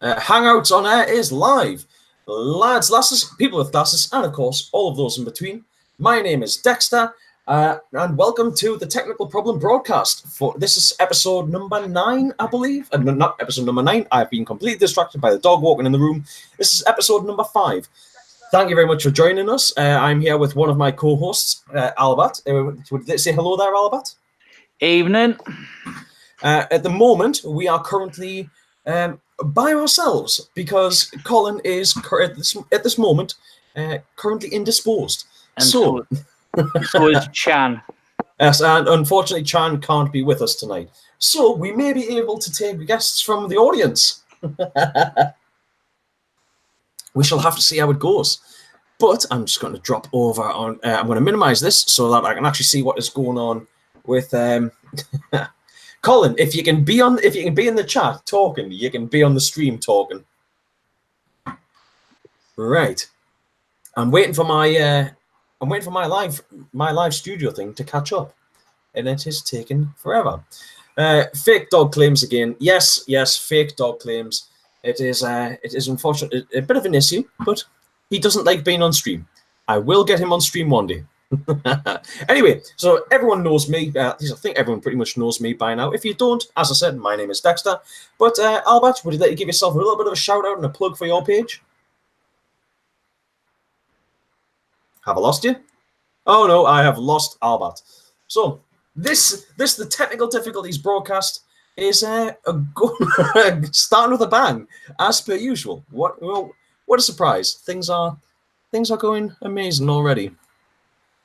Hangouts on Air is live. Lads, lasses, people with glasses, and of course, all of those in between. My name is Dexter, and welcome to the Technical Problem Broadcast. This is episode number 9, I believe. Not episode number 9. I've been completely distracted by the dog walking in the room. This is episode number 5. Thank you very much for joining us. I'm here with one of my co-hosts, Albert. Would you say hello there, Albert? Evening. At the moment, we are currently by ourselves because Colin is at this moment currently indisposed. And so is Chan. Yes, and unfortunately, Chan can't be with us tonight. So we may be able to take guests from the audience. We shall have to see how it goes. But I'm just going to drop over on. I'm going to minimize this so that I can actually see what is going on with Colin. If you can be in the chat talking, you can be on the stream talking. Right. I'm waiting for my live studio thing to catch up, and it is taking forever. Fake dog claims again. Yes, fake dog claims. It is unfortunately a bit of an issue, but he doesn't like being on stream. I will get him on stream one day. Anyway, so everyone knows me. I think everyone pretty much knows me by now. If you don't, as I said, my name is Dexter. But Albert, would you like to give yourself a little bit of a shout out and a plug for your page? Have I lost you? Oh no, I have lost Albert. So this the technical difficulties broadcast is starting with a bang, as per usual. What a surprise! Things are going amazing already,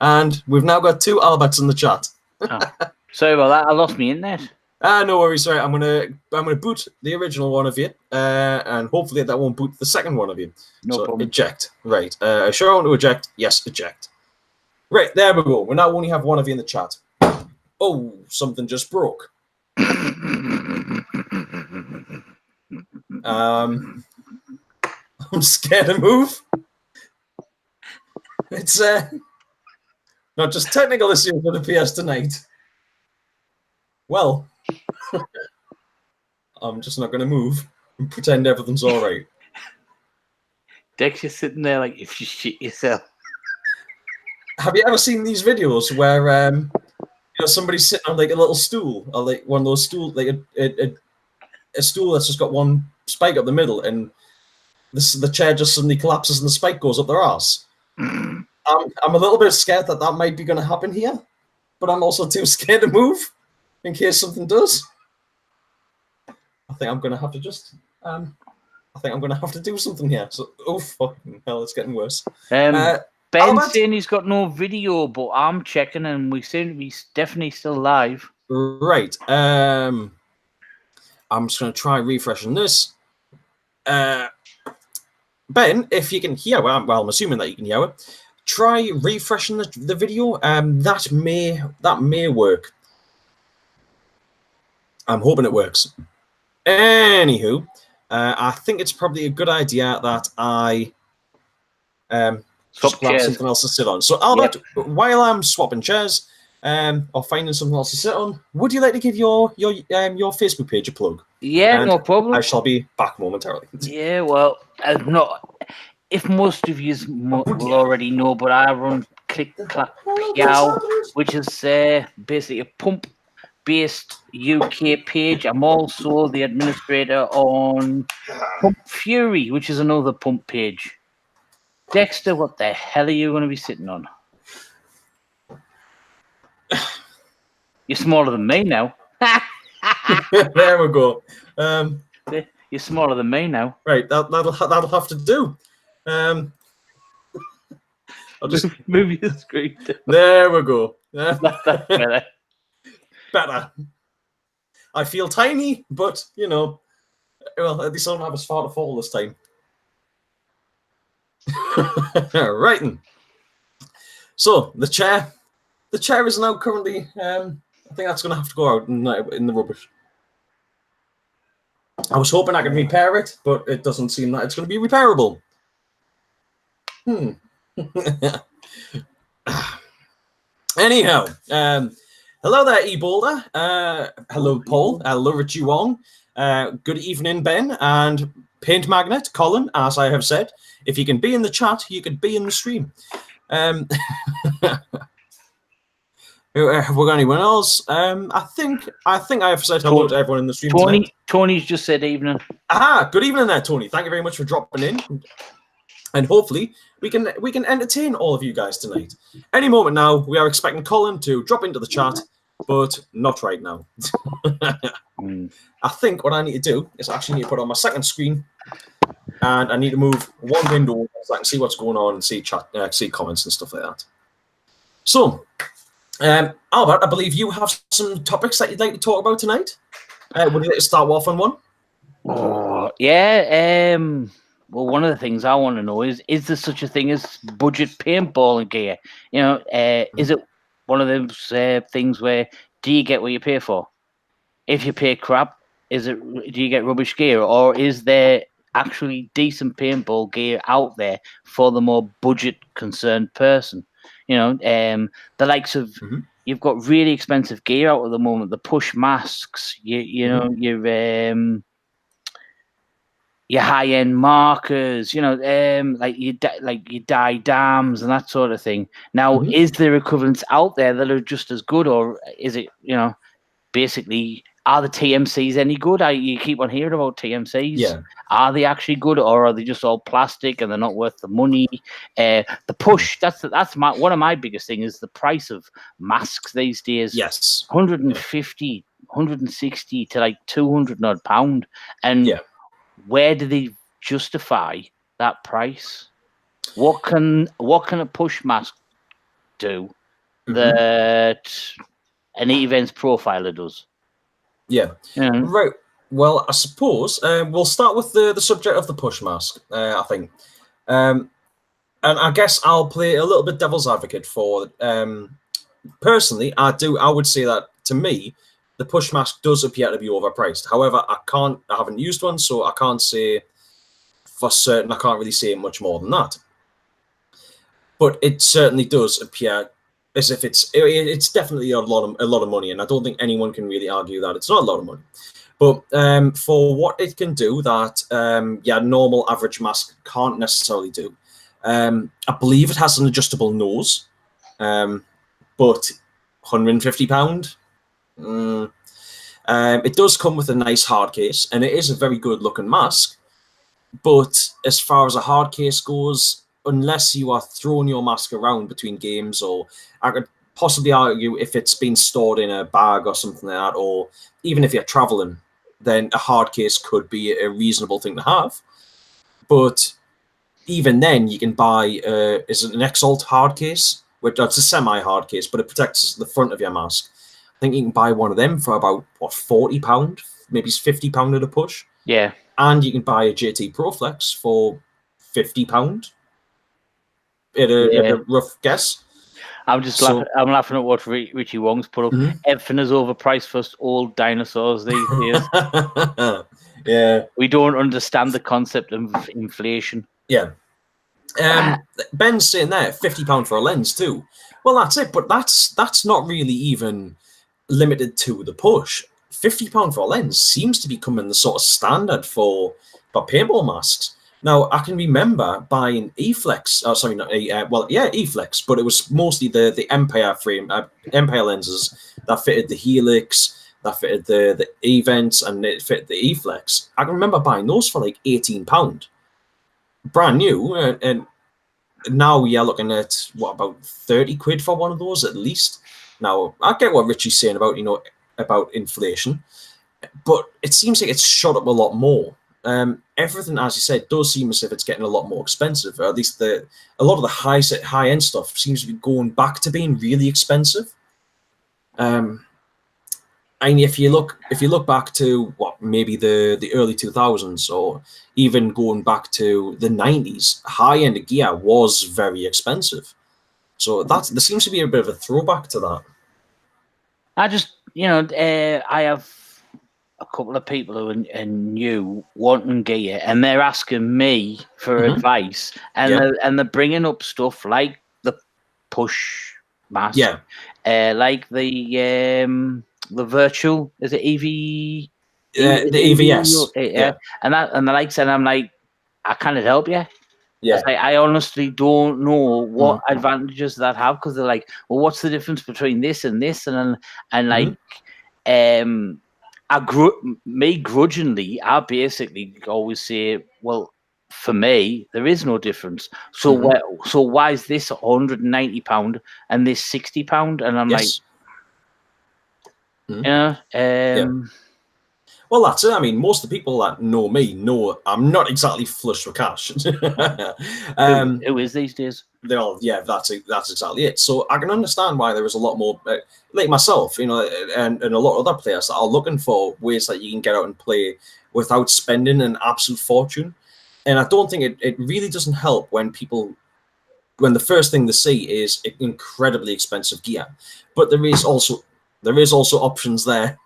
and we've now got 2 Alberts in the chat. Oh, sorry about that. I lost my internet. No worries. Sorry, I'm gonna boot the original one of you, and hopefully that won't boot the second one of you. No problem. Eject. Right. Sure, I want to eject. Yes, eject. Right, there we go. We now only have one of you in the chat. Oh, something just broke. I'm scared to move. It's not just technical issues that appears tonight. Well, I'm just not going to move and pretend everything's all right. Dex, you're sitting there like if you shit yourself. Have you ever seen these videos where somebody's sitting on like a little stool, or like one of those stools, like a stool that's just got one spike up the middle, and the chair just suddenly collapses and the spike goes up their arse? I'm a little bit scared that might be going to happen here, but I'm also too scared to move in case something does. I think I'm going to have to just do something here. So, oh fucking hell, it's getting worse. Ben's saying he's got no video, but I'm checking and we seem to be definitely still live. Right. I'm just going to try refreshing this. Ben, if you can hear, well, I'm assuming that you can hear it. Try refreshing the video. That may work. I'm hoping it works. Anywho, I think it's probably a good idea that I just grab something else to sit on. So, Albert, while I'm swapping chairs or finding something else to sit on, would you like to give your Facebook page a plug? Yeah, no problem. I shall be back momentarily. Yeah, well, if most of you will already know, but I run Click Clack Yow, which is basically a pump-based UK page. I'm also the administrator on Pump Fury, which is another pump page. Dexter, what the hell are you going to be sitting on? You're smaller than me now. There we go. You're smaller than me now. Right, that'll have to do. I'll just move your screen. There we go. That's better. Better. I feel tiny, but well, at least I don't have as far to fall this time. Right. So the chair is now currently. I think that's going to have to go out in the rubbish. I was hoping I could repair it, but it doesn't seem that it's going to be repairable. Anyhow, hello there, eBoulder. Hello, Paul. Hello, Richie Wong. Good evening, Ben, and Paint Magnet, Colin, as I have said. If you can be in the chat, you could be in the stream. Have we got anyone else? I think I have said hello to everyone in the stream tonight. Tony's just said evening. Good evening there, Tony. Thank you very much for dropping in. And hopefully we can entertain all of you guys tonight. Any moment now, we are expecting Colin to drop into the chat, but not right now. I think what I need to do is I actually need to put on my second screen, and I need to move one window so I can see what's going on and see chat, see comments and stuff like that. So, Albert, I believe you have some topics that you'd like to talk about tonight. Would you like to start off on one? Oh, yeah. Well, one of the things I want to know is there such a thing as budget paintballing gear? You know, is it one of those things where do you get what you pay for? If you pay crap, do you get rubbish gear, or is there actually decent paintball gear out there for the more budget concerned person? You know, the likes of you've got really expensive gear out at the moment. The push masks, you know, your high-end markers, you know, like your dye dams and that sort of thing. Now, is there equivalents out there that are just as good, or is it, you know, basically, are the TMCs any good? You keep on hearing about TMCs. Yeah. Are they actually good, or are they just all plastic and they're not worth the money? The push, that's one of my biggest things is the price of masks these days. Yes. 150, 160 to like 200 odd pound. And where do they justify that price? What can a push mask do that an events profiler does? Yeah. Right. Well, I suppose we'll start with the subject of the push mask, I think. And I guess I'll play a little bit devil's advocate for personally, I would say that to me, the push mask does appear to be overpriced. However, I haven't used one, so I can't say for certain. I can't really say much more than that. But it certainly does appear as if it's definitely a lot of money, and I don't think anyone can really argue that it's not a lot of money. But for what it can do, that normal average mask can't necessarily do. I believe it has an adjustable nose, but £150. It does come with a nice hard case, and it is a very good looking mask. But as far as a hard case goes, unless you are throwing your mask around between games, or I could possibly argue if it's been stored in a bag or something like that, or even if you're traveling, then a hard case could be a reasonable thing to have. But even then, you can buy is it an Exalt hard case? Which it's a semi-hard case, but it protects the front of your mask. I think you can buy one of them for about £40, maybe it's £50 at a push. Yeah, and you can buy a JT ProFlex for £50. At a rough guess. I'm laughing at what Richie Wong's put up. Everything is overpriced for old dinosaurs these days. Yeah, we don't understand the concept of inflation. Yeah. Ben's saying there £50 for a lens too. Well, that's it, but that's not really even limited to the push. £50 for a lens seems to be becoming the sort of standard for paintball masks. Now, I can remember buying E-Flex. Oh, sorry, not E-Flex, but it was mostly the Empire frame, Empire lenses that fitted the Helix, that fitted the Events, and it fit the E-Flex. I can remember buying those for like £18, brand new, and now you're looking at about 30 quid for one of those at least. Now, I get what Richie's saying about about inflation, but it seems like it's shot up a lot more. Everything, as you said, does seem as if it's getting a lot more expensive, or at least a lot of the high end stuff seems to be going back to being really expensive. And if you look back to maybe the early 2000s, or even going back to the 90s, high end gear was very expensive. So there seems to be a bit of a throwback to that. I have a couple of people who are new wanting gear, and they're asking me for advice, and they're bringing up stuff like the push mask, like the virtual, is it EV? the EVS. Yeah. And the likes, and I'm like, I can't help you. Yeah. I honestly don't know what advantages that have, because they're like, well, what's the difference between this and this, and like, grudgingly, I basically always say, well, for me, there is no difference. So why is this £190 and this £60? And I'm like, Well, that's it. I mean, most of the people that know me know I'm not exactly flush with cash. who is these days? They're all, that's exactly it. So I can understand why there is a lot more, like myself, and a lot of other players that are looking for ways that you can get out and play without spending an absolute fortune. And I don't think it really doesn't help when the first thing they see is incredibly expensive gear. But there is also options there.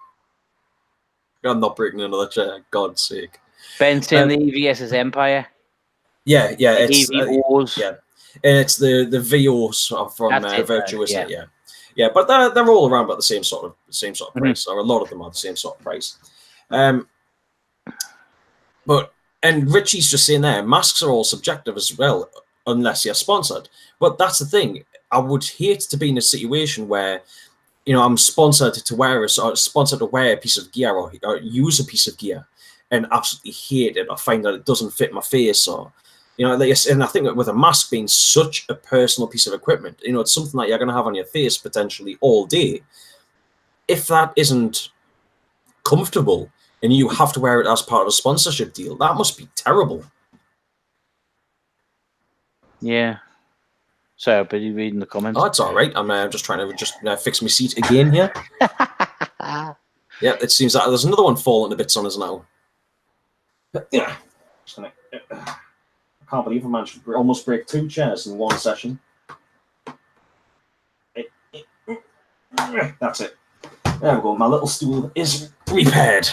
I'm not breaking another chair, God's sake. Ben saying the EVS is Empire. Yeah, it's EVOs. and it's the VOs from Virtue, isn't it? Yeah, but they're all around about the same sort of price, or a lot of them are the same sort of price. And Richie's just saying there, masks are all subjective as well, unless you're sponsored. But that's the thing. I would hate to be in a situation where, I'm sponsored to wear a piece of gear or use a piece of gear and absolutely hate it or find that it doesn't fit my face, or, and I think with a mask being such a personal piece of equipment, it's something that you're going to have on your face potentially all day. If that isn't comfortable and you have to wear it as part of a sponsorship deal, that must be terrible. Yeah. Sorry, I'll be reading the comments. Oh, it's all right. I'm just trying to fix my seat again here. Yeah, it seems that there's another one falling to bits on us now. Yeah. I can't believe I managed to almost break 2 chairs in one session. That's it. There we go. My little stool is repaired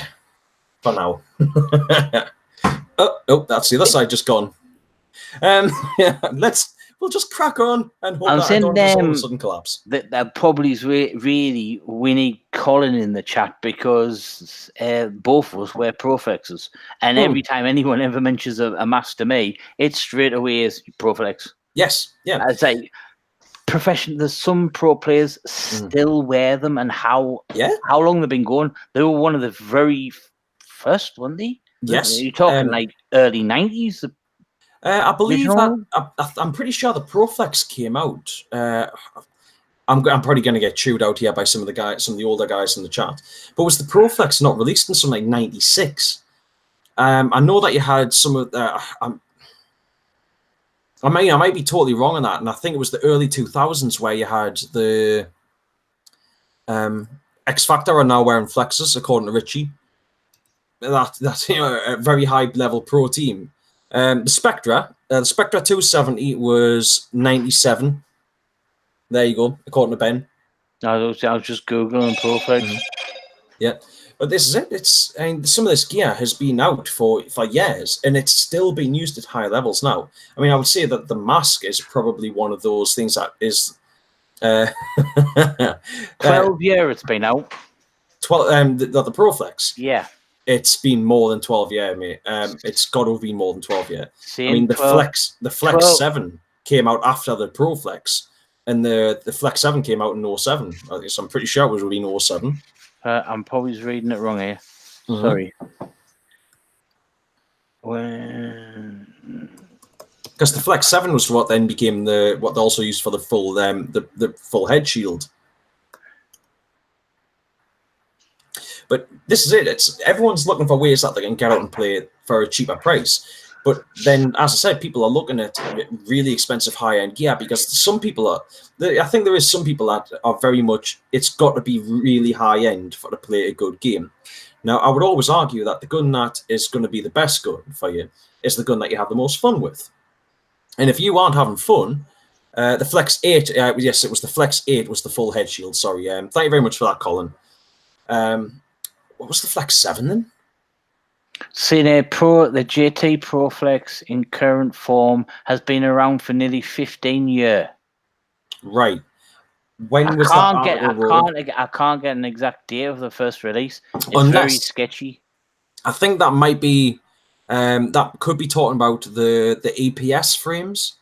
for now. Oh, that's the other side just gone. We'll just crack on and hope that I don't just all of a sudden collapse. That probably is really Winnie Colin in the chat, because both of us wear Proflexes, and every time anyone ever mentions a mask to me, it straight away is Proflex. Yes, yeah. I'd say there's some pro players still wear them, and how long they've been going. They were one of the very first, weren't they? Yes. You're talking like early 90s. I believe that I'm pretty sure the Proflex came out. I'm probably going to get chewed out here by some of the older guys in the chat. But was the Proflex not released in something like 96? I know that you had some of I might be totally wrong on that, and I think it was the early 2000s where you had the X Factor are now wearing flexes, according to Richie. That's a very high level pro team. The Spectra 270 was 97. There you go, according to Ben. I was just Googling Proflex. Yeah, but this is it. Some of this gear has been out for years, and it's still being used at high levels now. I mean, I would say that the mask is probably one of those things that is 12 years it's been out. 12. The Proflex. Yeah. It's been more than 12 years, mate. It's got to be more than 12 years. I mean, the 12, Flex 7 came out after the Proflex, and the Flex 7 came out in 07. I'm pretty sure it was really in 07. I'm probably reading it wrong here. Sorry. Because the Flex 7 was what then became what they also used for the full the full head shield. But this is it. Everyone's looking for ways that they can get out and play for a cheaper price. But then, as I said, people are looking at really expensive high-end gear, because some people are. I think there is some people that are very much. It's got to be really high-end for to play a good game. Now, I would always argue that the gun that is going to be the best gun for you is the gun that you have the most fun with. And if you aren't having fun, the Flex 8. Yes, it was the Flex 8 was the full head shield. Sorry. Thank you very much for that, Colin. What was the Flex 7 then? See, the JT Proflex in current form has been around for nearly 15 years. Right. When was I can't get an exact date of the first release. It's very sketchy. I think that might be that could be talking about the EPS frames,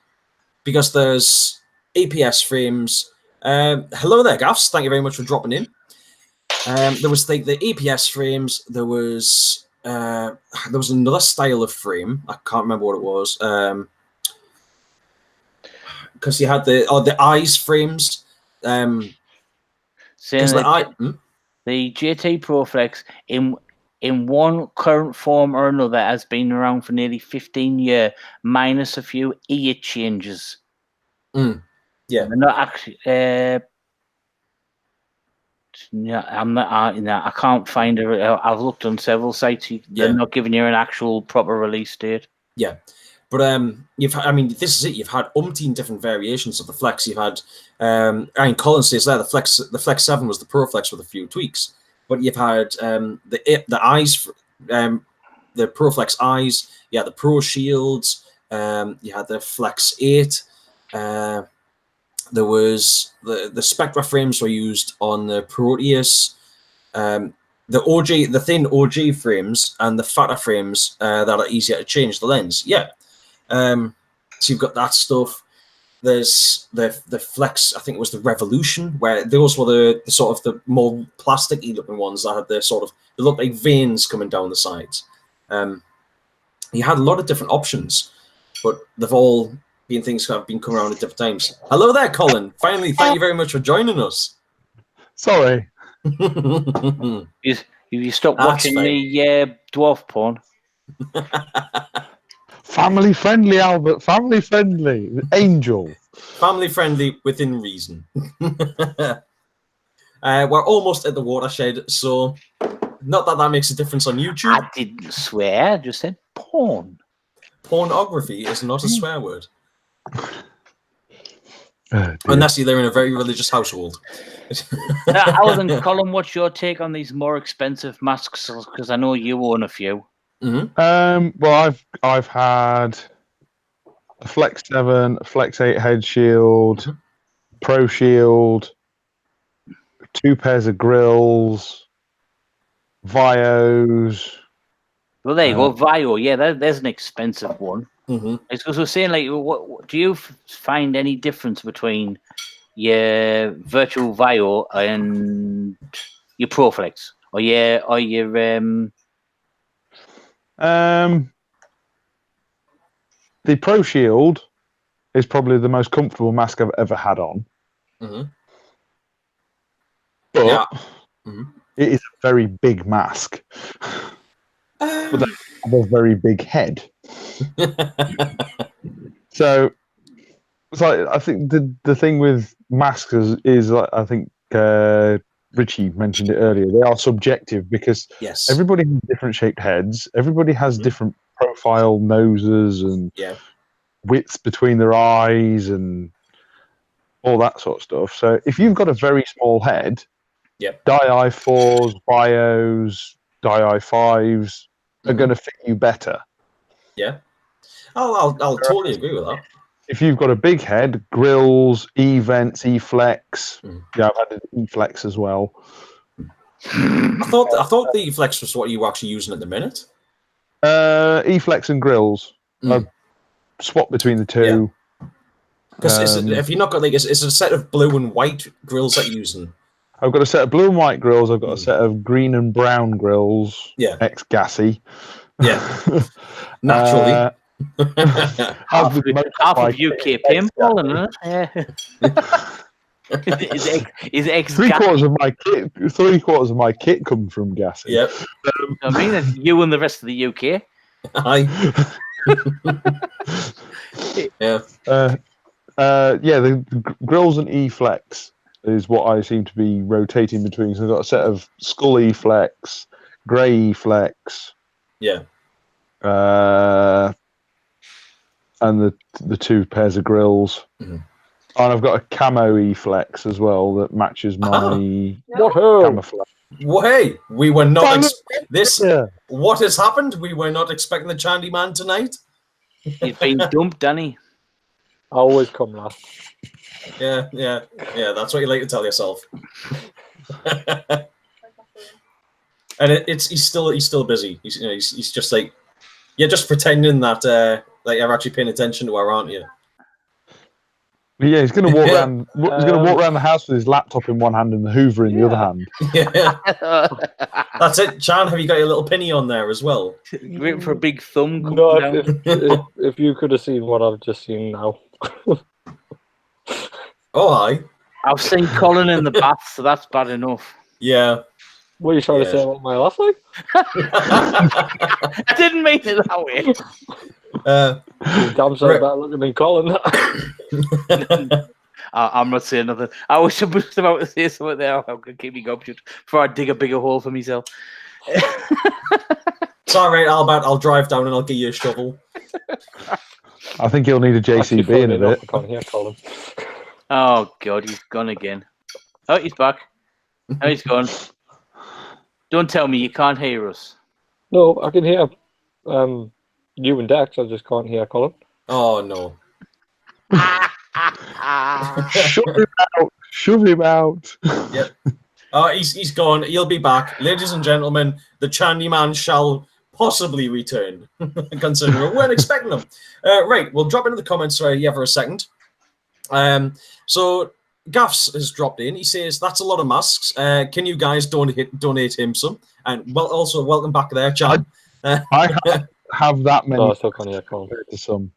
because there's EPS frames. Hello there, Gaffs. Thank you very much for dropping in. There was the EPS frames. There was another style of frame. I can't remember what it was. Because you had the eyes frames. Saying the GT ProFlex in one current form or another has been around for nearly 15 years, minus a few ear changes. Yeah, they're not actually. Yeah, I'm not. I can't find it. I've looked on several sites. They're not giving you an actual proper release date. Yeah, but this is it. You've had umpteen different variations of the Flex. You've had, Ian Collins says there, the Flex 7 was the ProFlex with a few tweaks. But you've had the eyes, the ProFlex eyes. You had the Pro Shields. You had the Flex 8. There was the Spectra frames were used on the Proteus. The thin OG frames and the fatter frames that are easier to change the lens. Yeah. So you've got that stuff. There's the Flex, I think it was the Revolution, where those were the sort of the more plasticky looking ones that had the sort of, they looked like veins coming down the sides. You had a lot of different options, but they've all been things that have been coming around at different times. Hello there, Colin. Finally, thank you very much for joining us. Sorry. You stopped watching the dwarf porn? Family friendly, Albert. Family friendly. Angel. Family friendly within reason. We're almost at the watershed, so not that makes a difference on YouTube. I didn't swear. I just said porn. Pornography is not a swear word. Unless you live in a very religious household. Alan, Colin, what's your take on these more expensive masks? Because I know you own a few. Mm-hmm. Well, I've had a Flex 7, a Flex 8 head shield, Pro Shield, 2 pairs of grills, Vios. Well, there you go, Vio. Yeah, there's an expensive one. Mm-hmm. It's because we're saying, like, what do you find any difference between your virtual Vio and your ProFlex, or your the Pro Shield is probably the most comfortable mask I've ever had on. Mm-hmm. But it is a very big mask. But they have a very big head. So it's like, I think the thing with masks is like, I think Richie mentioned it earlier, they are subjective because everybody has different shaped heads, everybody has different profile noses and widths between their eyes and all that sort of stuff. So if you've got a very small head, Dye i4s, Bios, Dye i5s are going to fit you better. Yeah, I'll totally agree with that. If you've got a big head, grills, E-Vents, E-Flex. Yeah, I've had an E-Flex as well. I thought the E-Flex was what you were actually using at the minute. E-Flex and grills. I swap between the two. Because if you're not got is it a set of blue and white grills that you're using? I've got a set of blue and white grills. I've got a set of green and brown grills. Ex-gassy. Yeah. Naturally. half of UK paintball, is ex. 3/4 of my kit come from gassy. Yep. I mean, it's you and the rest of the UK. The grills and E-Flex is what I seem to be rotating between. So I've got a set of skull E-Flex, grey E-Flex. Yeah. And the 2 pairs of grills. And I've got a camo E-Flex as well that matches my camouflage. Well, hey, we were not what has happened? We were not expecting the Chandy Man tonight. You've been dumped, Danny. I always come last. Yeah, that's what you like to tell yourself. and he's still busy. He's just like, you're just pretending that like you're actually paying attention to her, aren't you? Yeah, he's going to walk around. He's going to walk around the house with his laptop in one hand and the Hoover in the other hand. Yeah, that's it. Chan, have you got your little penny on there as well? You're waiting for a big thumb. No, Down. if you could have seen what I've just seen now. Oh, hi. I've seen Colin in the bath, so that's bad enough. Yeah. What are you trying to say about my laugh like? I didn't mean it that way. Damn so better looking than Colin. I'm not saying nothing. I was just about to say something there. I'm going to keep me going before I dig a bigger hole for myself. It's all right, Albert. I'll drive down and I'll give you a shovel. I think he'll need a JCB in a bit. I can't hear Colin. Oh, God, he's gone again. Oh, he's back. Oh, he's gone. Don't tell me you can't hear us. No, I can hear you and Dex. I just can't hear Colin. Oh, no. Shove him out. Shove him out. Yep. He's gone. He'll be back. Ladies and gentlemen, the Chandy Man shall possibly return. Considering we weren't expecting him. Right, we'll drop into the comments yeah, for a second. So Gaffs has dropped in. He says, that's a lot of masks. Can you guys donate him some? And also welcome back there, Chan. I have that many. No, I still can't hear Colin. To some.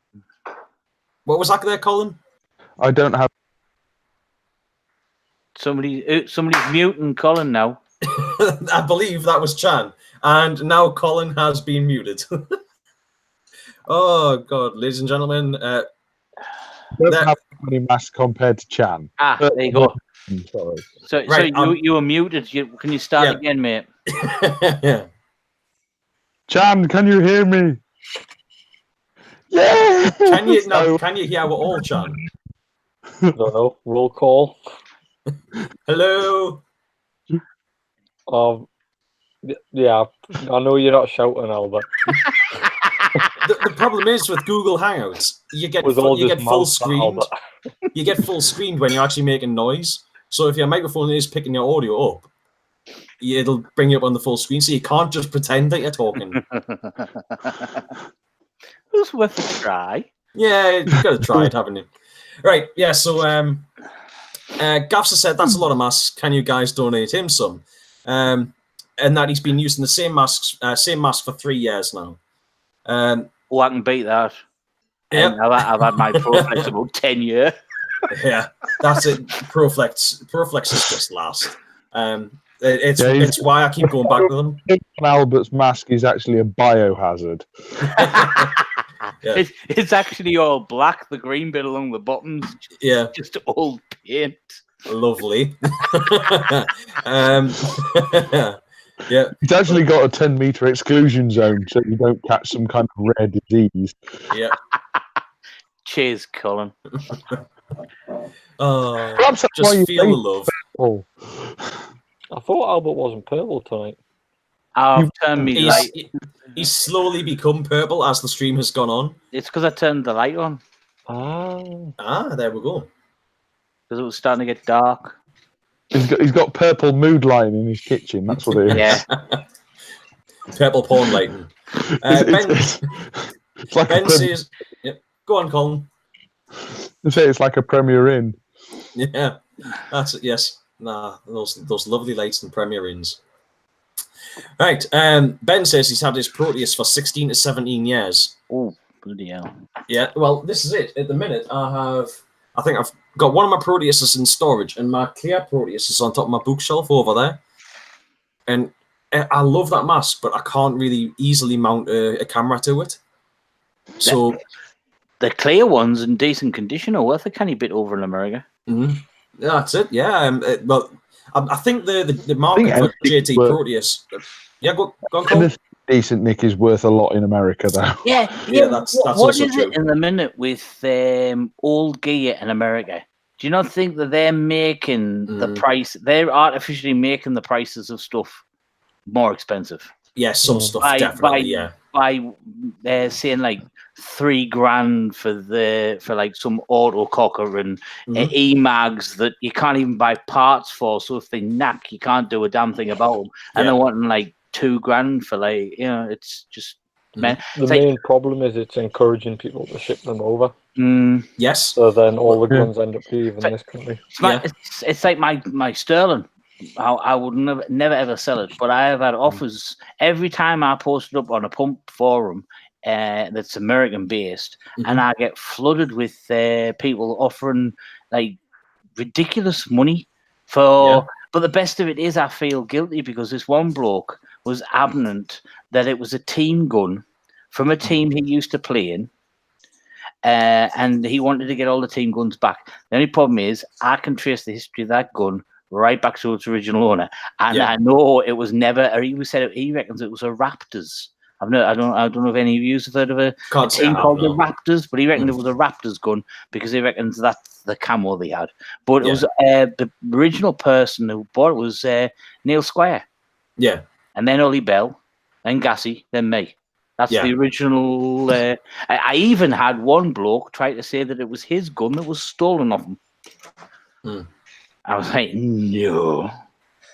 What was that there, Colin? I don't have. Somebody's muting Colin now. I believe that was Chan. And now Colin has been muted. Oh, God. Ladies and gentlemen. Don't have many masks compared to Chan. There you go. Sorry. So Right, you were muted. Can you start again, mate? Yeah. Chan, can you hear me? Yeah. Can you hear our all, Chan? No. Roll call. Hello. Yeah, I know you're not shouting, Albert. The problem is with Google Hangouts, you get full screened. You get full screened when you're actually making noise. So if your microphone is picking your audio up, it'll bring you up on the full screen. So you can't just pretend that you're talking. It was worth a try. Yeah, you've got to try it, haven't you? Right. Yeah. So Gaffs has said that's a lot of masks. Can you guys donate him some? And that he's been using the same mask for 3 years now. I can beat that. Yep. I've had my Proflex about 10 years. Yeah, that's it. Proflex is just last. It's why I keep going back to them. Albert's mask is actually a biohazard. Yeah. It's actually all black, the green bit along the bottoms. Yeah. Just old paint. Lovely. Yeah. It's actually got a 10-meter exclusion zone so you don't catch some kind of rare disease. Yeah. Cheers, Colin. Perhaps that's just why you feel the love. Oh. I thought Albert wasn't purple tonight. I've turned me light. He's slowly become purple as the stream has gone on. It's because I turned the light on. There we go. Because it was starting to get dark. He's got purple mood lighting in his kitchen. That's what it is. Yeah. Purple porn lighting. It's like Ben says, yep. Go on, Colin. They say it's like a Premier Inn. Yeah, that's it. Yes. Nah, those lovely lights and Premier Inns. Right. Ben says he's had his Proteus for 16 to 17 years. Oh, bloody hell. Yeah. Well, this is it. At the minute, I think I've got one of my Proteuses in storage, and my clear Proteus is on top of my bookshelf over there. And I love that mask, but I can't really easily mount a camera to it. So the clear ones in decent condition are worth a canny bit over in America. Mm-hmm. Yeah, that's it. Yeah. Well, I think the market for JT Proteus. Yeah, go on, Cole. Decent Nick is worth a lot in America, though. Yeah. That's what also is true. it in the minute with old gear in America? Do you not think that they're making the price? They're artificially making the prices of stuff more expensive. Yeah, some stuff definitely. By saying like $3,000 for like some autococker and e-mags that you can't even buy parts for. So if they knack, you can't do a damn thing about them. And they're wanting like $2,000 for like, you know, it's just man. The main problem is it's encouraging people to ship them over. Yes. So then all the guns end up leaving this country. It's like my Sterling. I would never ever sell it, but I have had offers every time I post it up on a pump forum that's American based, and I get flooded with people offering like ridiculous money for. But the best of it is, I feel guilty because this one bloke was adamant that it was a team gun from a team he used to play in. And he wanted to get all the team guns back. The only problem is I can trace the history of that gun right back to its original owner, and I know it was never. Or he reckons it was a Raptors. I don't know if any of you have heard of a team called the Raptors, but he reckoned it was a Raptors gun because he reckons that's the camo they had. But it was the original person who bought it was Neil Squire. Yeah, and then Ollie Bell, then Gassy, then me. That's the original. I even had one bloke try to say that it was his gun that was stolen off him. I was like, no,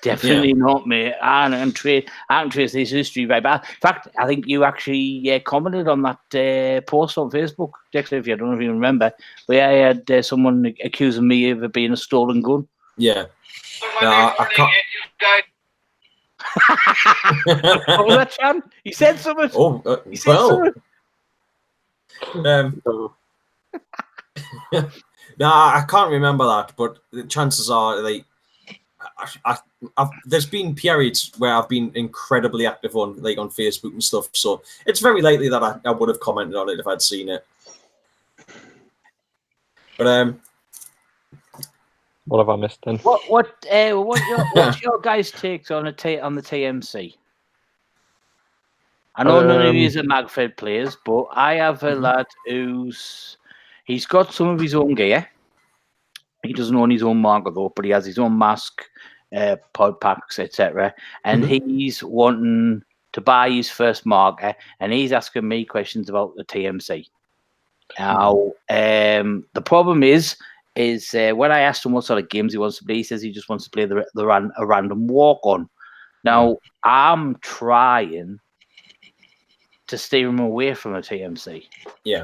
definitely not, mate. I can trace this history right back. In fact, I think you actually commented on that post on Facebook, Dexter, if you don't know if you remember, where I had someone accusing me of it being a stolen gun. Yeah. No, I can't. What was that, Chan? He said something. Oh, no, I can't remember that, but the chances are, like, there's been periods where I've been incredibly active on Facebook and stuff, so it's very likely that I would have commented on it if I'd seen it. But what have I missed then? What's your guys' takes on the TMC? I know none of you are MagFed players, but I have a lad he's got some of his own gear. He doesn't own his own marker though, but he has his own mask, pod packs, etc. And he's wanting to buy his first marker, and he's asking me questions about the TMC. Now, the problem is when I asked him what sort of games he wants to play, he says he just wants to play a random walk-on. Now, I'm trying to steer him away from a TMC. Yeah.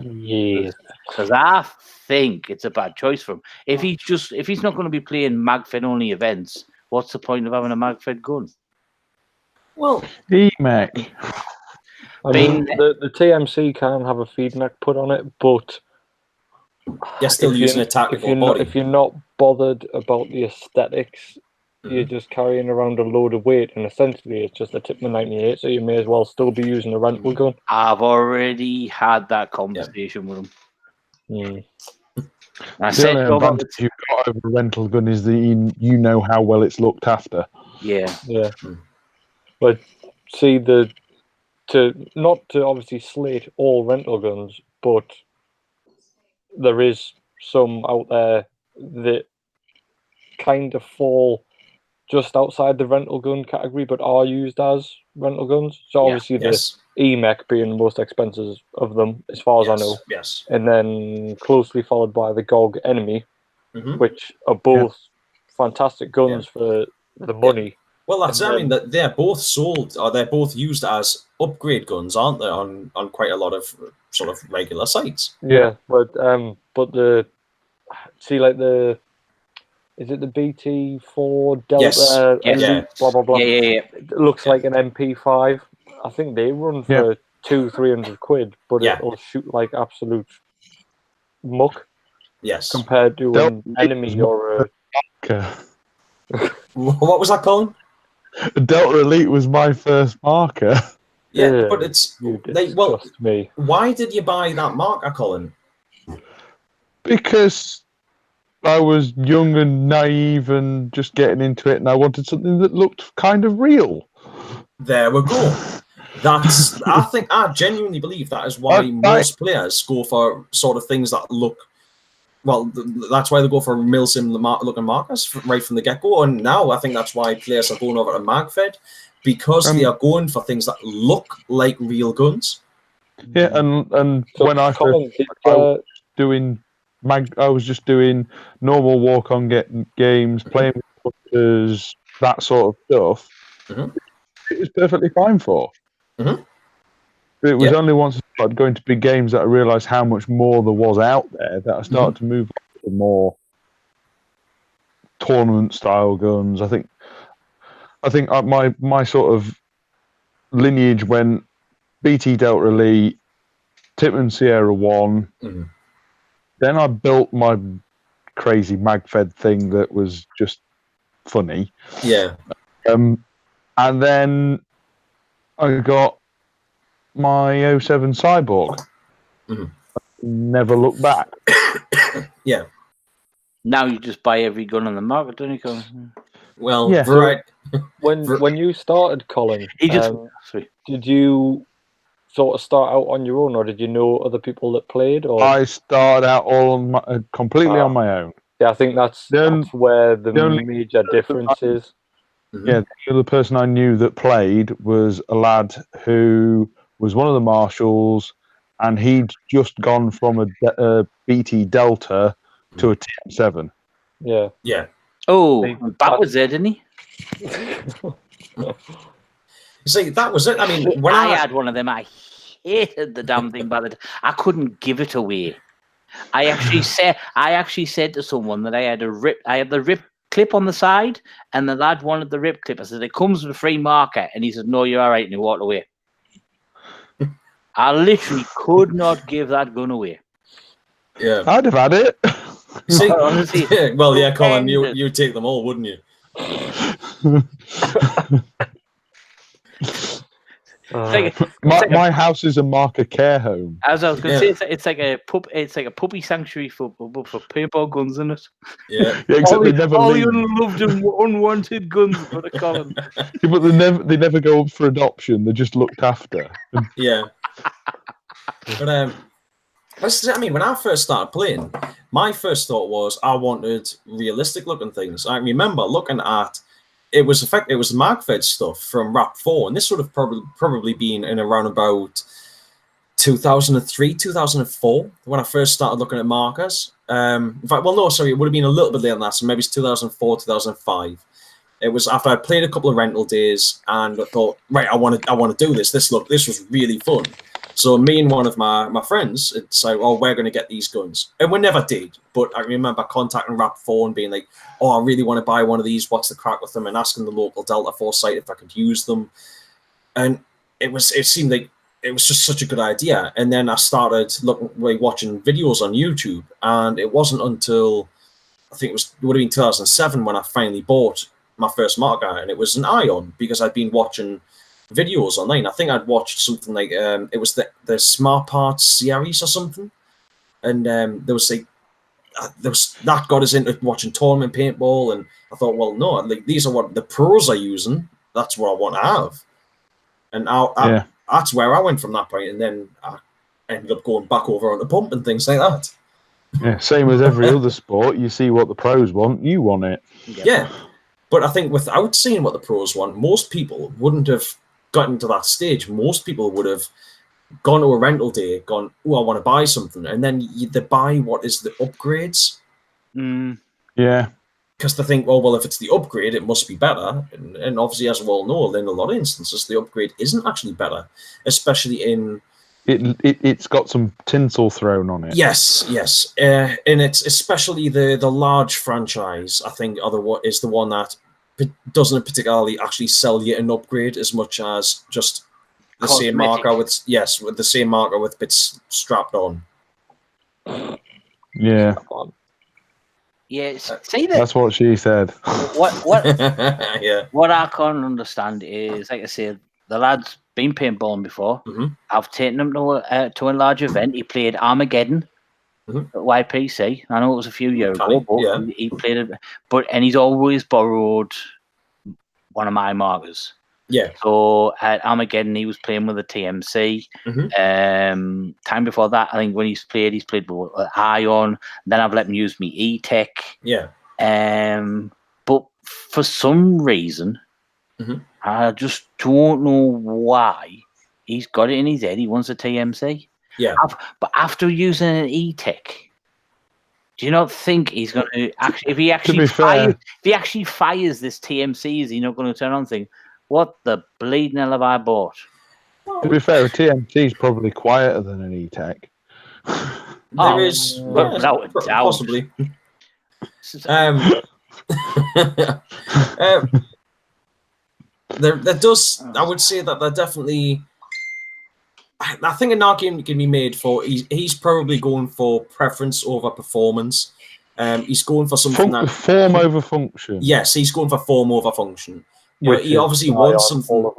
Because I think it's a bad choice for him. If he's not going to be playing MagFed only events, what's the point of having a MagFed gun? Well, EMAC. I mean, the TMC can have a feed neck put on it, but you're still using a tactical body. If you're not bothered about the aesthetics, you're just carrying around a load of weight, and essentially it's just a Tippmann 98, so you may as well still be using a rental gun. I've already had that conversation with him. I said the advantage you've got over a rental gun is that you know how well it's looked after. Yeah. But see, not to obviously slate all rental guns, but there is some out there that kind of fall just outside the rental gun category, but are used as rental guns. So obviously the EMAC being the most expensive of them, as far as I know. Yes. And then closely followed by the GOG Enemy, which are both fantastic guns for the money. Well, that's I mean that they're both sold, or they're both used as upgrade guns, aren't they? On quite a lot of sort of regular sites. Yeah, but is it the BT4 Delta? Yes. Blah blah blah. Yeah. It looks like an MP5. I think they run for 200-300 quid, but it'll shoot like absolute muck. Yes. Compared to an Enemy or a. What was that, Colin? Delta Elite was my first marker. Yeah, but it's me. Why did you buy that marker, Colin? Because I was young and naive and just getting into it, and I wanted something that looked kind of real. There we go. I genuinely believe that is why most players go for sort of things that look. Well, that's why they go for milsim looking markers right from the get-go, and now I think that's why players are going over to MagFed, because they are going for things that look like real guns. Yeah, and so when I first I was just doing normal walk-on games, playing with putters, that sort of stuff. it was perfectly fine for. Mhm. It was only once I started going to big games that I realised how much more there was out there that I started to move on to more tournament style guns. I think my sort of lineage went BT Delta Elite, Tippmann Sierra 1. Mhm. Then I built my crazy MagFed thing that was just funny. Yeah. And then I got my 07 Cyborg. Mhm. Never looked back. Yeah. Now you just buy every gun on the market, don't you, Colin? Well, Yeah. right. When you started, Colin, He just did you sort of start out on your own, or did you know other people that played? Or I started out all on completely on my own. yeah, I think that's where the only- major difference is. Yeah, the other person I knew that played was a lad who was one of the marshals, and he'd just gone from a BT Delta to a TM7. Yeah. Yeah. Oh, that was it, didn't he? See, that was it. I mean, when I had one of them, I hated the damn thing. I couldn't give it away. I actually said to someone that I had the rip clip on the side, and the lad wanted the rip clip. I said, it comes with a free marker, and he said, no, you're all right, and he walked away. I literally could not give that gun away. Yeah, I'd have had it. See, honestly, well, yeah, Colin, you take them all, wouldn't you? My house is a marker care home. As I was going to say, it's like a puppy sanctuary for paintball guns, isn't it? Yeah. Except they never all leave. the unloved and unwanted guns for the Colin. Yeah, but they never go up for adoption. They're just looked after. Yeah. But I mean, when I first started playing, my first thought was I wanted realistic looking things. I remember looking at it was MagFed stuff from Rap 4, and this would have probably been in around about 2003, 2004 when I first started looking at markers. In fact, well, no, sorry, it would have been a little bit later than that, so maybe it's 2004, 2005. It was after I played a couple of rental days, and I thought, right, I want to do this. This was really fun. So me and one of my friends would say, oh, we're going to get these guns. And we never did. But I remember contacting Rap 4 and being like, oh, I really want to buy one of these. What's the crack with them? And asking the local Delta 4 site if I could use them. And it seemed like it was just such a good idea. And then I started watching videos on YouTube. And it wasn't until, I think it would have been 2007 when I finally bought my first marker. And it was an Ion because I'd been watching videos online. I think I'd watched something like it was the Smart Parts series or something, and there was that got us into watching tournament paintball, and I thought, well, no, like these are what the pros are using. That's what I want to have, and that's where I went from that point, and then I ended up going back over on the pump and things like that. Yeah, same as every other sport. You see what the pros want, you want it. Yeah, but I think without seeing what the pros want, most people wouldn't have gotten to that stage. Most people would have gone to a rental day, gone, oh, I want to buy something, and then they buy what is the upgrades. Yeah. Because they think, well, if it's the upgrade, it must be better. And obviously, as we all know, in a lot of instances, the upgrade isn't actually better, especially in... It's got some tinsel thrown on it. Yes. And it's especially the large franchise, I think, is the one that doesn't particularly actually sell you an upgrade as much as just the same marker with the same marker with bits strapped on. Yeah. Yes. See that? That's what she said. What yeah. What I can't understand is, like I said, the lad's been paintballing before. Mm-hmm. I've taken him to a large event. He played Armageddon at YPC. I know it was a few years ago, but he played it. And he's always borrowed one of my markers. Yeah. So at Armageddon, he was playing with the TMC. Time before that, I think when he's played with Ion. Then I've let him use me E-Tech. Yeah. But for some reason, I just don't know why he's got it in his head. He wants a TMC. Yeah. But after using an E-Tech, do you not think he's going to actually, if he actually fires this TMC, is he not going to turn on and think, what the bleeding hell have I bought? To be fair, a TMC is probably quieter than an E-Tech. There is, without a doubt. possibly. There does. I would say that there definitely. I think an argument can be made for he's probably going for preference over performance. He's going for something that form over function. Yes, he's going for form over function. He obviously wants something.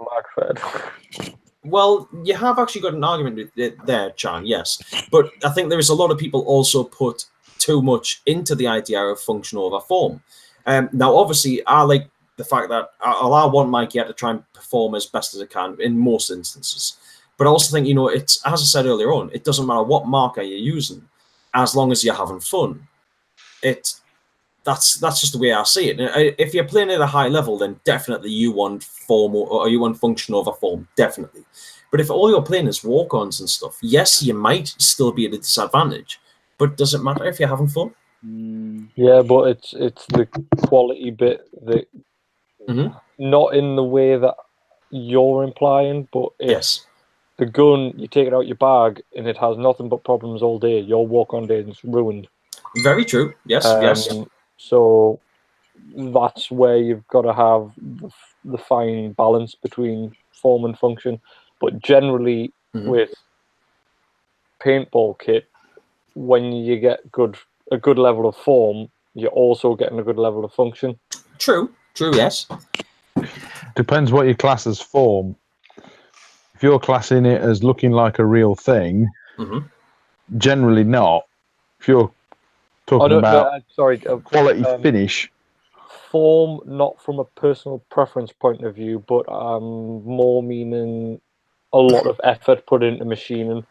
Well, you have actually got an argument there, Chan. Yes, but I think there is a lot of people also put too much into the idea of function over form. Now, obviously, I like the fact that I want Mikey to try and perform as best as it can in most instances. But I also think, it's, as I said earlier on, it doesn't matter what marker you're using, as long as you're having fun. That's just the way I see it. If you're playing at a high level, then definitely you want form or you want function over form, definitely. But if all you're playing is walk-ons and stuff, yes, you might still be at a disadvantage. But does it matter if you're having fun? Yeah, but it's the quality bit that not in the way that you're implying, but yes. The gun, you take it out your bag and it has nothing but problems all day. Your walk-on day is ruined. Very true. Yes, yes. So that's where you've got to have the fine balance between form and function. But generally, with paintball kit, when you get a good level of form, you're also getting a good level of function. True. Yes. Depends what your class as form. If you're classing it as looking like a real thing, generally not. If you're talking about quality finish. Form, not from a personal preference point of view, but more meaning a lot of effort put into machining.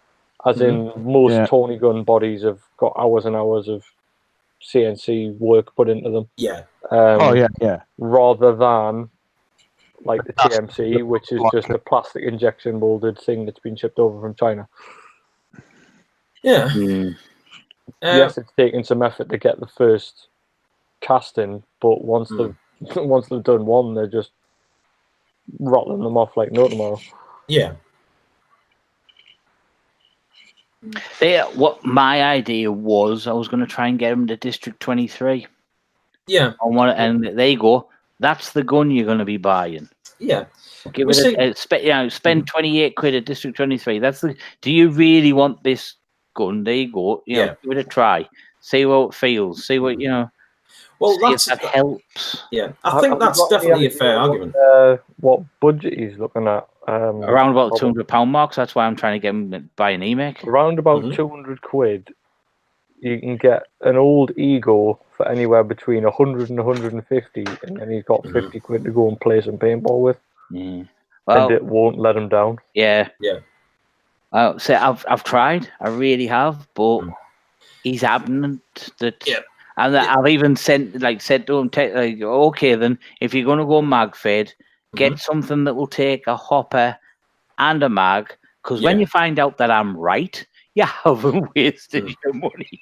As in, most Tony gun bodies have got hours and hours of CNC work put into them. Yeah. Rather than like the TMC, which is just a plastic injection molded thing that's been shipped over from China. Yeah. Yes, it's taken some effort to get the first casting, but once they've done one, they're just rattling them off like no tomorrow. Yeah. What my idea was, I was going to try and get them to District 23. Yeah. And there you go. That's the gun you're going to be buying. Yeah. Spend 28 quid at District 23. Do you really want this gun? There you go. Give it a try. See how it feels. See what Well, that helps. Yeah, I think that's definitely a fair argument. What budget he's looking at? Around about £200 marks. That's why I'm trying to get him to buy an EMEC. Around about 200 quid, you can get an old Ego for anywhere between 100 and 150, and then he's got 50 quid to go and play some paintball with. Yeah. Well, and it won't let him down. Yeah. Yeah. So I've tried. I really have, but he's adamant that. Yeah. And I've even said to him, okay, then if you're going to go MagFed, get something that will take a hopper and a mag, because when you find out that I'm right, you haven't wasted your money.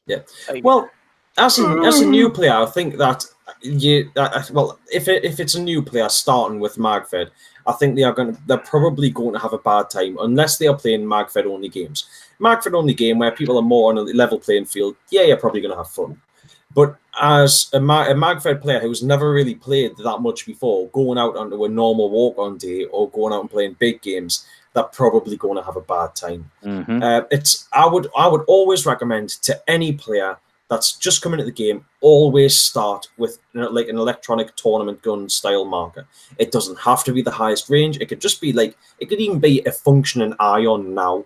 Yeah. Well, as a new player, I think that if it's a new player starting with MagFed, I think they're probably going to have a bad time unless they are playing MagFed only games. MagFed only game where people are more on a level playing field, you're probably going to have fun. But as a MagFed player who's never really played that much before, going out onto a normal walk-on day or going out and playing big games, they're probably going to have a bad time. I would always recommend to any player that's just coming into the game, always start with like an electronic tournament gun style marker. It doesn't have to be the highest range. It could just be it could even be a functioning ion now.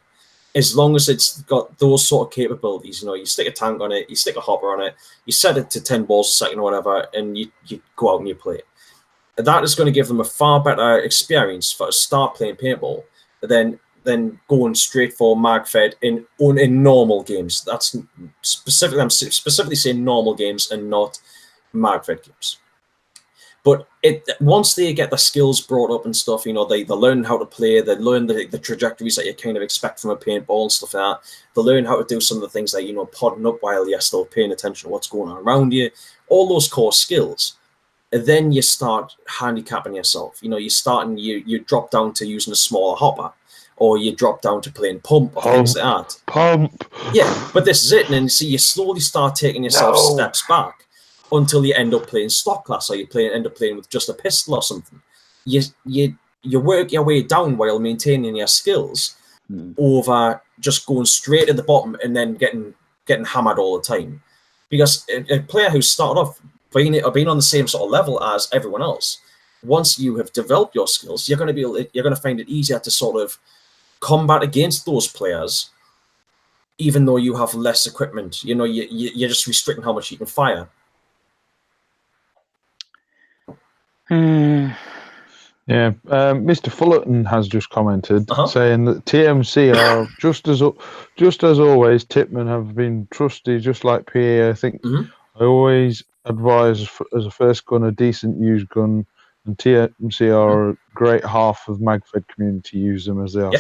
As long as it's got those sort of capabilities, you stick a tank on it, you stick a hopper on it, you set it to 10 balls a second or whatever, and you go out and you play it. That is going to give them a far better experience for start playing paintball than going straight for MagFed in normal games. That's specifically, I'm specifically saying normal games and not MagFed games. But once they get the skills brought up and stuff, they learn how to play, they learn the trajectories that you kind of expect from a paintball and stuff like that. They learn how to do some of the things like, podding up while you're still paying attention to what's going on around you. All those core skills. and then you start handicapping yourself. You know, you drop down to using a smaller hopper, or you drop down to playing pump or things like that. Pump. Yeah, but this is it, and then see you slowly start taking yourself steps back until you end up playing stock class, or end up playing with just a pistol or something. You work your way down while maintaining your skills over just going straight at the bottom and then getting hammered all the time. Because a player who started off being on the same sort of level as everyone else, once you have developed your skills, you're going to find it easier to sort of combat against those players, even though you have less equipment. You know, you're just restricting how much you can fire. Yeah, Mr. Fullerton has just commented saying that TMC are just as always. Tipmen have been trusty, just like PA. I think I always advise as a first gun a decent used gun, and TMC are a great half of MagFed community use them as they are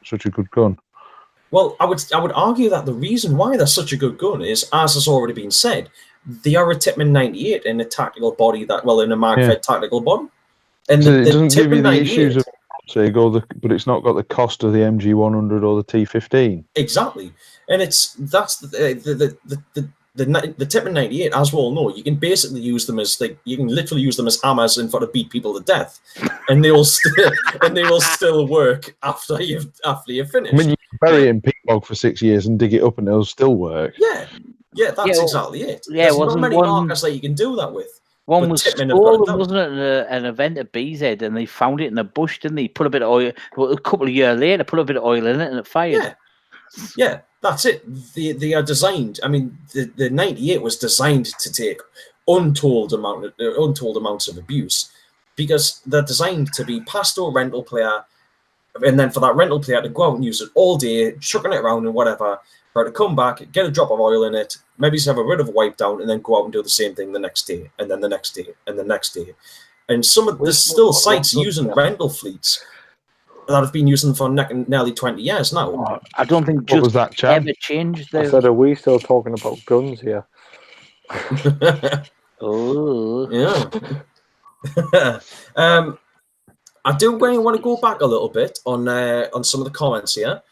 such a good gun. Well, I would argue that the reason why they're such a good gun is, as has already been said, they are a Tipman 98 in a tactical body in a MagFed tactical body. And so it doesn't give you the issues of but it's not got the cost of the MG100 or the T15. Exactly, and that's the Tipman 98, as we all know. You can basically use them as literally use them as hammers and to beat people to death, and they will still work after you've finished. I mean, you can bury it in peat bog for 6 years and dig it up, and it'll still work. Yeah, that's exactly it. Yeah, there's not many markers that you can do that with. One was stolen, wasn't it, an event at BZ, and they found it in a bush, didn't they? Put a bit of oil. Well, a couple of years later, put a bit of oil in it, and it fired. Yeah, that's it. They are designed. I mean, the 98 was designed to take untold amounts of abuse, because they're designed to be passed to a rental player, and then for that rental player to go out and use it all day, chucking it around and whatever, for it to come back, get a drop of oil in it, maybe just have a bit of a wipe down, and then go out and do the same thing the next day, and then the next day, and the next day. And there's still sites using rental fleets that have been using for nearly 20 years now. I don't think just ever changed. I said, are we still talking about guns here? Oh, yeah. I do want to go back a little bit on some of the comments here.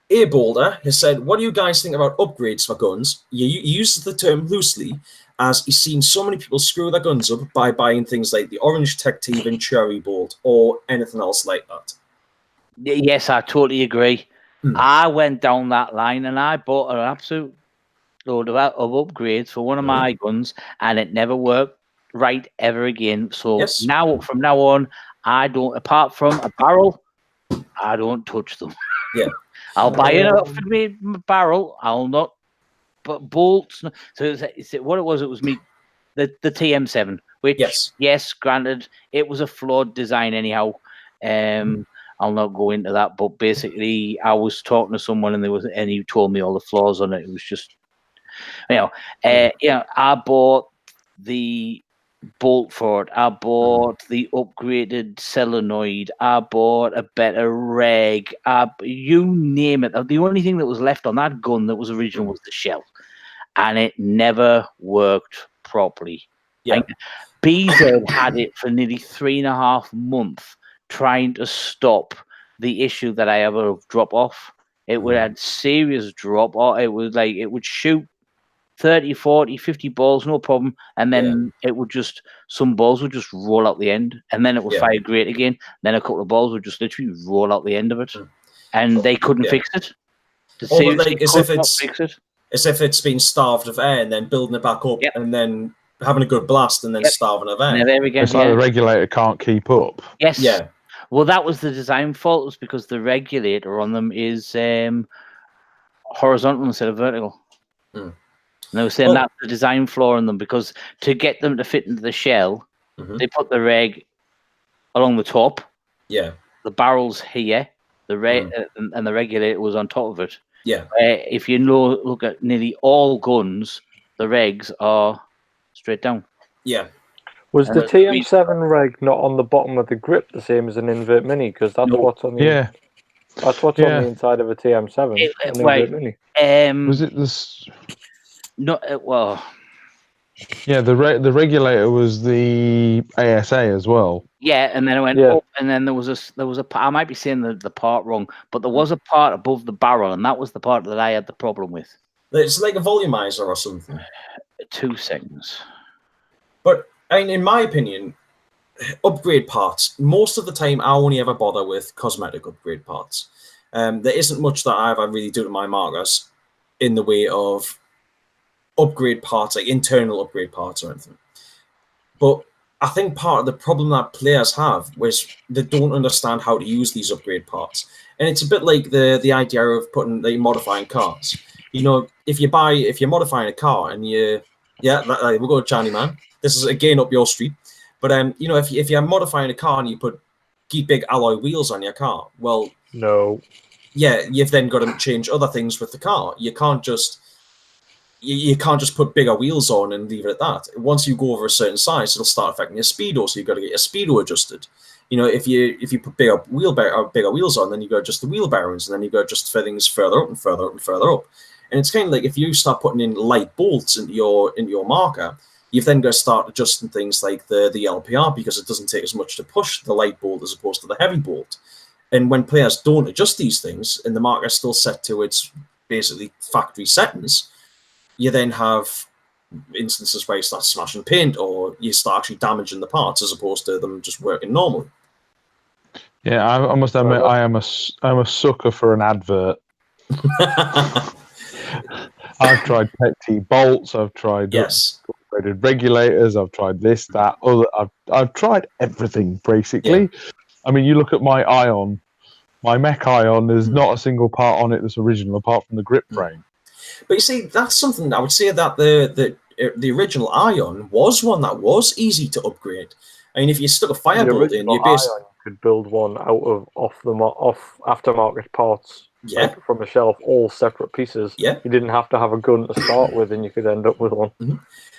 A Boulder has said, what do you guys think about upgrades for guns? You uses the term loosely, as he's seen so many people screw their guns up by buying things like the Orange Tech and Cherry Bolt or anything else like that. Yes, I totally agree. I went down that line and I bought an absolute load of upgrades for one of my guns, and it never worked right ever again. So from now on, I don't, apart from a barrel, I don't touch them. Yeah. I'll buy it for me barrel. I'll not, but bolts. So what it was me, the TM7, which yes, granted, it was a flawed design anyhow. I'll not go into that, but basically, I was talking to someone and he told me all the flaws on it. It was just, I bought the bolt for it. I bought the upgraded solenoid. I bought a better reg. You name it. The only thing that was left on that gun that was original was the shell, and it never worked properly. Yeah. Like, BZ had it for nearly 3.5 months trying to stop the issue that I ever drop off. It would have serious drop off. It was like it would shoot 30, 40, 50 balls, no problem. And then it would some balls would just roll out the end. And then it would fire great again. Then a couple of balls would just literally roll out the end of it. And they couldn't fix it. As if it's been starved of air and then building it back up and then having a good blast and then starving of air. It's like the regulator can't keep up. Yes. Yeah. Well, that was the design fault. It was because the regulator on them is horizontal instead of vertical. And they were saying that's the design flaw in them, because to get them to fit into the shell, they put the reg along the top. Yeah. The barrel's here. The and the regulator was on top of it. Yeah. If you look at nearly all guns, the regs are straight down. Yeah. Was the TM7 reg not on the bottom of the grip the same as an invert mini? Because that's what's on the that's what's on the inside of a TM7. Mini. Was it this? No, well, Yeah, the regulator was the ASA as well. Yeah, and then it went up, and then there was a. I might be saying the part wrong, but there was a part above the barrel, and that was the part that I had the problem with. It's like a volumizer or something. 2 seconds. But I mean, in my opinion, upgrade parts, most of the time I only ever bother with cosmetic upgrade parts. There isn't much that I ever really do to my markers in the way of upgrade parts, like internal upgrade parts or anything. But I think part of the problem that players have was they don't understand how to use these upgrade parts. And it's a bit like the idea of modifying cars. You know, if you're modifying a car and we'll go Johnny man. This is again up your street. But you know, if you're modifying a car and you put big alloy wheels on your car, well, no, yeah, you've then got to change other things with the car. You can't just put bigger wheels on and leave it at that. Once you go over a certain size, it'll start affecting your speedo, so you've got to get your speedo adjusted. You know, if you put bigger wheels on, then you got to adjust the wheel bearings, and then you got to adjust things further up and further up and further up. And it's kind of like if you start putting in light bolts into your marker, you've then got to start adjusting things like the LPR, because it doesn't take as much to push the light bolt as opposed to the heavy bolt. And when players don't adjust these things, and the marker is still set to its basically factory settings, you then have instances where you start smashing paint, or you start actually damaging the parts as opposed to them just working normally. Yeah, I must admit, I'm a sucker for an advert. I've tried Tech T bolts. I've tried upgraded regulators. I've tried this, that, other. I've tried everything basically. Yeah. I mean, you look at my Ion, my mech Ion. There's not a single part on it that's original apart from the grip frame. But you see, that's something I would say that the original Ion was one that was easy to upgrade. I mean, if you stuck a firebolt in, you basically could build one out of aftermarket parts. Yeah, like from a shelf, all separate pieces. Yeah, you didn't have to have a gun to start with, and you could end up with one. Mm-hmm.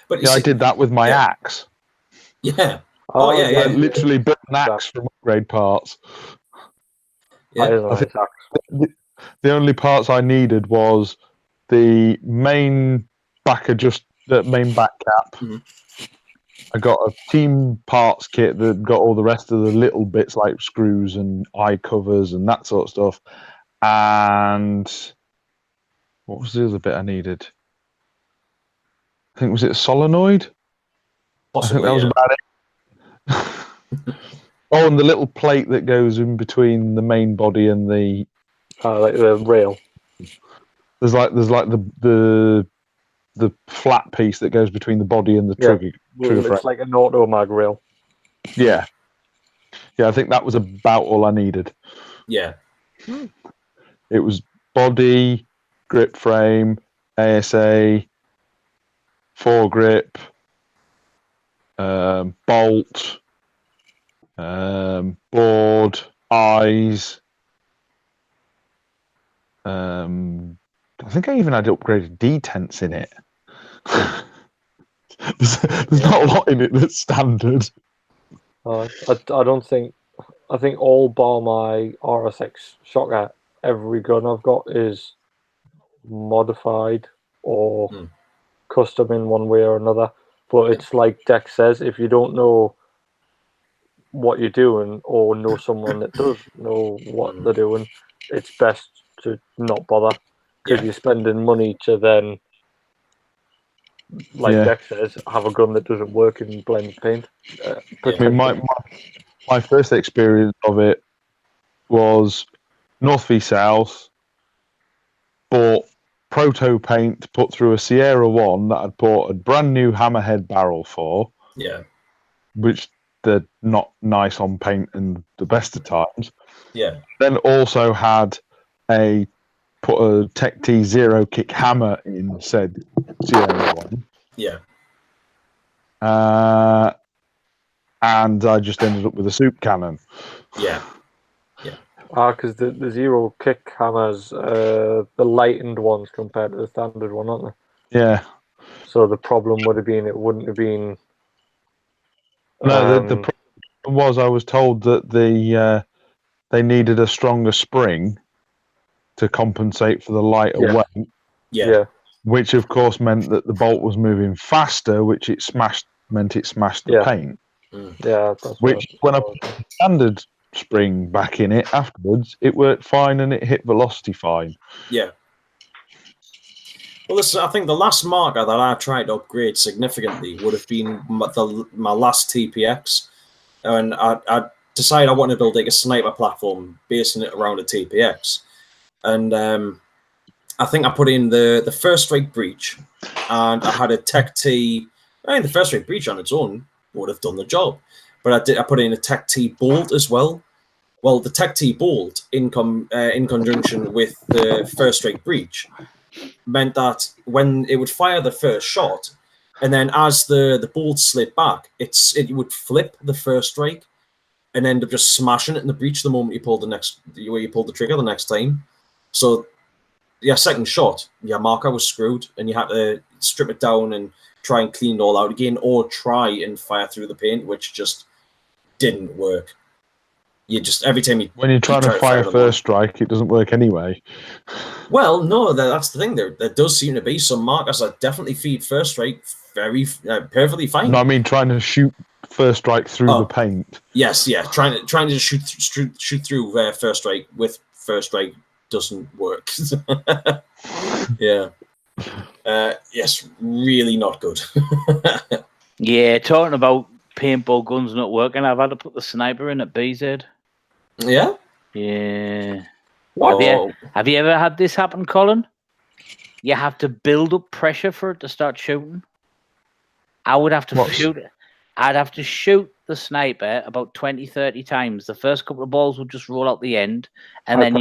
But yeah, I did that with my axe. Yeah. I literally built an axe from upgrade parts. Yeah, I think the only parts I needed was the main back cap. Mm-hmm. I got a team parts kit that got all the rest of the little bits like screws and eye covers and that sort of stuff. And what was the other bit I needed? I think, was it a solenoid? Possibly, I think that was about it. Oh, and the little plate that goes in between the main body and the like the rail. There's like the flat piece that goes between the body and the trigger. It's like an auto mag rail. Yeah. Yeah, I think that was about all I needed. Yeah. It was body, grip frame, ASA, foregrip, bolt, board, eyes. I think I even had upgraded detents in it. There's not a lot in it that's standard. I don't think. I think all bar my RSX shotgun, every gun I've got is modified or custom in one way or another. But it's like Dex says, if you don't know what you're doing or know someone that does know what they're doing, it's best to not bother, because you're spending money to then, like Dex says, have a gun that doesn't work in blend paint. I mean, my first experience of it was North v South. Bought proto paint to put through a Sierra 1 that I'd bought a brand new hammerhead barrel for. Yeah. Which they're not nice on paint in the best of times. Yeah. Then also had put a Tech T Zero kick hammer in said Sierra 1. Yeah. And I just ended up with a soup cannon. Yeah. Yeah. Because the Zero kick hammers, the lightened ones compared to the standard one, aren't they? Yeah. So the problem would have been, it wouldn't have been. No, the problem was I was told that they needed a stronger spring to compensate for the lighter weight. Yeah. which of course meant that the bolt was moving faster, which meant it smashed the paint. Yeah, that's which when I put the standard spring back in it afterwards, it worked fine and it hit velocity fine. Yeah. Well, listen, I think the last marker that I tried to upgrade significantly would have been my last TPX, and I decided I wanted to build like a sniper platform, basing it around a TPX, and I think I put in the first strike breach, and I had a Tech T. I mean, the first strike breach on its own would have done the job, but I put in a Tech T bolt as well. Well, the Tech T bolt in conjunction with the first strike breach meant that when it would fire the first shot, and then as the bolt slid back, it would flip the first strike and end up just smashing it in the breach the moment you pulled the trigger the next time. So your second shot, your marker was screwed, and you had to strip it down and try and clean it all out again, or try and fire through the paint, which just didn't work. You just every time when you're trying to fire first strike, it doesn't work anyway. Well, no, that's the thing. There does seem to be some markers that definitely feed first strike very perfectly fine. No, I mean trying to shoot first strike through the paint. Yes, yeah, trying to shoot through first strike with first strike doesn't work. Yeah. Yes, really not good. Yeah, talking about paintball guns not working, I've had to put the sniper in at BZ. Yeah? Yeah. Wow. Have you ever had this happen, Colin? You have to build up pressure for it to start shooting. I would have to shoot it. I'd have to shoot the sniper about 20, 30 times. The first couple of balls would just roll out the end, and then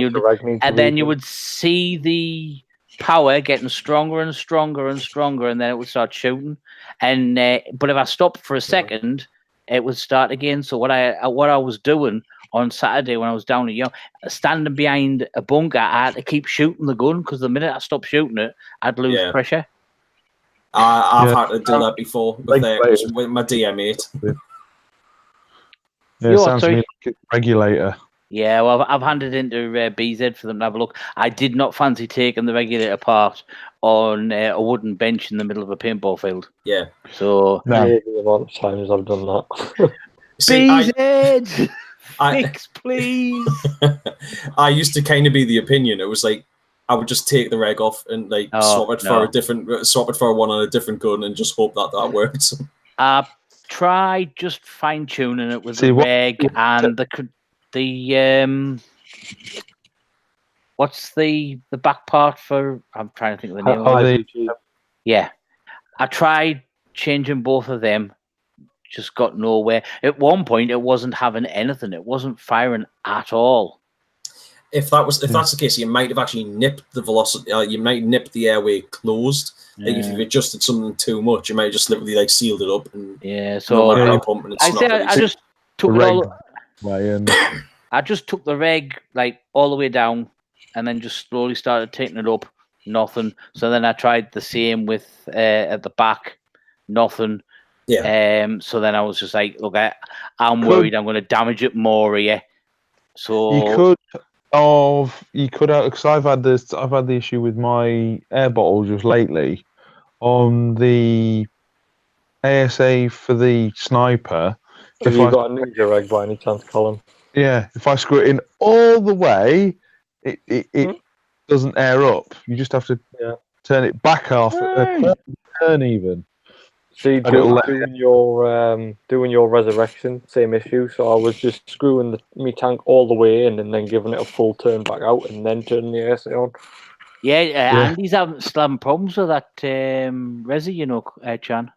you would see the power getting stronger and stronger and stronger, and then it would start shooting. And but if I stopped for a second, it would start again. So what I was doing on Saturday when I was down at standing behind a bunker, I had to keep shooting the gun, because the minute I stopped shooting it, I'd lose pressure. I've had to do that before with my DM8. Yeah, it sounds to me like a regulator. Yeah, well, I've handed into BZ for them to have a look. I did not fancy taking the regulator apart on a wooden bench in the middle of a paintball field. Yeah. So maybe a lot of times I've done that. BZ, fix, please. I used to kind of be the opinion. It was like I would just take the reg off and swap it for one on a different gun and just hope that works. Try just fine tuning it with the reg and the what's the back part for? I'm trying to think of the name of it. Yeah, I tried changing both of them, just got nowhere. At one point, it wasn't having anything; it wasn't firing at all. If that's the case, you might have actually nipped the velocity. You might nip the airway closed. Like if you've adjusted something too much, you might have just literally sealed it up. And so I just took it all. I just took the reg all the way down, and then just slowly started taking it up. Nothing. So then I tried the same with at the back. Nothing. Yeah. So then I was just like, look, I'm worried I'm going to damage it more here. So you could have, because I've had the issue with my air bottle just lately on the ASA for the sniper. Have you got a ninja reg by any chance, Colin? Yeah, if I screw it in all the way, it doesn't air up. You just have to turn it back off, turn even. See, doing your resurrection, same issue. So I was just screwing my tank all the way in and then giving it a full turn back out and then turning the ASA on. Yeah, Andy's still having problems with that resi, Chan.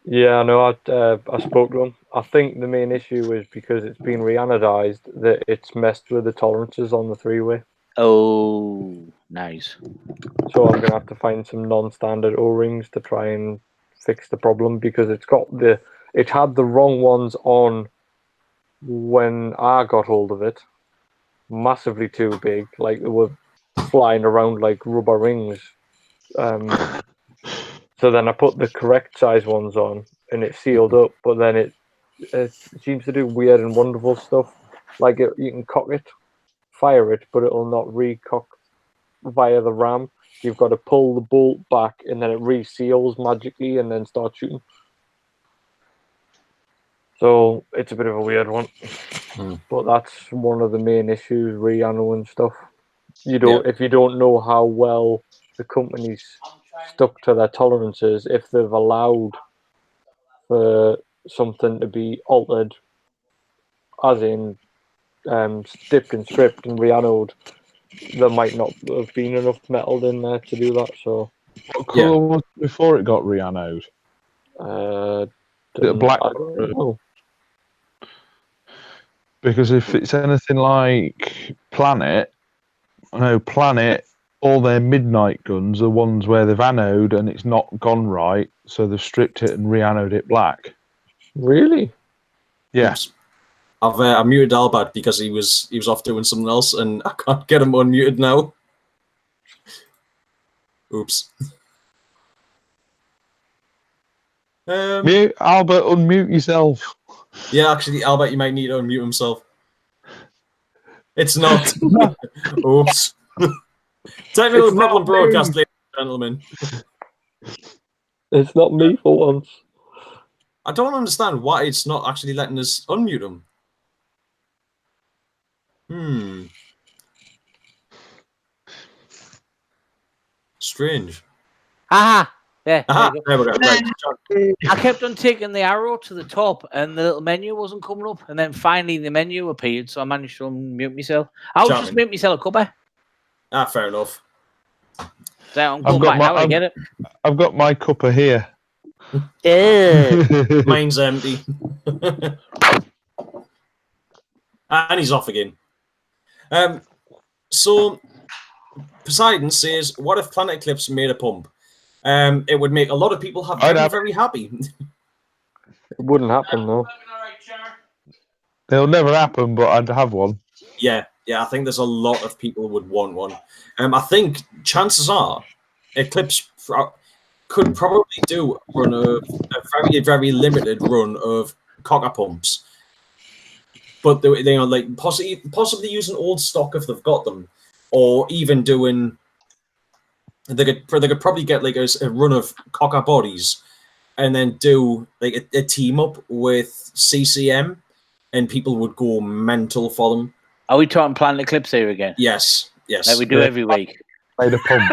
Yeah, I know. I spoke to him. I think the main issue is because it's been reanodized that it's messed with the tolerances on the 3-way. Oh, nice. So I'm gonna have to find some non-standard O-rings to try and fix the problem, because it had the wrong ones on when I got hold of it. Massively too big, like they were flying around like rubber rings. So then I put the correct size ones on and it sealed up, but then it seems to do weird and wonderful stuff. You can cock it, fire it, but it'll not recock via the RAM. you've got to pull the bolt back and then it reseals magically and then start shooting. So it's a bit of a weird one. But that's one of the main issues, re-anno and stuff. If you don't know how well the company's stuck to their tolerances, if they've allowed for something to be altered, as in dipped and stripped and re-annoed, there might not have been enough metal in there to do that. So, what colour was it before it got re-annoed? Black. I don't know. Because if it's anything like Planet, all their midnight guns are ones where they've anode and it's not gone right, so they've stripped it and re-anode it black. Really? Yes. I muted Albert because he was off doing something else, and I can't get him unmuted now. Oops. Mute Albert, unmute yourself. Yeah, actually, Albert, you might need to unmute himself. It's not. Oops. Technical problem broadcast, ladies and gentlemen. It's not me for once. I don't understand why it's not actually letting us unmute him. Strange. Aha! Yeah. There we go. Right. I kept on taking the arrow to the top and the little menu wasn't coming up. And then finally the menu appeared, so I managed to unmute myself. I'll just mute myself a cuppa. Fair enough. So I'm going back now, I get it. I've got my cuppa here. Mine's empty. And he's off again. So Poseidon says, what if Planet Eclipse made a pump? It would make a lot of people very happy. It wouldn't happen though. It'll never happen, but I'd have one. Yeah, I think there's a lot of people would want one. I think chances are Eclipse could probably do a very, very limited run of cocker pumps. But they are like possibly using old stock if they've got them, or even doing. They could probably get like a run of cocker bodies, and then do like a team up with CCM, and people would go mental for them. Are we talking Planet Eclipse here again? Yes. Like we do every week. Made a pump.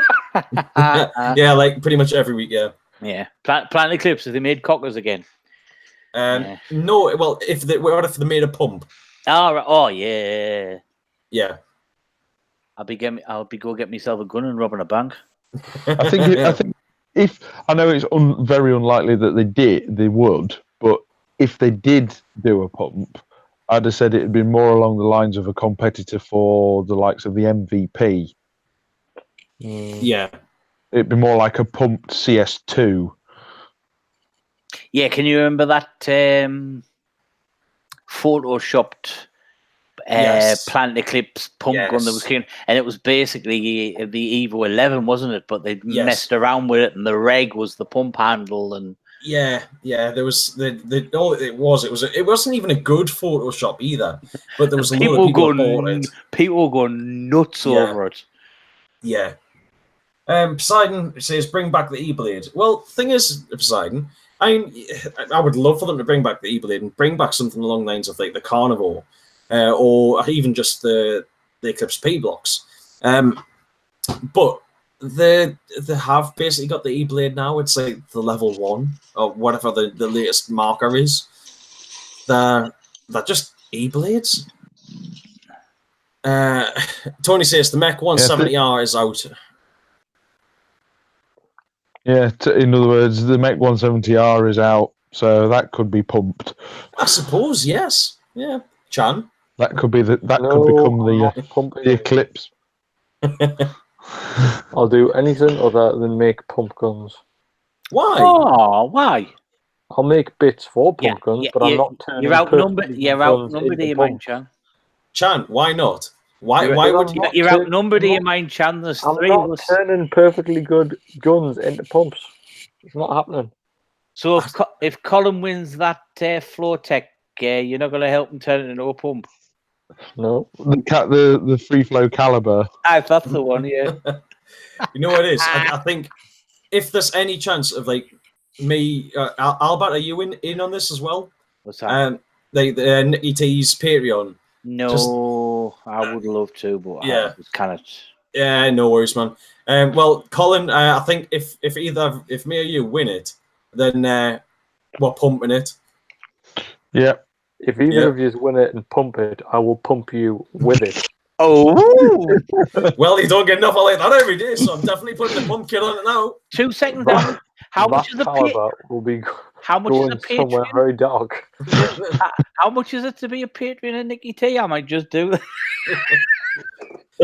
Yeah, like pretty much every week. Yeah. Yeah. Planet Eclipse. Have they made cockers again? No. Well, what if they made a pump? Oh yeah. Yeah. I'll be go get myself a gun and robbing a bank. I think if I know it's very unlikely that they would, but if they did do a pump, I'd have said it'd be more along the lines of a competitor for the likes of the MVP. Yeah, it'd be more like a pumped CS2. Yeah, can you remember that photoshopped Planet Eclipse pump gun that was clean? And it was basically the Evo 11, wasn't it? But they messed around with it, and the reg was the pump handle. And yeah, there was it wasn't even a good Photoshop either. But there was a lot of people going nuts over it. Yeah. Poseidon says, "Bring back the E-Blade." Well, thing is, Poseidon, I would love for them to bring back the E-Blade and bring back something along the lines of like the Carnivore, or even just the Eclipse P blocks. But they have basically got the E-Blade now. It's like the level 1 or whatever the latest marker is. They're just E-Blades. Tony says the Mech 170R is out. Yeah, in other words, the Mech 170R is out, so that could be pumped. I suppose, yes. Yeah, Chan. That could be could become the Eclipse. I'll do anything other than make pump guns. Why? Oh, why? I'll make bits for pump guns, but I'm not turning. You're outnumbered here, mind, Chan. Chan, why not? Why would you? You're outnumbered here, mind, Chan. There's three of us. I'm not turning perfectly good guns into pumps. It's not happening. So if Colin wins that floor tech, you're not going to help him turn it into a pump. No. The free flow caliber. That's the one. Yeah. You know what it is? I think if there's any chance of like me, Albert, are you in on this as well? What's that? Nicky T's Patreon. No, I would love to, but yeah, I just cannot. Yeah, no worries, man. Well, Colin, I think if me or you win it, then we're pumping it. Yeah. If either of you win it and pump it, I will pump you with it. Oh, well, you don't get enough like that every day, so I'm definitely putting the pump kit on it now. 2 seconds. How much is the caliber will be how much going is the somewhere Patreon? very dark. How much is it to be a Patreon of Nicky T? I might just do that.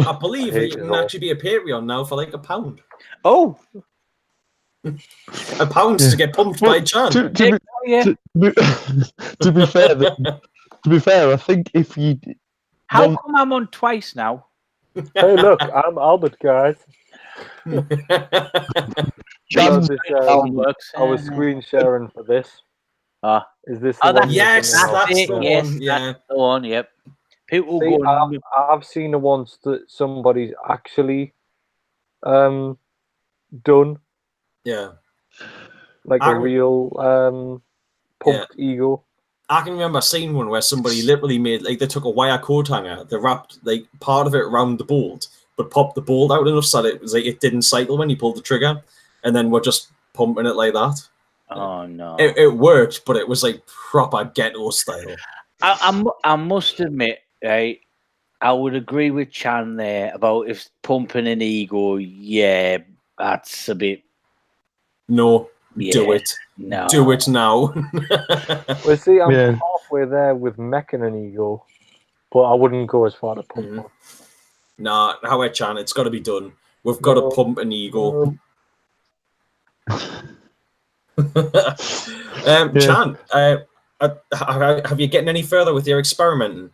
I believe you can actually be a Patreon now for like £1. Oh, £1 to get pumped by Chan. To be fair, I think if you. How come I'm on twice now? Hey, look, I'm Albert, guys. I was screen sharing for this. Is this the one? Yes, that's the one. Yeah, that's the one. Yep. People See, I've seen the ones that somebody's actually done. Yeah. Like a real pumped ego. I can remember seeing one where somebody literally made, like, they took a wire coat hanger, they wrapped like part of it around the bolt, but popped the bolt out enough so that it was like it didn't cycle when you pulled the trigger, and then we're just pumping it like that. Oh no! It worked, but it was like proper ghetto style. I must admit, right? I would agree with Chan there about if pumping an ego. Yeah, that's a bit. No, do it. No, do it now. Well, see, I'm halfway there with meching an ego, but I wouldn't go as far to pump one. Nah, Howard Chan, it's got to be done. We've got to pump an ego. Chan, have you getting any further with your experimenting?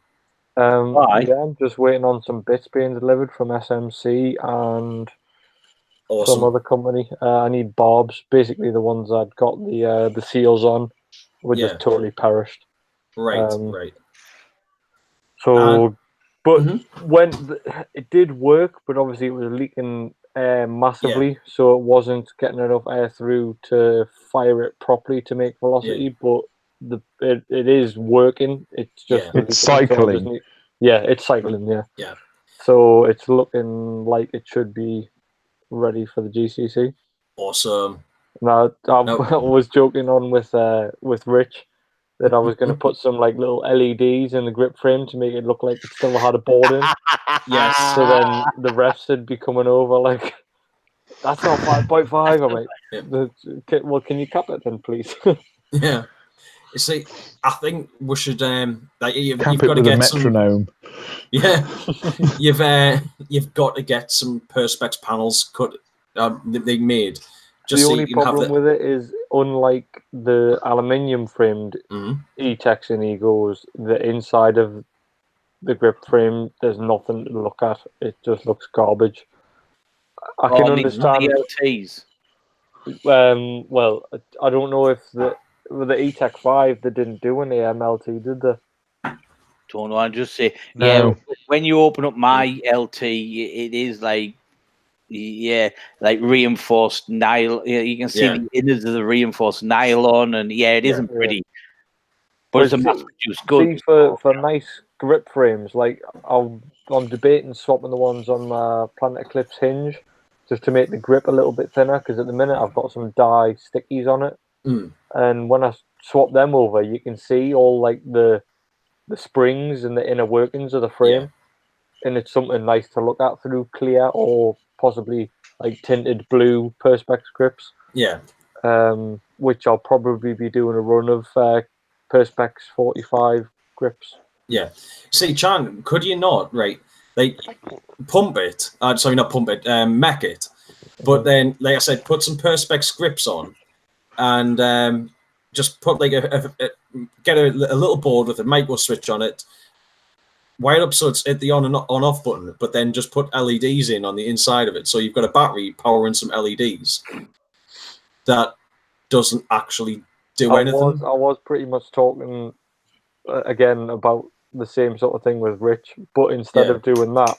Yeah, I'm just waiting on some bits being delivered from SMC and some other company. I need barbs, basically the ones I'd got the seals on, were just totally perished. Right. So, but when it did work, but obviously it was leaking air massively, so it wasn't getting enough air through to fire it properly to make velocity. But it is working. It's just it's cycling. It's cycling. Yeah. So it's looking like it should be ready for the GCC. Awesome. Now I was joking on with Rich that I was going to put some like little LEDs in the grip frame to make it look like it still had a board in. Yes. So then the refs would be coming over like, that's not 5.5. I'm like, well, can you cap it then, please? Yeah. You see, I think we should you've cap got to get metronome. You've got to get some Perspex panels cut. They made. Just the only problem with it is, unlike the aluminium framed E-Tex and Egos, the inside of the grip frame, there's nothing to look at. It just looks garbage. I can understand the LTs. Well, I don't know if with the E-Tech 5 they didn't do any MLT, did they? Don't know. I just say no. When you open up my LT, it is like. Yeah, like reinforced nylon. You can see the innards of the reinforced nylon, and it isn't pretty. But it's a mass-produced good. See, for nice grip frames, like I'm debating swapping the ones on my Planet Eclipse hinge just to make the grip a little bit thinner. Because at the minute I've got some dye stickies on it, and when I swap them over, you can see all like the springs and the inner workings of the frame, and it's something nice to look at through clear or possibly like tinted blue Perspex grips. Yeah. Which I'll probably be doing a run of Perspex 45 grips. Yeah. See, Chan, could you not, right, like, pump it, sorry, not pump it, mech it, but then, like I said, put some Perspex grips on, and just put, like, get a little board with a micro switch on it, wire up so it's at the on and off button, but then just put LEDs in on the inside of it. So you've got a battery powering some LEDs that doesn't actually do anything. I was pretty much talking again about the same sort of thing with Rich, but instead of doing that,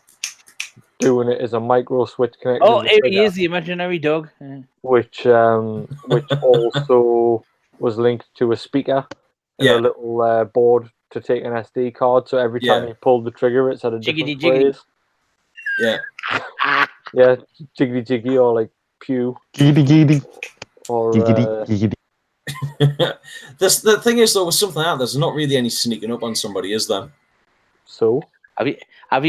doing it as a micro switch connector. Oh, here he is, the imaginary dog. Which also was linked to a speaker and a little board to take an SD card. So every time you pulled the trigger, it said a different phrase. Yeah. Yeah, jiggity jiggy or like pew. Giggity giggity. Or giggity. The thing is, though, with something like that, there's not really any sneaking up on somebody, is there? So have you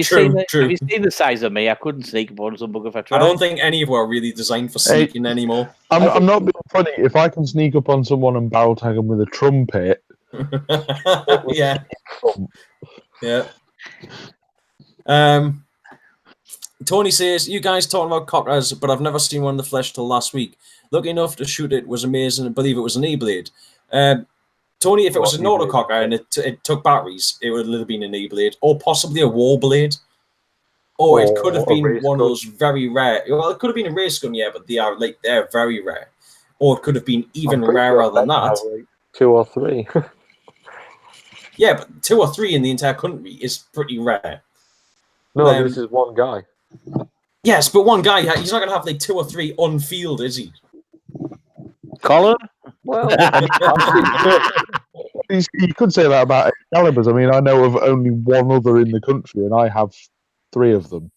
True, seen the, true. Have you seen the size of me? I couldn't sneak up on somebody if I tried. I don't think any of them are really designed for sneaking anymore. I'm not being funny. If I can sneak up on someone and barrel tag them with a trumpet, Yeah. Tony says, you guys talking about cockers, but I've never seen one in the flesh till last week. Lucky enough to shoot it was amazing and believe it was an E-blade. Tony, if it was an autococker and it took batteries, it would have been an E-blade or possibly a war blade. Or it could have been one of those very rare. Well, it could have been a race gun, yeah, but they're very rare. Or it could have been even rarer than that. Like 2 or 3. Yeah, but 2 or 3 in the entire country is pretty rare. No, this is one guy. Yes, but one guy, he's not going to have like 2 or 3 on field, is he? Colin? Well, you could say that about Excaliburs. I mean, I know of only one other in the country, and I have 3 of them.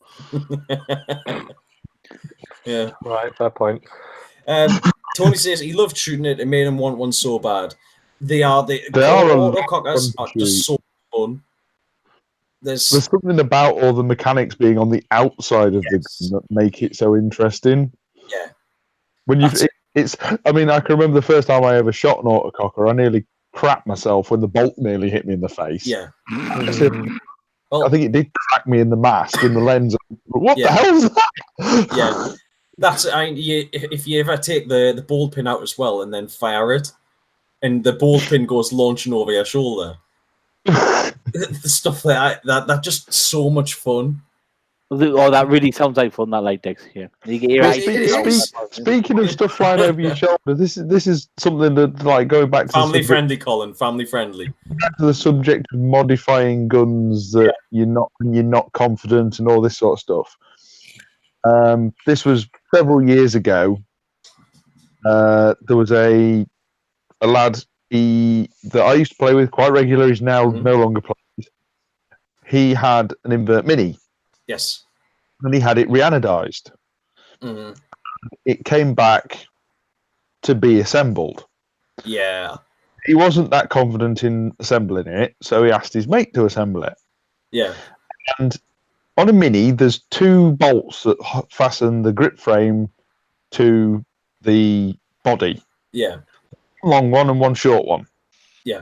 Yeah. Right, fair point. Tony says he loved shooting it. It made him want one so bad. The autocockers are just so fun. There's something about all the mechanics being on the outside of the gun that make it so interesting. Yeah. When I mean, I can remember the first time I ever shot an autococker, I nearly crapped myself when the bolt nearly hit me in the face. Yeah. I think it did crack me in the mask, in the lens. What the hell is that? Yeah. If you ever take the ball pin out as well and then fire it, and the ball pin goes launching over your shoulder. The stuff like that's just so much fun. Oh, that really sounds like fun. That light Dex here. You get your Speaking of stuff flying over your shoulder, this is something that, like, going back to family friendly, Colin. Family friendly. Back to the subject of modifying guns that you're not confident and all this sort of stuff. This was several years ago. There was a lad that I used to play with quite regularly. He's now no longer plays. He had an Invert Mini. Yes. And he had it reanodized. Mm-hmm. It came back to be assembled. Yeah. He wasn't that confident in assembling it, so he asked his mate to assemble it. Yeah. And on a Mini, there's 2 bolts that fasten the grip frame to the body. Yeah. One long one and one short one. Yeah.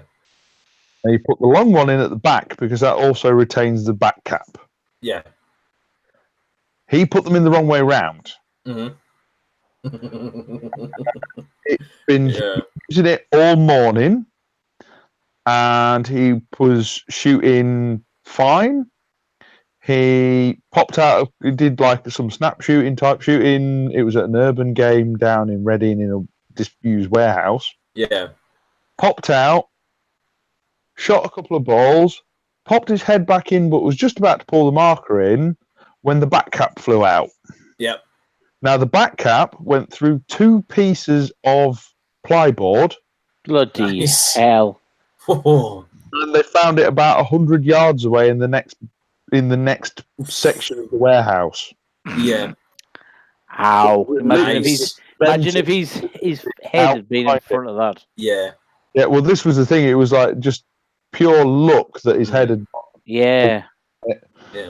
And you put the long one in at the back because that also retains the back cap. Yeah. He put them in the wrong way round. Mm-hmm. He'd been using it all morning, and he was shooting fine. He popped out. He did like some snap shooting type shooting. It was at an urban game down in Reading in a disused warehouse. Yeah. Popped out, shot a couple of balls, popped his head back in, but was just about to pull the marker in when the back cap flew out. Yep. Now, the back cap went through 2 pieces of plyboard. Bloody hell. And they found it about 100 yards away in the next section of the warehouse. Yeah. Ow. Imagine if his head had been in front of that. Yeah. Yeah, well, this was the thing. It was like just pure luck that his head had... Yeah. Yeah.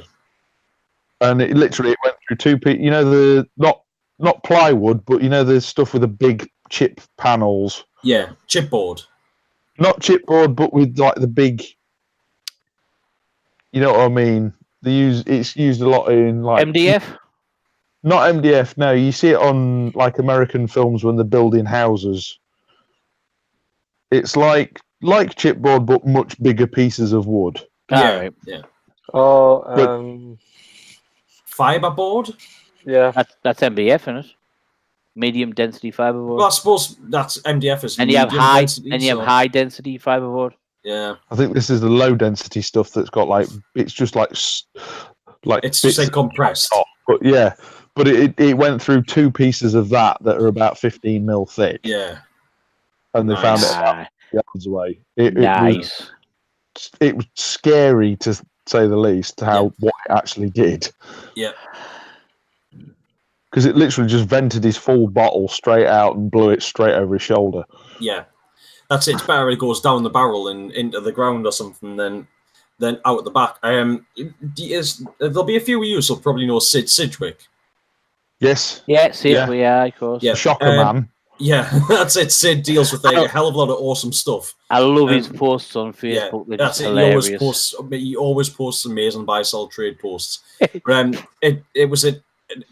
And it literally went through 2 pieces. You know, the not plywood, but you know the stuff with the big chip panels. Yeah, chipboard. Not chipboard, but with like the big... You know what I mean? It's used a lot in like... MDF? Not MDF, no. You see it on like American films when they're building houses. It's like chipboard, but much bigger pieces of wood. Yeah, right. Yeah. Oh, fiberboard? Yeah. That's MDF, isn't it? Medium density fiberboard. Well, I suppose that's MDF is. And you have high density fiberboard. Yeah. I think this is the low density stuff that's got like it's just like it's just like compressed. But yeah, but it went through 2 pieces of that are about 15 mil thick. Yeah. And they found it about yards away. It was scary to say the least what it actually did. Yeah. Because it literally just vented his full bottle straight out and blew it straight over his shoulder. Yeah. That's it. It's better it goes down the barrel and into the ground or something than out the back. There'll be a few of you who'll probably know Sid Sidgwick. Yes. Yeah, Sid, yeah, of course. Yeah. Shocker man. Yeah, that's it. Sid deals with a hell of a lot of awesome stuff. I love his posts on Facebook. Yeah, that's it. Hilarious. He always posts amazing buy-sell trade posts. But it was at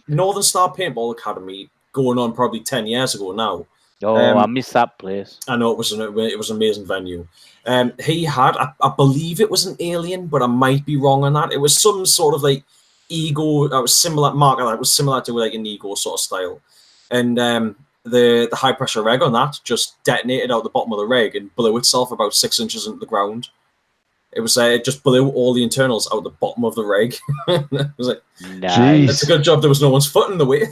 Northern Star Paintball Academy going on probably 10 years ago now. Oh, I miss that place. I know it was an amazing venue. He had, I believe it was an Alien, but I might be wrong on that. It was some sort of like Ego. That was similar marker. That was similar to like an Ego sort of style, and the high pressure reg on that just detonated out the bottom of the reg and blew itself about 6 inches into the ground. It was it just blew all the internals out the bottom of the reg. It was like, nice. It's a good job there was no one's foot in the way.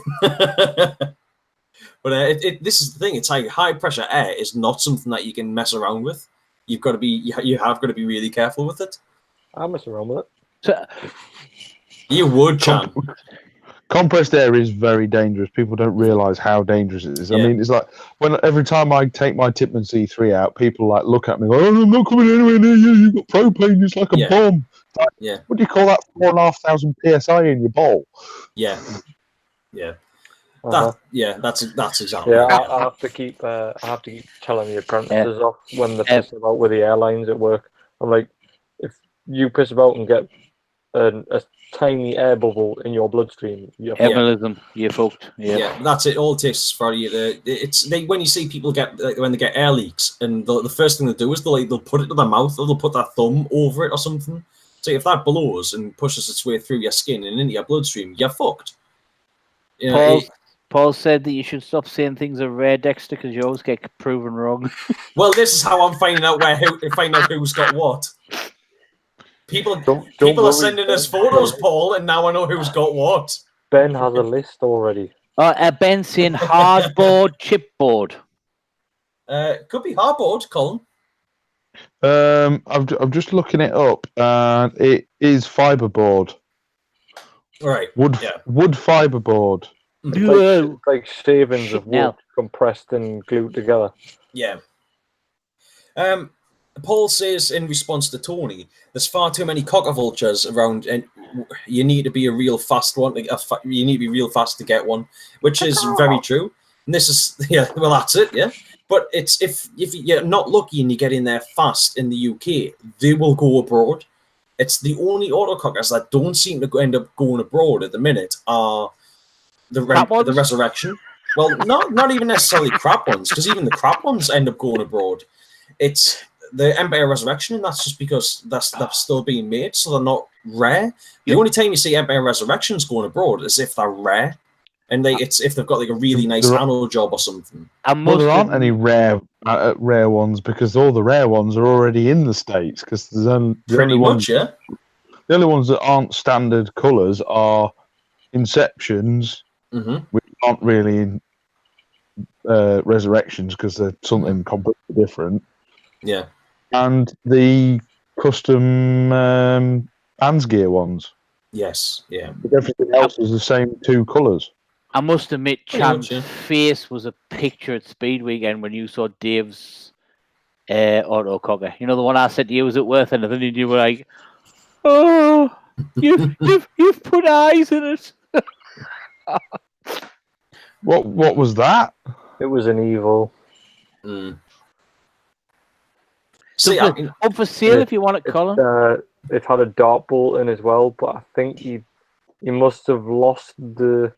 But this is the thing. It's like high pressure air is not something that you can mess around with. You have got to be really careful with it. I mess around with it. So, you would, Chan. Compressed air is very dangerous. People don't realise how dangerous it is. Yeah. I mean, it's like every time I take my Tipman C3 out, people like look at me, like, "Oh, I'm not coming anywhere near you. You've got propane. It's like a bomb." Like, yeah. What do you call that? 4,500 psi in your bowl? Yeah. Yeah. Uh-huh. That's exactly. Yeah, I have to keep telling the apprentices off when they're pissing about with the airlines at work. I'm like, if you piss about and get a tiny air bubble in your bloodstream, you're fucked. Yeah, that's it. All it takes for you to when you see people when they get air leaks, and the first thing they do is they'll put it to their mouth, or they'll put their thumb over it or something. So if that blows and pushes its way through your skin and into your bloodstream, you're fucked. You know, Paul said that you should stop saying things are rare, Dexter, because you always get proven wrong. Well, this is how I'm finding out who's got what. People are sending us photos, Paul, and now I know who's got what. Ben has a list already. Ben's saying hardboard, chipboard. Could be hardboard, Colin. I'm just looking it up, and it is fiberboard. Right. Wood fiberboard. It's like shavings of wood compressed and glued together. Yeah. Paul says in response to Tony, there's far too many cockavultures around, and you need to be a real fast one. You need to be real fast to get one, which is very true. And this is well, that's it, yeah. But it's if you're not lucky and you get in there fast in the UK, they will go abroad. It's the only autocockers that don't seem to end up going abroad at the minute are the Resurrection. Well, not even necessarily crap ones, because even the crap ones end up going abroad. It's the Empire Resurrection, and that's just because they're still being made, so they're not rare. The only time you see Empire Resurrections going abroad is if they're rare, and it's if they've got like a really nice ammo job or something. Well, there aren't any rare ones, because all the rare ones are already in the States. Because the only ones that aren't standard colours are Inceptions, which aren't really Resurrections because they're something completely different. Yeah. And the custom Hands Gear ones. Yes, yeah. But everything else is the same 2 colours. I must admit, Chan's face was a picture at Speed Weekend when you saw Dave's autococker. You know, the one I said to you, was it worth anything? And you were like, "Oh, you've put eyes in it." What was that? It was an evil. See, up for sale if you want it, Colin. It had a dart bolt in as well, but I think he must have lost the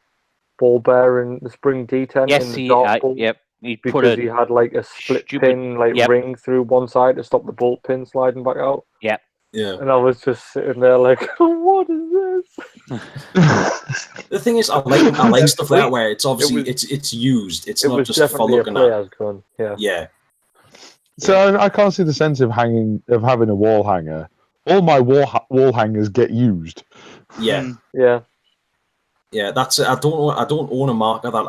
ball bearing, the spring D10 in the dart bolt. Yep. Because he had like a split pin ring through one side to stop the bolt pin sliding back out. Yep. Yeah. And I was just sitting there like, what is this? The thing is, I like stuff like that where it's obviously it's used. It's not just for looking at. Gun. Yeah. Yeah. So I can't see the sense of having a wall hanger. All my wall hangers get used. Yeah, Yeah. yeah. That's it. I don't own a marker that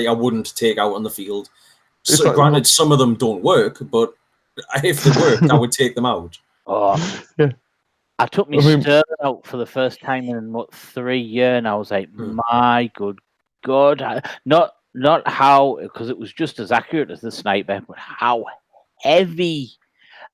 I wouldn't take out on the field. It's So, like- granted, some of them don't work, but if they worked, I would take them out. Oh, Yeah. I took my Sterling out for the first time in 3 years, and I was like, my good God. Not how, because it was just as accurate as the sniper, but how heavy.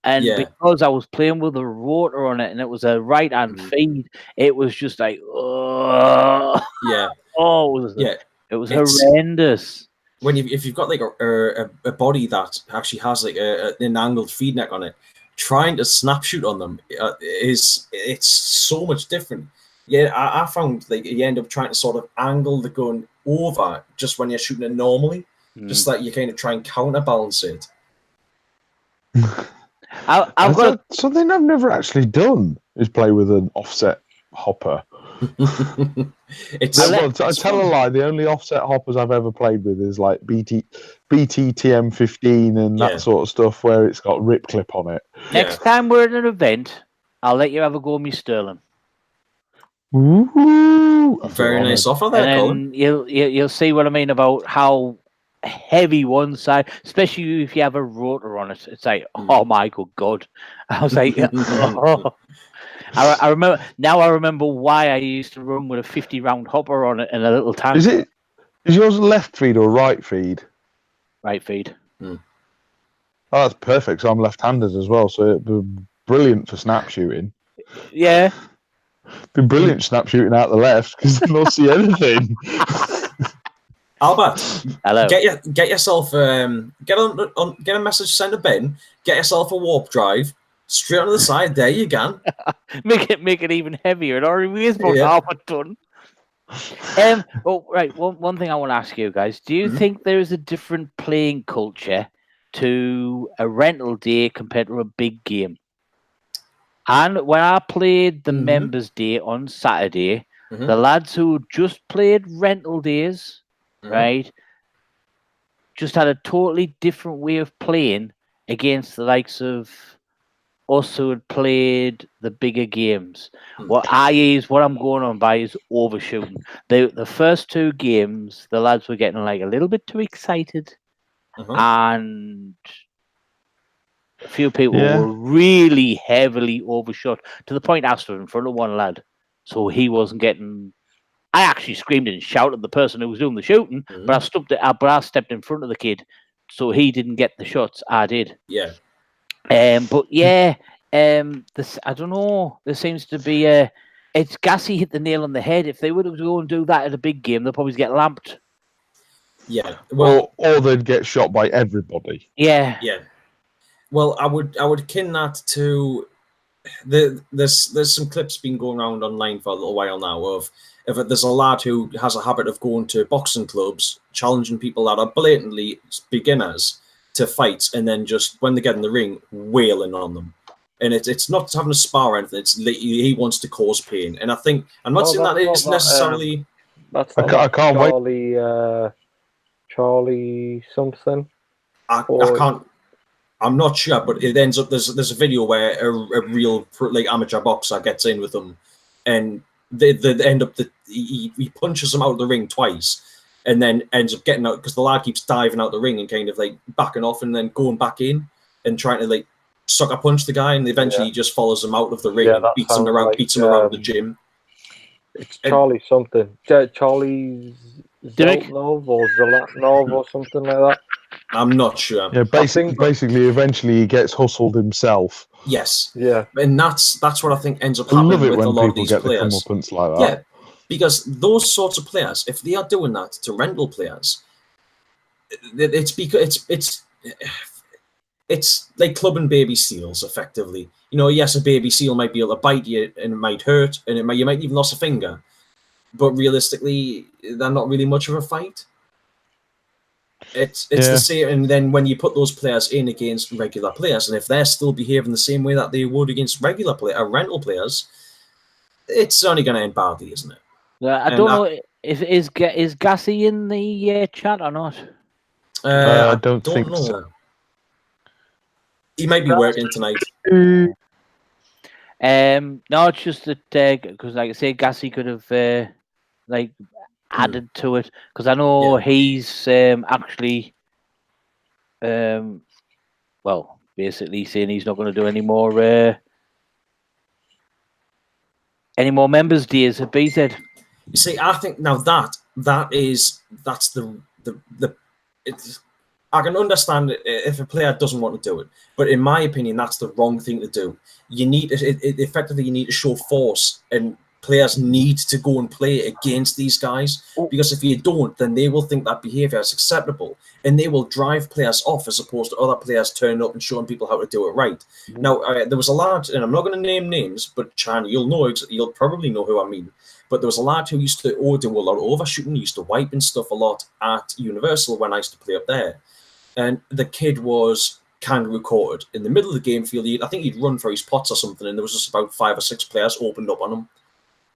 And because I was playing with a rotor on it and it was a right hand feed, it was just like, oh, it was horrendous. If you've got like a body that actually has like an angled feed neck on it, trying to snap shoot on them it's so much different. Yeah, I found like you end up trying to sort of angle the gun over just when you're shooting it normally, just like you kind of try and counterbalance it. Something I've never actually done is play with an offset hopper. I tell a lie. The only offset hoppers I've ever played with is like BT TM15 and that sort of stuff, where it's got rip clip on it. Next time we're at an event, I'll let you have a go with me Sterling. Ooh, very nice offer there, Colin. You'll see what I mean about how heavy one side, especially if you have a rotor on it. It's like, oh my good God! I was like, oh. I remember now. I remember why I used to run with a 50-round hopper on it and a little tank. Is yours left feed or right feed? Right feed. Oh, that's perfect. So I'm left-handed as well, so it'd be brilliant for snap shooting. Yeah. Be brilliant snap shooting out the left because then they'll see anything. Albert, hello. Get yourself get a message sent to Ben. Get yourself a warp drive straight on the side. There you go. make it even heavier. It already weighs about half a ton. Right. One thing I want to ask you guys: do you think there is a different playing culture to a rental day compared to a big game? And when I played the members' day on Saturday, the lads who just played rental days, right, just had a totally different way of playing against the likes of us who had played the bigger games. What I'm going on by is overshooting. The first 2 games, the lads were getting like a little bit too excited, and a few people were really heavily overshot to the point I stood in front of one lad, so he wasn't getting. I actually screamed and shouted at the person who was doing the shooting, but I stepped in front of the kid, so he didn't get the shots I did. Yeah. But I don't know. There seems to be it's Gassy hit the nail on the head. If they were to go and do that at a big game, they'll probably get lamped. Yeah. Well, or they'd get shot by everybody. Yeah. Yeah. Well, I would kin that to there's some clips been going around online for a little while now of there's a lad who has a habit of going to boxing clubs, challenging people that are blatantly beginners to fights, and then just when they get in the ring, wailing on them. And it's not having a spar or anything. It's he wants to cause pain. And I think I'm not saying that it's necessarily. That's I can't Charlie, wait. Charlie something. I can't. I'm not sure, but it ends up there's a video where a real like amateur boxer gets in with them, and they end up he punches them out of the ring twice, and then ends up getting out because the lad keeps diving out the ring and kind of like backing off and then going back in and trying to like sucker punch the guy, and eventually he just follows him out of the ring and beats him around the gym. It's Charlie something. Charlie Zeltnov or Zelatnov or something like that. I'm not sure. Yeah, basically, eventually he gets hustled himself. Yes. Yeah. And that's what I think ends up happening with a lot of these players. The like that. Yeah, because those sorts of players, if they are doing that to rental players, it's because it's like clubbing baby seals, effectively. You know, yes, a baby seal might be able to bite you and it might hurt, and you might even lose a finger, but realistically, they're not really much of a fight. It's the same, and then when you put those players in against regular players, and if they're still behaving the same way that they would against rental players, it's only going to end badly, isn't it? I don't know if is Gassy in the chat or not. I don't think so. He might be working tonight. No, it's just that because, like I say, Gassy could have added to it because I know he's actually, basically saying he's not going to do any more members' days at BZ. You see, I think now that's the I can understand if a player doesn't want to do it, but in my opinion, that's the wrong thing to do. You need effectively you need to show force, and players need to go and play against these guys, because if you don't, then they will think that behaviour is acceptable, and they will drive players off as opposed to other players turning up and showing people how to do it right. Now, there was a lad, and I'm not going to name names, but Chan, you'll probably know who I mean. But there was a lad who used to do a lot of overshooting, used to wipe and stuff a lot at Universal when I used to play up there. And the kid was kangaroo courted in the middle of the game field. I think he'd run for his pots or something, and there was just about 5 or 6 players opened up on him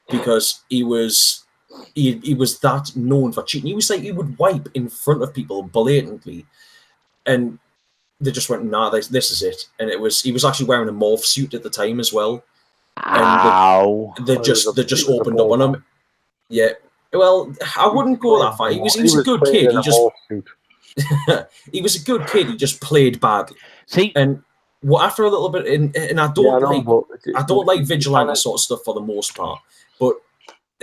because he was that known for cheating. He was like, he would wipe in front of people blatantly, and they just went, "Nah, this is it." And he was actually wearing a morph suit at the time as well. And they just opened up on him. Yeah. Well, I wouldn't go that far. He was a good kid. He was a good kid. He just played badly. See, and after a little bit, and I don't like vigilante sort of stuff for the most part, but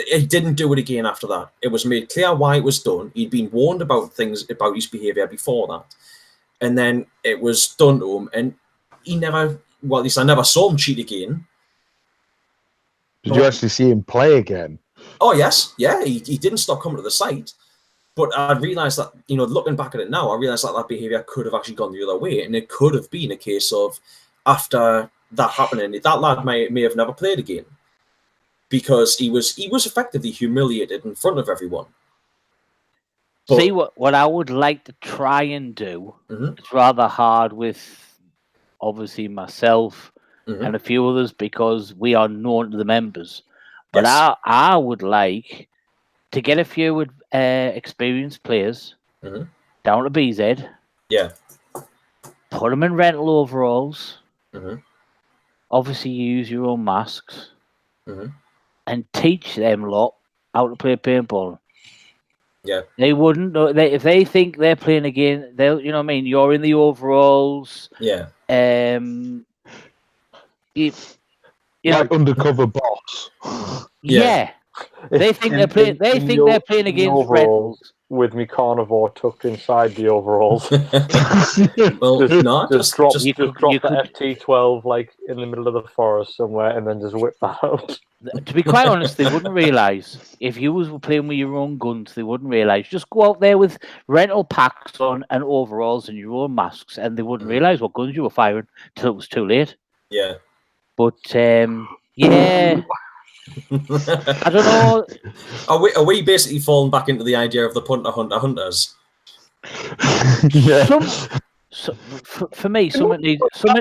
he didn't do it again after that. It was made clear why it was done. He'd been warned about things about his behaviour before that, and then it was done to him, and he never. Well, at least I never saw him cheat again. Did you actually see him play again? Oh yes, yeah. He didn't stop coming to the site. But I realised that, looking back at it now, I realised that behaviour could have actually gone the other way, and it could have been a case of after that happening, that lad may have never played again because he was effectively humiliated in front of everyone. But, see, what I would like to try and do, it's rather hard with obviously myself and a few others because we are known to the members. But yes. I would like to get a few experienced players down to BZ. Yeah. Put them in rental overalls. Obviously, use your own masks. And teach them lot how to play paintball. Yeah. They wouldn't know. If they think they're playing again, they'll, you know what I mean? You're in the overalls. Yeah. Like undercover boss. Yeah. They think they're playing. They think they're playing against rentals with me carnivore tucked inside the overalls. Well, just drop the FT12 like in the middle of the forest somewhere, and then just whip that out. To be quite honest, they wouldn't realise if you were playing with your own guns. They wouldn't realise. Just go out there with rental packs on and overalls and your own masks, and they wouldn't realise what guns you were firing till it was too late. Yeah. But yeah. I don't know. Are we basically falling back into the idea of the punter hunter hunters? Yeah. For me, something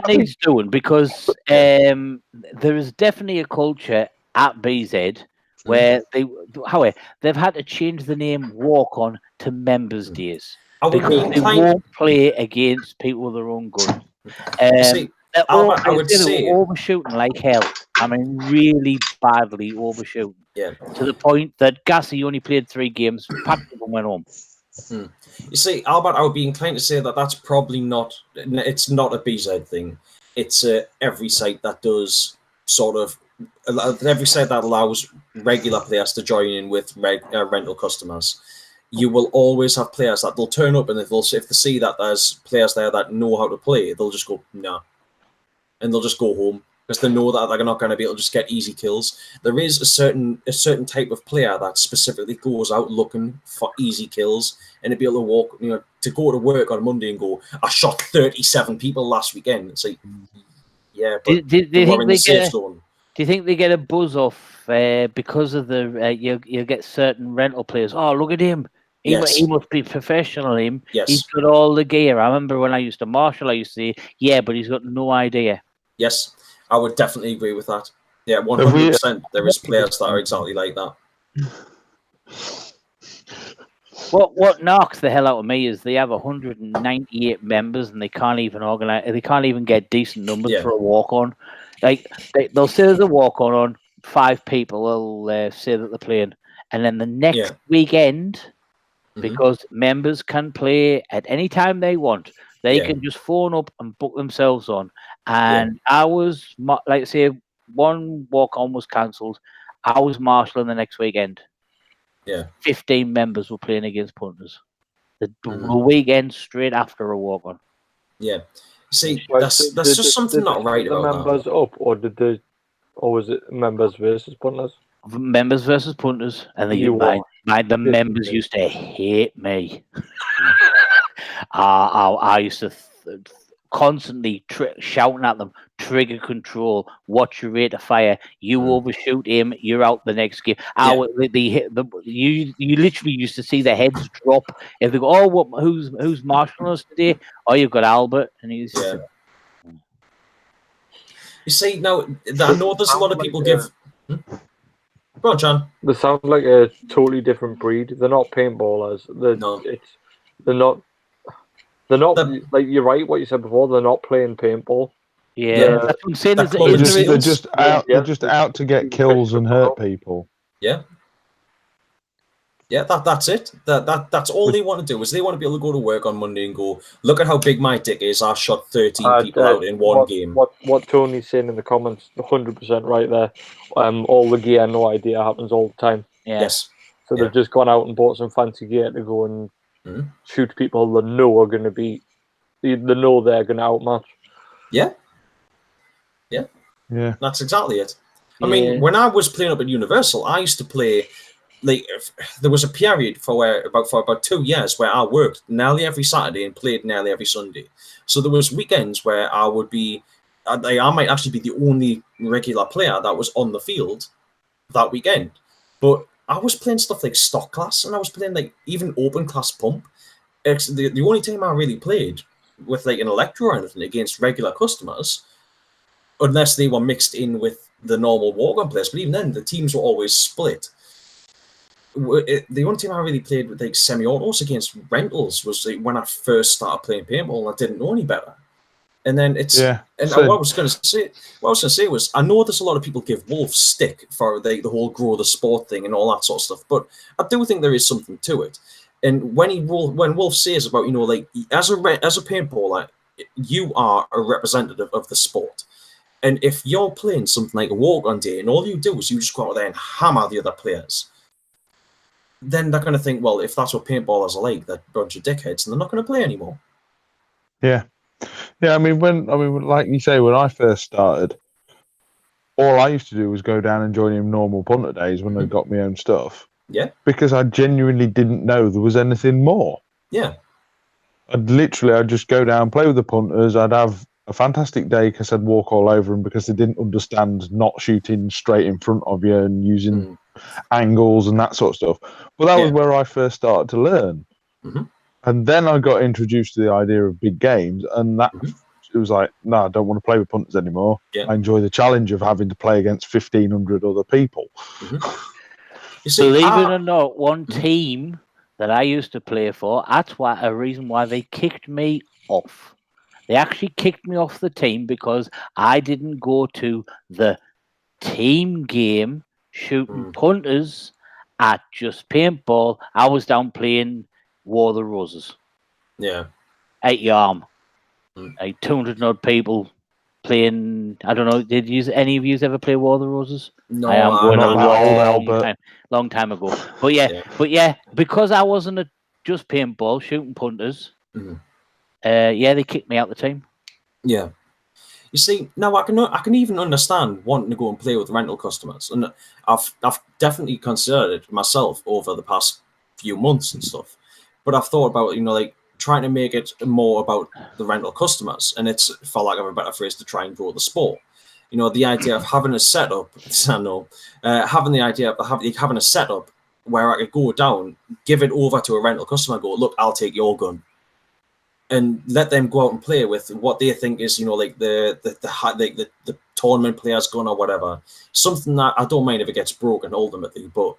needs doing because there is definitely a culture at BZ where they've had to change the name Walk On to Members Days because they won't play against people with their own guns. I would say overshooting like hell. I mean, really badly overshooting. Yeah. To the point that Gassy only played 3 games, packed up and went home. You see, Albert, I would be inclined to say that that's probably not. It's not a BZ thing. It's every site that does sort of every site that allows regular players to join in with rental customers. You will always have players that they'll turn up, and if they see that there's players there that know how to play, they'll just go nah. And they'll just go home because they know that they're not going to be able to just get easy kills. There is a certain type of player that specifically goes out looking for easy kills and to be able to walk, to go to work on Monday and go, I shot 37 people last weekend. It's like, yeah, but do you think they get a buzz off because of the you get certain rental players? Oh, look at him. He must be professional. He's got all the gear. I remember when I used to marshal, I used to say, yeah, but he's got no idea. Yes, I would definitely agree with that. Yeah, 100%. There is players that are exactly like that. What knocks the hell out of me is they have 198 members and they can't even organize. They can't even get decent numbers for a walk on. Like they'll say there's a walk on. 5 people will say that they're playing, and then the next weekend, because members can play at any time they want, they can just phone up and book themselves on. And I was like, say, one walk on was cancelled. I was marshalling the next weekend. 15 members were playing against punters. The weekend straight after a walk on. Yeah. See, that's just something not right about the members that. up, or was it members versus punters? Members versus punters, and the members used to hate me. I used to constantly shouting at them, trigger control, watch your rate of fire, you overshoot him, you're out the next game. You literally used to see the heads drop if they go, oh, who's marshalling us today? Oh, you've got Albert, and he's You see, now I know there's a lot of people give. Go on, John. They sound like a totally different breed. They're not paintballers. They're not like you're right. What you said before, they're not playing paintball. Yeah, that's what I'm saying. They're just out to get kills and hurt people. Yeah. Yeah, that's it. That's all they want to do is they want to be able to go to work on Monday and go, look at how big my dick is. I shot 13 people out in one game. What Tony's saying in the comments, 100% right there. All the gear, no idea, happens all the time. Yeah. Yes. So they've just gone out and bought some fancy gear to go and shoot people they know are going to be, they know they're going to outmatch. Yeah. That's exactly it. I mean, when I was playing up at Universal, I used to play. Like there was a period for about 2 years where I worked nearly every Saturday and played nearly every Sunday. So there was weekends where I would be, I might actually be the only regular player that was on the field that weekend. But I was playing stuff like stock class, and I was playing like even open class pump. The only time I really played with like an electro or anything against regular customers, unless they were mixed in with the normal walk-on players. But even then, the teams were always split. The only time I really played with like semi-autos against rentals was like when I first started playing paintball and I didn't know any better. And then what I was going to say was, I know there's a lot of people give Wolf stick for the whole grow the sport thing and all that sort of stuff, but I do think there is something to it. And when Wolf says about, you know, like as a paintballer, you are a representative of the sport. And if you're playing something like a walk-on day and all you do is you just go out there and hammer the other players, then they're going to think, well, if that's what paintballers are like, they're a bunch of dickheads, and they're not going to play anymore. Yeah. I mean, like you say, when I first started, all I used to do was go down and join in normal punter days when they got my own stuff. Yeah. Because I genuinely didn't know there was anything more. Yeah. I'd just go down, play with the punters. I'd have a fantastic day because I'd walk all over them because they didn't understand not shooting straight in front of you and using angles and that sort of stuff. But that was where I first started to learn. And then I got introduced to the idea of big games, and that it was like, no, I don't want to play with punters anymore. I enjoy the challenge of having to play against 1,500 other people. You see, believe it or not, one team that I used to play for, that's a reason why they kicked me off. They actually kicked me off the team because I didn't go to the team game shooting punters at just paintball. I was down playing War of the Roses. Yeah. At Yarm. Like 200 odd people playing. I don't know, did any of you ever play War of the Roses? No, I am going a long time ago. But yeah, because I wasn't just paintball shooting punters, they kicked me out the team. Yeah. You see, now I can even understand wanting to go and play with rental customers, and I've definitely considered it myself over the past few months and stuff. But I've thought about, you know, like trying to make it more about the rental customers, and it's, for lack of a better phrase, to try and grow the sport. You know, the idea of having a setup, having a setup where I could go down, give it over to a rental customer, go, look, I'll take your gun. And let them go out and play with what they think is, you know, like the tournament player's gun or whatever. Something that I don't mind if it gets broken ultimately, but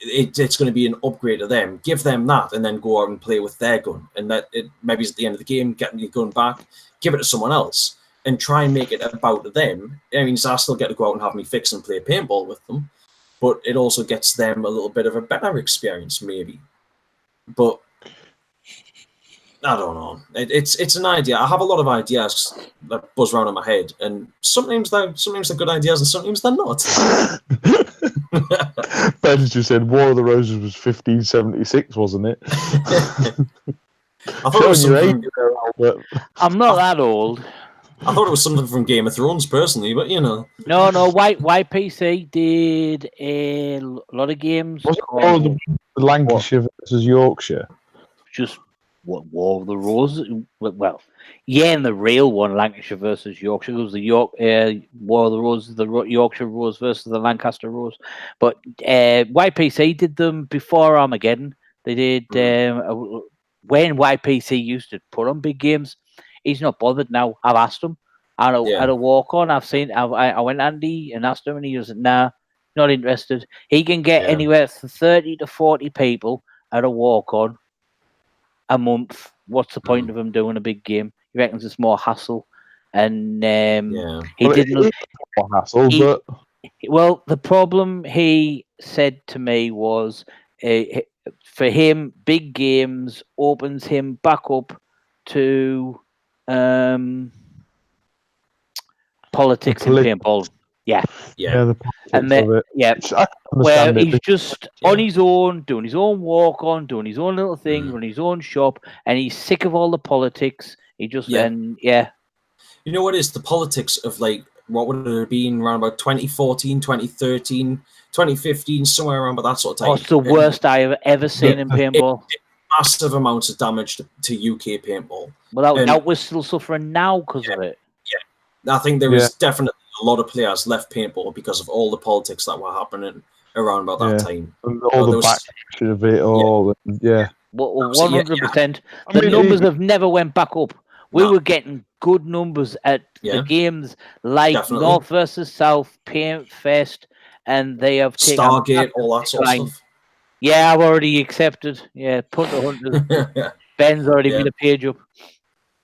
it's going to be an upgrade to them. Give them that, and then go out and play with their gun. And that it maybe at the end of the game, getting your gun back, give it to someone else, and try and make it about them. I mean, so I still get to go out and have me fix and play paintball with them, but it also gets them a little bit of a better experience, maybe. But I don't know. It's an idea. I have a lot of ideas that buzz around in my head, and sometimes they're good ideas, and sometimes they're not. Ben's just said War of the Roses was 1576, wasn't it? I thought it was something. I'm not that old. I thought it was something from Game of Thrones, personally, but you know. No, YPC did a lot of games. Was it the Lancashire versus Yorkshire? Just War of the Roses? Well, yeah, and the real one, Lancashire versus Yorkshire, it was the War of the Roses, the Yorkshire Rose versus the Lancaster Rose. But YPC did them before Armageddon. They did when YPC used to put on big games. He's not bothered now. I've asked him at a walk on. I went Andy and asked him, and he was nah, not interested. He can get anywhere from 30 to 40 people at a walk on a month. What's the point of him doing a big game? He reckons it's more hassle. And he didn't. More hassle, but well, the problem he said to me was for him, big games opens him back up to politics in paintball. Yeah. And then, where he's just on his own, doing his own walk on, doing his own little thing, running his own shop, and he's sick of all the politics. He just You know what is the politics of, like, what would it have been around about 2014, 2013, 2015, somewhere around about that sort of time? Oh, it's the worst I have ever seen in paintball. Massive amounts of damage to UK paintball. Well, that we're still suffering now because of it. Yeah, I think there was definitely a lot of players left paintball because of all the politics that were happening around about that time. And all the backstreet of it all. Well, 100%. The numbers have never went back up. We were getting good numbers at the games like North versus South, Paint Fest, and they have taken Stargate, all that sort of stuff. Yeah, I've already accepted. Yeah, Punter Hunters. Ben's already made a page up.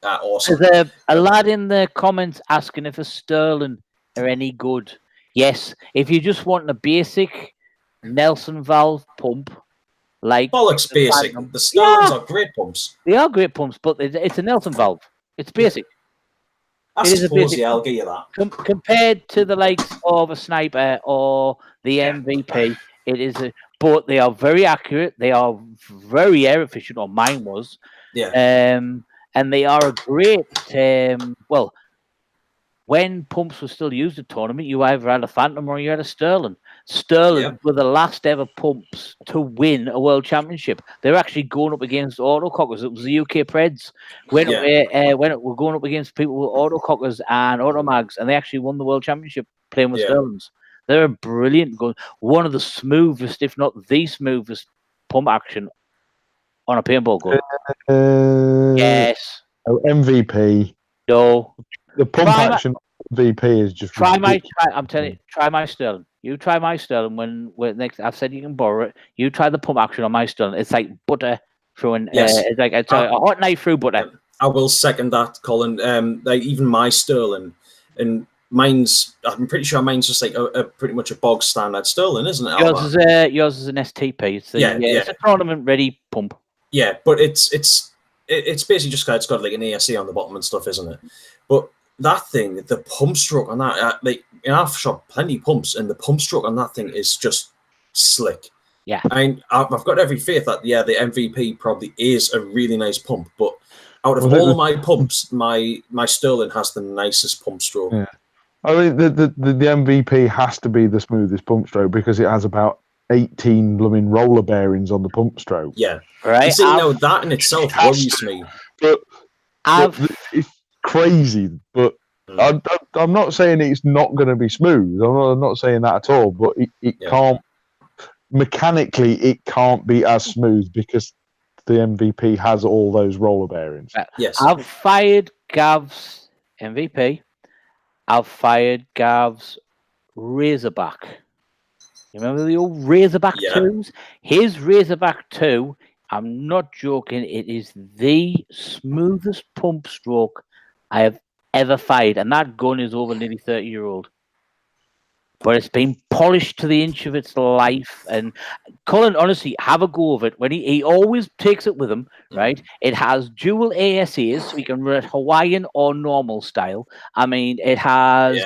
Awesome. There's a lad in the comments asking if a Sterling are any good. Yes, if you just want a basic Nelson valve pump, like bollocks basic. The Sterlings are great pumps. They are great pumps, but it's a Nelson valve. It's basic. I suppose, I'll give you that. Compared to the likes of a Sniper or the MVP, it is but they are very accurate. They are very air efficient, or mine was. Yeah. And they are a great. Well, when pumps were still used at tournament, you either had a Phantom or you had a Sterling. Sterling were the last ever pumps to win a world championship. They're actually going up against autocockers. It was the UK Preds when we're going up against people with autocockers and automags, and they actually won the world championship playing with Sterlings. They're a brilliant gun. One of the smoothest, if not the smoothest, pump action on a paintball gun. Yes. Oh, MVP. No. The pump action VP is just. I'm telling you, try my Sterling. You try my Sterling when next. I've said you can borrow it. You try the pump action on my Sterling. It's like butter through it's like a hot knife through butter. I will second that, Colin. Like even my Sterling, and mine's. I'm pretty sure mine's just like a pretty much a bog standard Sterling, isn't it? Yours is an STP. It's it's a tournament ready pump. Yeah, but it's basically just it's got like an ASA on the bottom and stuff, isn't it? But that thing, the pump stroke on that, like, I've shot plenty of pumps, and the pump stroke on that thing is just slick. Yeah. I've got every faith that, the MVP probably is a really nice pump, but out of all of my pumps, my Sterling has the nicest pump stroke. Yeah. I mean, the MVP has to be the smoothest pump stroke because it has about 18 blooming roller bearings on the pump stroke. Yeah. Right. See, that in itself worries me. But it's crazy, but I'm not saying it's not going to be smooth. I'm not saying that at all. But it can't mechanically. It can't be as smooth because the MVP has all those roller bearings. Yes, I've fired Gav's MVP. I've fired Gav's Razorback. You remember the old Razorback Yeah. 2s? His Razorback 2, I'm not joking, it is the smoothest pump stroke I have ever fired. And that gun is over nearly 30-year-old. But it's been polished to the inch of its life. And Colin, honestly, have a go of it. When he always takes it with him, right? It has dual ASAs, so you can run it Hawaiian or normal style. I mean, it has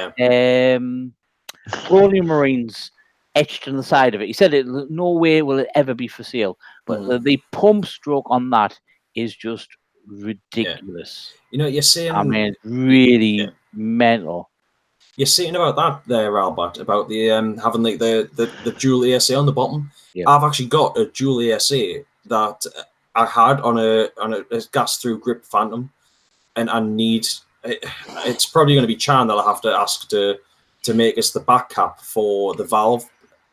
Colonial Marines etched on the side of it. He said no way will it ever be for sale. But the pump stroke on that is just ridiculous. Yeah. You know, you're saying... I mean, really mental. You're saying about that there, Albert, about the having like the dual ASA on the bottom. Yeah. I've actually got a dual ASA that I had on a gas through grip Phantom, and I need it's probably going to be Chan that I'll have to ask to make us the back cap for the valve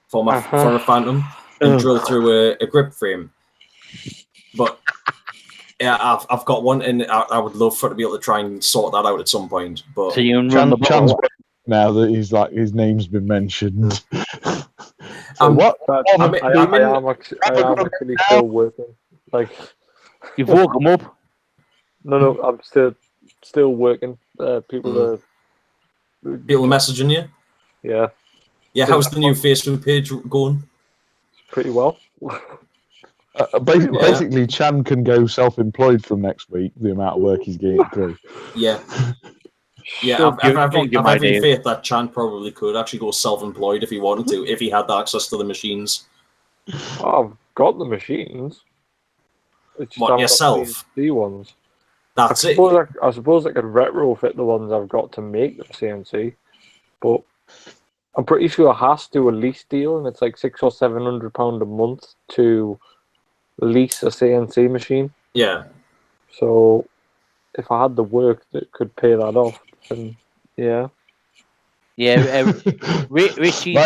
for my for a Phantom and drill through a grip frame. But yeah, I've got one, and I would love for it to be able to try and sort that out at some point. But so you can run the Chan's now that he's like his name's been mentioned. What? I am actually still working. Like, you've woke him up. No, I'm still working. People are messaging you. Yeah. Yeah, how's the new Facebook page going? Pretty well. Basically, Chan can go self-employed from next week. The amount of work he's getting through. Yeah. Yeah, I've every faith that Chan probably could actually go self-employed if he wanted to, if he had access to the machines. I've got the machines. What, yourself? The ones. That's it. I suppose I could retrofit the ones I've got to make them CNC, but I'm pretty sure Haas do a lease deal, and it's like £600 or £700 a month to lease a CNC machine. Yeah. So if I had the work that could pay that off, then yeah. Yeah, Richie.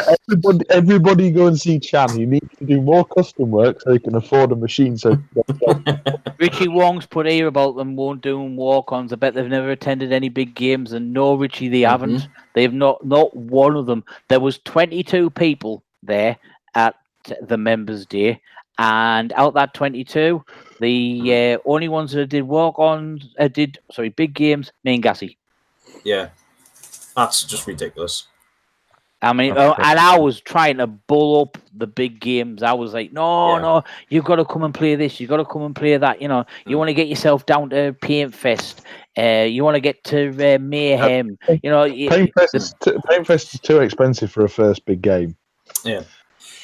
Everybody go and see Chan. He needs to do more custom work so he can afford a machine. So Richie Wong's put here about them won't do walk-ons. I bet they've never attended any big games, and no, Richie, they haven't. They've not one of them. There was 22 people there at the Members' Day, and out that 22, the only ones that did walk-ons, big games, me and Gassy. Yeah. That's just ridiculous. I mean, and I was trying to bull up the big games. I was like, no, you've got to come and play this. You've got to come and play that. You know, you want to get yourself down to Paint Fest. You want to get to Mayhem. You know, Paint Fest is too expensive for a first big game. Yeah.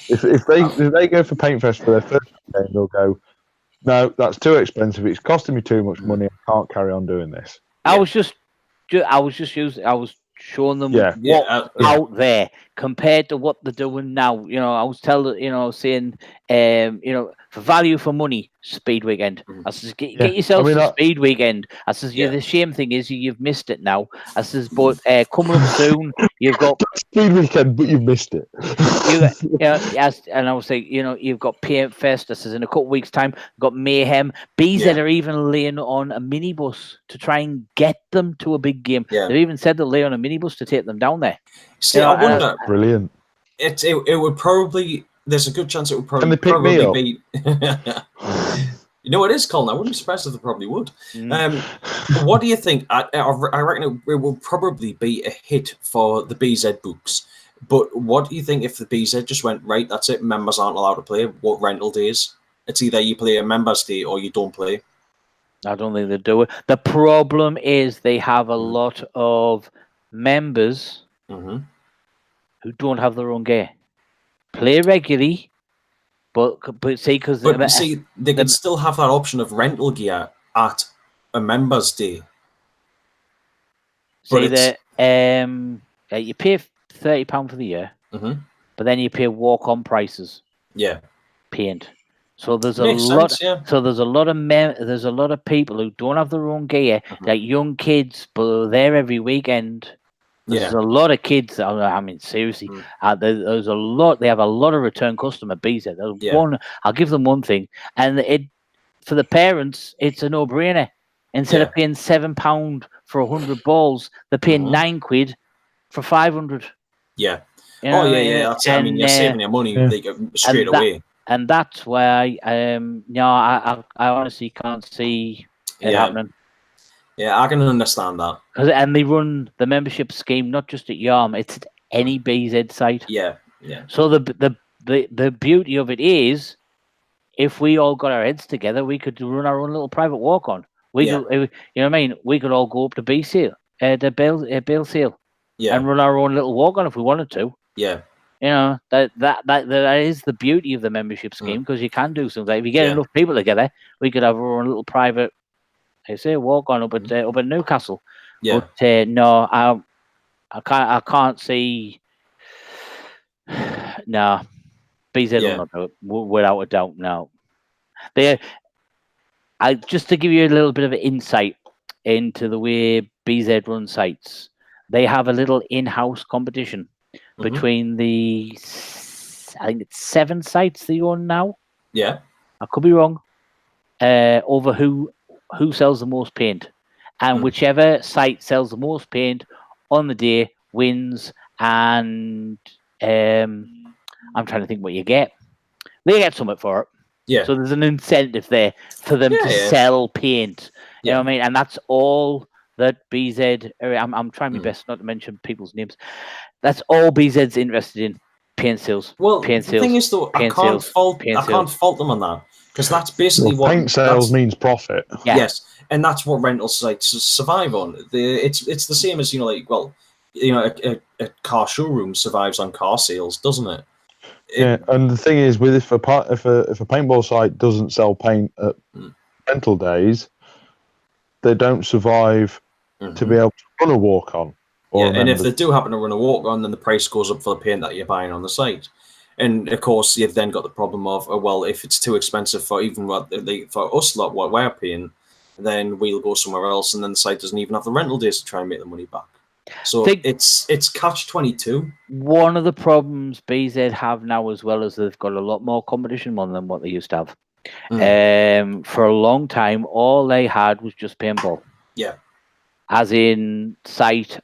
If they go for Paint Fest for their first game, they'll go, no, that's too expensive. It's costing me too much money. I can't carry on doing this. I was showing them what's out there compared to what they're doing now. You know, I was saying, for value for money, Speed Weekend. I says, get yourself to Speed Weekend. I says, the shame thing is you've missed it now. I says, but coming up soon, you've got Speed Weekend, but you missed it. And I was saying, you've got Paint Fest. I says, in a couple of weeks' time, you've got Mayhem. BZ are even laying on a minibus to try and get them to a big game. Yeah. They've even said they'll lay on a minibus to take them down there. See, I wonder. Brilliant. It would probably. There's a good chance it would probably. Can they pick me up? Be. You know, it is, Colin. I wouldn't be surprised if they probably would. What do you think? I reckon it will probably be a hit for the BZ books. But what do you think if the BZ just went, right, that's it, members aren't allowed to play? What rental days? It's either you play a members day or you don't play. I don't think they do it. The problem is they have a lot of members who don't have their own gear. Play regularly, but see, because they can still have that option of rental gear at a members day. See that you pay £30 for the year, but then you pay walk-on prices. Yeah, paint. So there's a lot. So there's a lot of people who don't have their own gear, like young kids, but they're there every weekend. There's a lot of kids. I mean, seriously, there's a lot. They have a lot of return customer BZ. One, I'll give them one thing, and for the parents, it's a no-brainer. Instead of paying £7 for 100 balls, they're paying £9 for 500. Yeah, You know Oh what yeah, I mean? yeah. That's it. I mean, you're saving your money Yeah. like, straight that- away. And that's why, I honestly can't see it happening. Yeah, I can understand that. And they run the membership scheme not just at Yarm, it's at any BZ site. Yeah. So the beauty of it is, if we all got our heads together, we could run our own little private walk on. We could, you know what I mean? We could all go up to Bale Sale, and run our own little walk on if we wanted to. Yeah. You know, that is the beauty of the membership scheme, because you can do something. If you get enough people together, we could have our own little private, walk on up at Newcastle. Yeah. But no, I can't see. No, BZ will not do it without a doubt. No, just to give you a little bit of insight into the way BZ run sites, they have a little in-house competition between I think it's 7 sites they own now. Yeah, I could be wrong. Over who sells the most paint, and whichever site sells the most paint on the day wins. And I'm trying to think what you get. They get something for it. Yeah. So there's an incentive there for them to sell paint. You know what I mean? And that's all that BZ. I'm trying my best not to mention people's names. That's all BZ's interested in: paint sales. Well, paint the sales, thing is, though, I can't fault them on that, because that's basically what paint sales means profit. Yeah. Yes, and that's what rental sites survive on. It's the same as a car showroom survives on car sales, doesn't it? Yeah, and the thing is, with if a paintball site doesn't sell paint at rental days, they don't survive to be able to run a walk on. And if they do happen to run a walk on, then the price goes up for the paint that you're buying on the site. And of course, you've then got the problem of, if it's too expensive for us lot what we're paying, then we'll go somewhere else, and then the site doesn't even have the rental days to try and make the money back. So it's catch-22. One of the problems BZ have now, as well, as they've got a lot more competition on than what they used to have. For a long time, all they had was just paintball. Yeah. As in site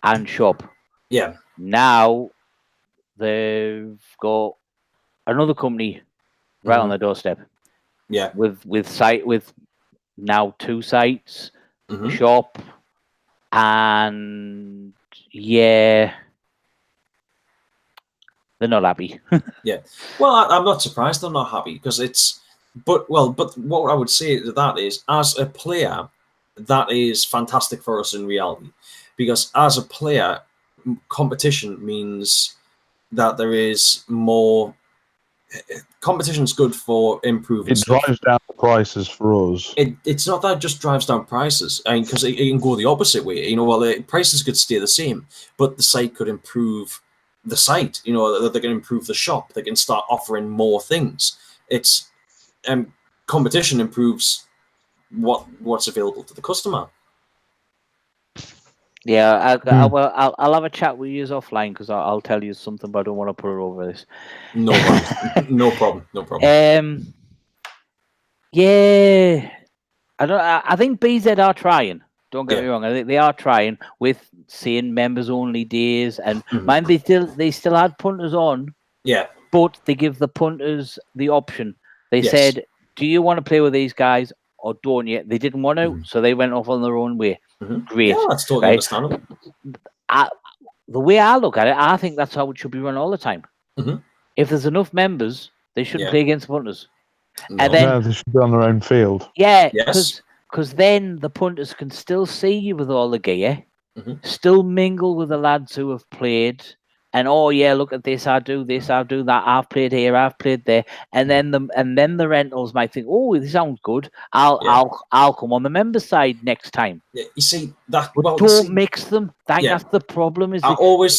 and shop. Yeah. Now they've got another company right on the doorstep. Yeah. With now 2 sites, shop, and they're not happy. Yeah. Well, I'm not surprised they're not happy, because but what I would say to that is, as a player, that is fantastic for us in reality, because as a player, competition means that there is more. Competition's good for improving. It drives down the prices for us. It's not that it just drives down prices, because it can go the opposite way. The prices could stay the same, but the site could improve the site. They can improve the shop. They can start offering more things. It's competition improves what's available to the customer. Yeah, I'll have a chat with you offline, because I'll tell you something, but I don't want to put it over this. No problem. No problem. Yeah, I think BZ are trying. Don't get me wrong. I think they are trying with saying members only days, and mind they still had punters on. Yeah, but they give the punters the option. They said, "Do you want to play with these guys or don't you?" They didn't want to, so they went off on their own way. Great. Yeah, that's totally understandable. The way I look at it, I think that's how it should be run all the time. If there's enough members, they shouldn't play against the punters. No. And then they should be on their own field. Yeah, because then the punters can still see you with all the gear, still mingle with the lads who have played, and look at this, I do this, I do that, I've played here, I've played there, and then the rentals might think, oh, this sounds good, I'll come on the member side next time. Yeah, you see that. But don't mix them. That's the problem. Is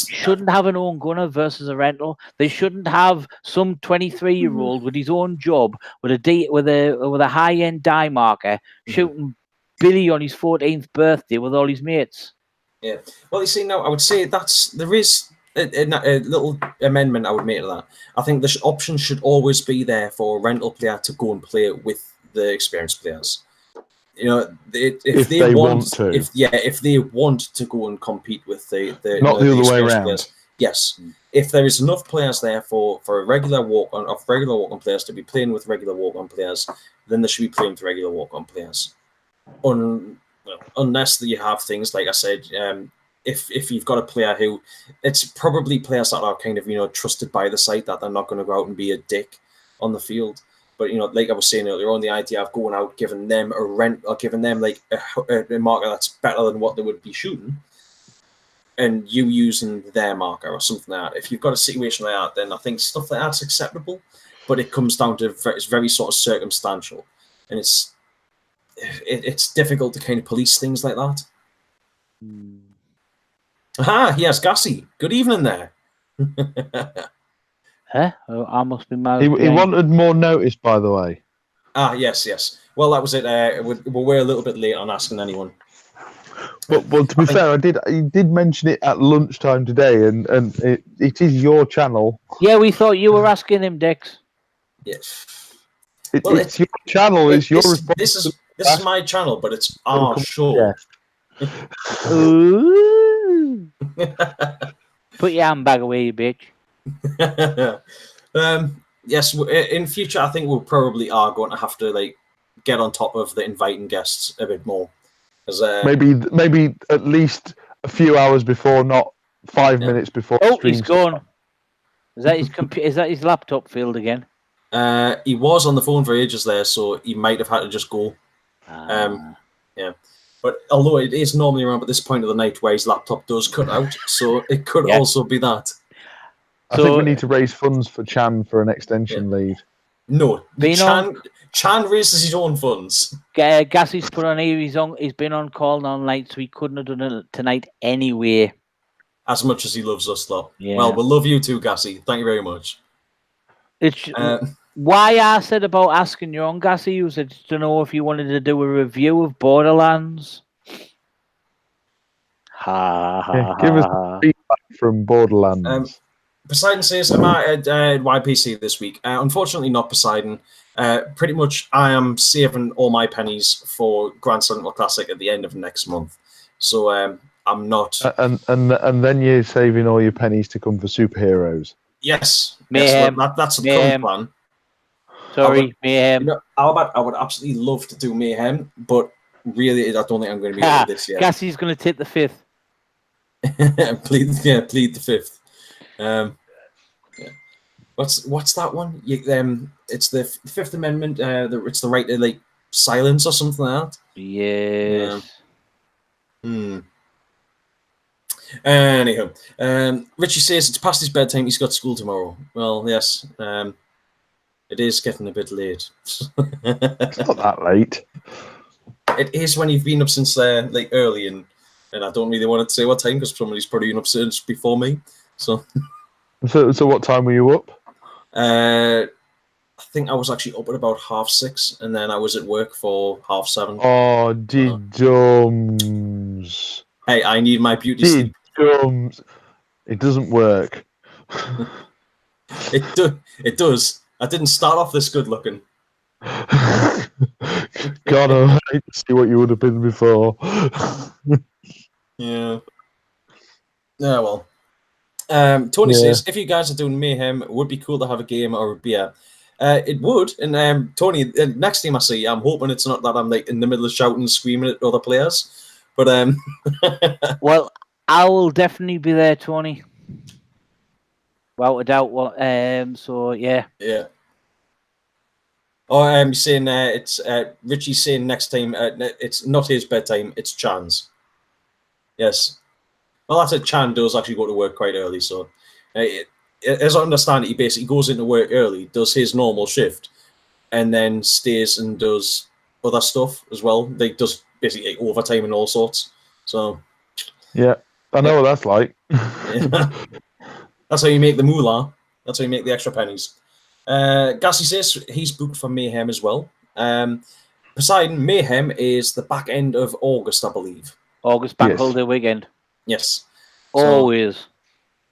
shouldn't have an own gunner versus a rental. They shouldn't have some 23-year-old with his own job with a high-end die marker shooting Billy on his 14th birthday with all his mates. Yeah. Well, you see, now I would say there is a little amendment I would make to that. I think the option should always be there for a rental player to go and play with the experienced players. If they want to go and compete with the not the other way around. Players. Yes. If there is enough players there for a regular walk-on players to be playing with regular walk-on players, then they should be playing with regular walk-on players. Unless you have things like I said, if you've got a player who, it's probably players that are kind of trusted by the site, that they're not going to go out and be a dick on the field. But like I was saying earlier on, the idea of going out, giving them a rent or giving them like a marker that's better than what they would be shooting, and you using their marker or something like that. If you've got a situation like that, then I think stuff like that's acceptable. But it comes down to it's very sort of circumstantial, and it's difficult to kind of police things like that. Aha, yes, Gassy. Good evening there. Huh? Oh, I must be mad. He wanted more notice, by the way. Ah, yes. Well, that was it. We're a little bit late on asking anyone. But to be fair, he did mention it at lunchtime today, and it is your channel. Yeah, we thought you were asking him, Dex. Yes. It's your channel. It's your responsibility. This is my channel, but it's our show. Ooh. Put your handbag away, you bitch. Yes, in future, I think we probably are going to have to get on top of the inviting guests a bit more. Maybe at least a few hours before, not 5 minutes before. Oh, he's gone. Is that his Is that his laptop failed again? He was on the phone for ages there, so he might have had to just go. Yeah. But although it is normally around at this point of the night where his laptop does cut out, so it could also be that. I think we need to raise funds for Chan for an extension lead. No, Chan raises his own funds. Gassy's put on here. He's been on call all night, so he couldn't have done it tonight anyway. As much as he loves us, though. Yeah. Well, we love you too, Gassy. Thank you very much. It's why I said about asking you on Gassy was to know if you wanted to do a review of Borderlands. Give us feedback from Borderlands. Poseidon says, am I at YPC this week? Unfortunately, not Poseidon. Pretty much, I am saving all my pennies for Grand Central Classic at the end of next month. So I'm not. And then you're saving all your pennies to come for superheroes. Yes, Mayhem. That's the current plan. Sorry, Mayhem. I would absolutely love to do Mayhem, but really, I don't think I'm going to be able to do this yet. Gassy's going to take the 5th. plead the 5th. What's that one? It's the Fifth Amendment. It's the right to silence or something like that. Yes. Anyhow, Richie says it's past his bedtime. He's got school tomorrow. Well, yes. It is getting a bit late. It's not that late. It is when you've been up since early, and I don't really want to say what time because somebody's probably been up since before me. So what time were you up? I think I was actually up at about 6:30, and then I was at work for 7:30. Oh, dums. Hey, I need my beauty sleep. Dums. It doesn't work. It does. I didn't start off this good looking. God, I hate to see what you would have been before. Yeah. Yeah, well. Tony says, if you guys are doing Mayhem, it would be cool to have a game or a beer. It would. And Tony, next time I see you, I'm hoping it's not that I'm in the middle of shouting and screaming at other players. But well, I will definitely be there, Tony. Without a doubt. So yeah. Yeah. Oh, saying it's Richie's saying next time it's not his bedtime, it's Chan's. Yes. Well, that's it. Chan does actually go to work quite early, so as I understand it, he basically goes into work early, does his normal shift, and then stays and does other stuff as well. They does basically overtime and all sorts. So yeah, I know what that's like. Yeah. That's how you make the moolah. That's how you make the extra pennies. Gassy says he's booked for Mayhem as well. Poseidon, Mayhem is the back end of August, I believe. August bank holiday weekend. Yes. Always.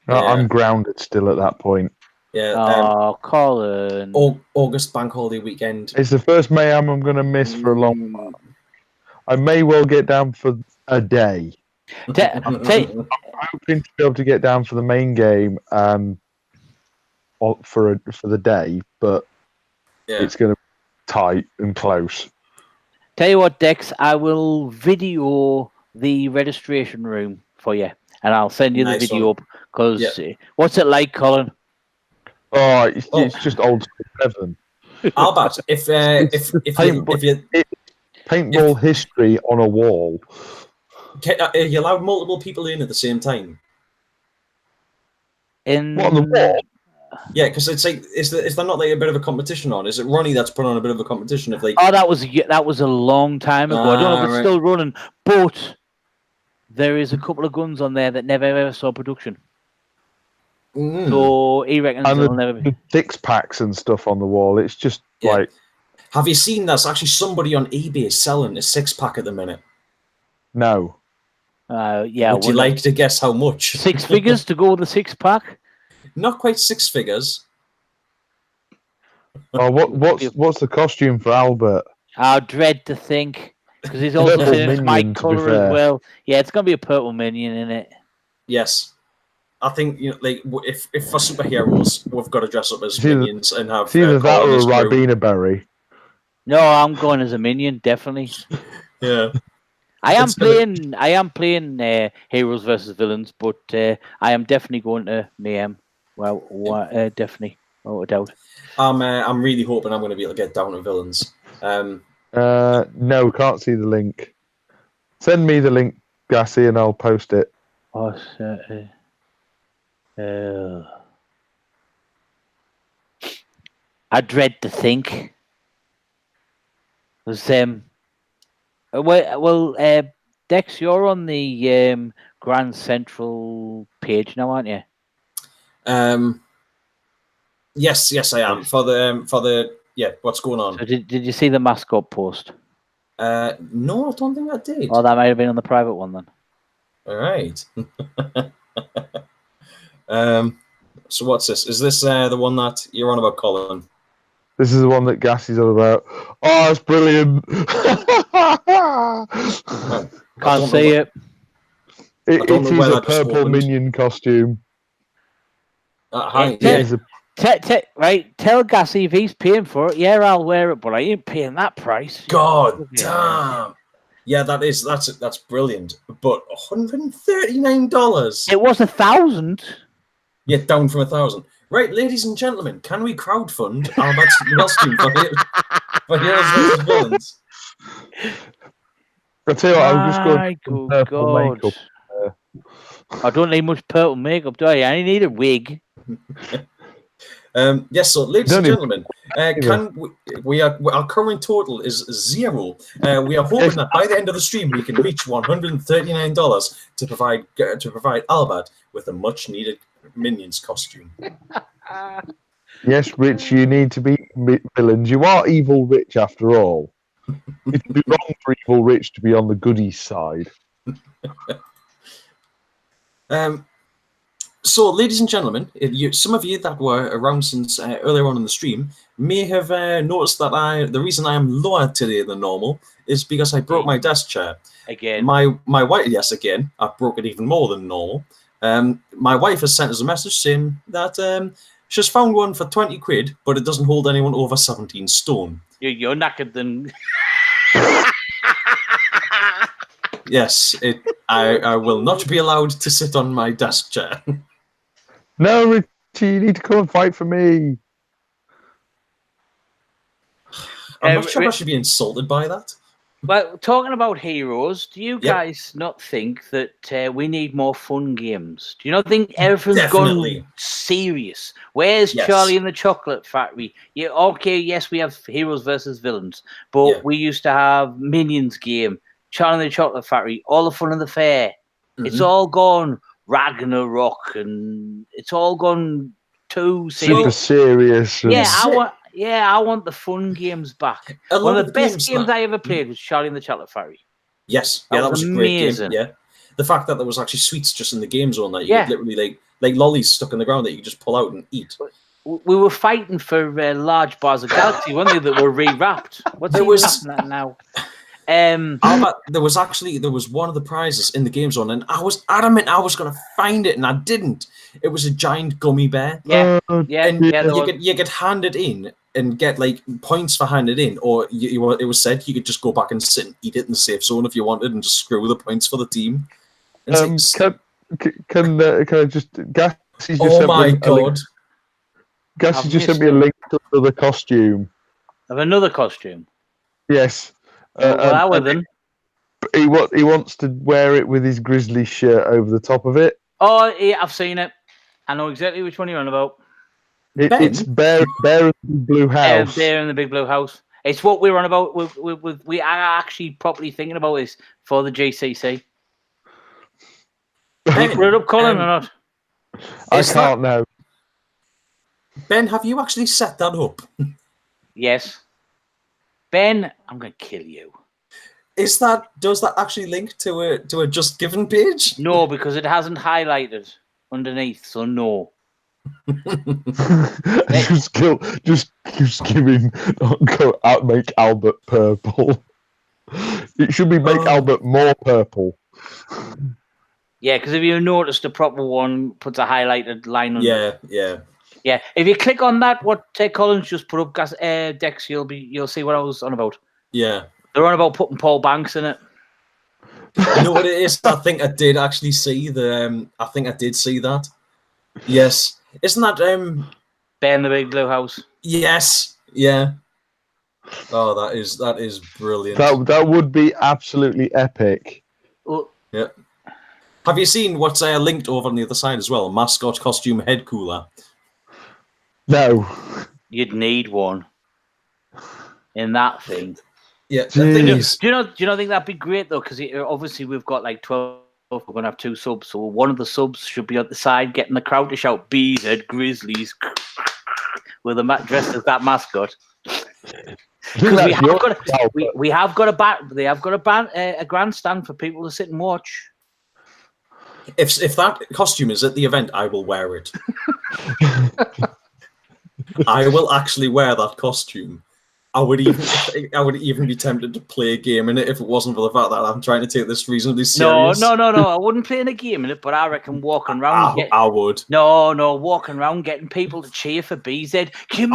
I'm grounded still at that point. Yeah. Colin. August bank holiday weekend. It's the first Mayhem I'm going to miss for a long time. I may well get down for a day. I'm hoping to be able to get down for the main game for the day, but it's going to be tight and close. Tell you what, Dex, I will video the registration room for you, and I'll send you the video because what's it like, Colin? Oh, it's just old school heaven. Albert, if you paintball history on a wall. Are you allowed multiple people in at the same time? On the wall? Yeah, because it's like, is there not like a bit of a competition on? Is it Ronnie that's put on a bit of a competition? If like, that was a long time ago. I don't know if it's still running, but there is a couple of guns on there that never ever saw production. So he reckons it'll never be. 6-packs and stuff on the wall. It's just like. Have you seen there's actually somebody on eBay selling a 6-pack at the minute? No. Would you like to guess how much? 6 figures to go with the 6-pack? Not quite 6 figures. Oh, what's the costume for Albert? I dread to think, because he's also saying it's my colour as well. Yeah, it's gonna be a purple minion in it. Yes. I think like if for superheroes, we've got to dress up as minions and have. Either that or a Ribena berry. No, I'm going as a minion, definitely. Yeah, I am playing heroes versus villains, but I am definitely going to Mayhem. Well, definitely, without a doubt. I'm really hoping I'm going to be able to get down to villains. No, can't see the link. Send me the link, Gassy, and I'll post it. Oh, I dread to think. Dex, you're on the Grand Central page now, aren't you? Yes, I am. For the what's going on? So did you see the mascot post? No, I don't think I did. Oh, that might have been on the private one then. All right. So what's this? Is this the one that you're on about, Colin? This is the one that Gassy's on about. Oh, it's brilliant. Can't see it. It is a purple minion costume. Right, tell Gassy if he's paying for it. Yeah, I'll wear it, but I ain't paying that price. God damn. Yeah, that's brilliant. But $139. It was 1,000. Yeah, down from 1,000. Right, ladies and gentlemen, can we crowdfund Albert's costume for Heroes vs. Villains? I tell you what, I'm just going to purple makeup. I don't need much purple makeup, do I? I need a wig. Yes, so ladies and gentlemen, our current total is 0. We are hoping that by the end of the stream we can reach $139 to provide Albert with a much needed Minions costume. Yes, Rich, you need to be villains. You are evil Rich after all. It'd be wrong for evil Rich to be on the goodies side. So, ladies and gentlemen, some of you that were around since earlier on in the stream may have noticed that the reason I am lower today than normal is because I broke my desk chair. Again. My wife, yes, again, I broke it even more than normal. My wife has sent us a message saying that she's found one for 20 quid, but it doesn't hold anyone over 17 stone. You're knackered then. Yes, I will not be allowed to sit on my desk chair. No, Richie, you need to come and fight for me. I'm not sure I should be insulted by that. Well, talking about heroes, do you guys not think that we need more fun games? Do you not think everything's gone serious? Where's Charlie and the Chocolate Factory? Yeah, okay, yes, we have heroes versus villains, but we used to have Minions game, Charlie and the Chocolate Factory, all the fun of the fair. Mm-hmm. It's all gone Ragnarok, and it's all gone too serious. Super serious. I want the fun games back. One of the best games I ever played was Charlie and the Chocolate Factory. Yes, that was a great game. Yeah, the fact that there was actually sweets just in the game zone that you could literally like lollies stuck in the ground that you could just pull out and eat. We were fighting for large bars of Galaxy, weren't they? That were rewrapped. What's happening now? There was one of the prizes in the game zone, and I was adamant I was going to find it, and I didn't. It was a giant gummy bear. Yeah, and you could hand it in and get like points for handing it in, or it was said you could just go back and sit and eat it in the safe zone if you wanted, and just screw the points for the team. Can I just? Gassy just oh my god! Gassy just sent me a link to the costume. Of another costume. Yes. He wants to wear it with his Grizzly shirt over the top of it. Oh, yeah, I've seen it. I know exactly which one you're on about. It's Bear in the Blue House. Bear in the Big Blue House. It's what we're on about. We are actually properly thinking about this for the GCC. Can you put it up, Colin, or not? I can't now. Ben, have you actually set that up? Yes. Ben, I'm going to kill you. Does that actually link to a Just Given page? No, because it hasn't highlighted underneath, so no. just giving make Albert purple. It should be make Albert more purple. Yeah, because if you notice, the proper one puts a highlighted line on. Yeah. If you click on that, what Colin's just put up, Dex, you'll see what I was on about. Yeah, they're on about putting Paul Banks in it. You know what it is? I think I did actually see the. I think I did see that. Yes, isn't that Bear in the Big Blue House? Yes. Yeah. Oh, that is brilliant. That would be absolutely epic. Well, yeah. Have you seen what's linked over on the other side as well? Mascot costume head cooler. No. You'd need one in that thing. Yeah. The thing is, do you not think that'd be great though? Because obviously we've got like 12. We're going to have 2 subs, so one of the subs should be at the side, getting the crowd to shout "BZ Grizzlies" with a dressed as that mascot. Because we have got a grandstand for people to sit and watch. If that costume is at the event, I will wear it. I will actually wear that costume. I would even be tempted to play a game in it if it wasn't for the fact that I'm trying to take this reasonably serious. No. I wouldn't play in a game in it, but I reckon walking around. I would. No, walking around getting people to cheer for BZ. Can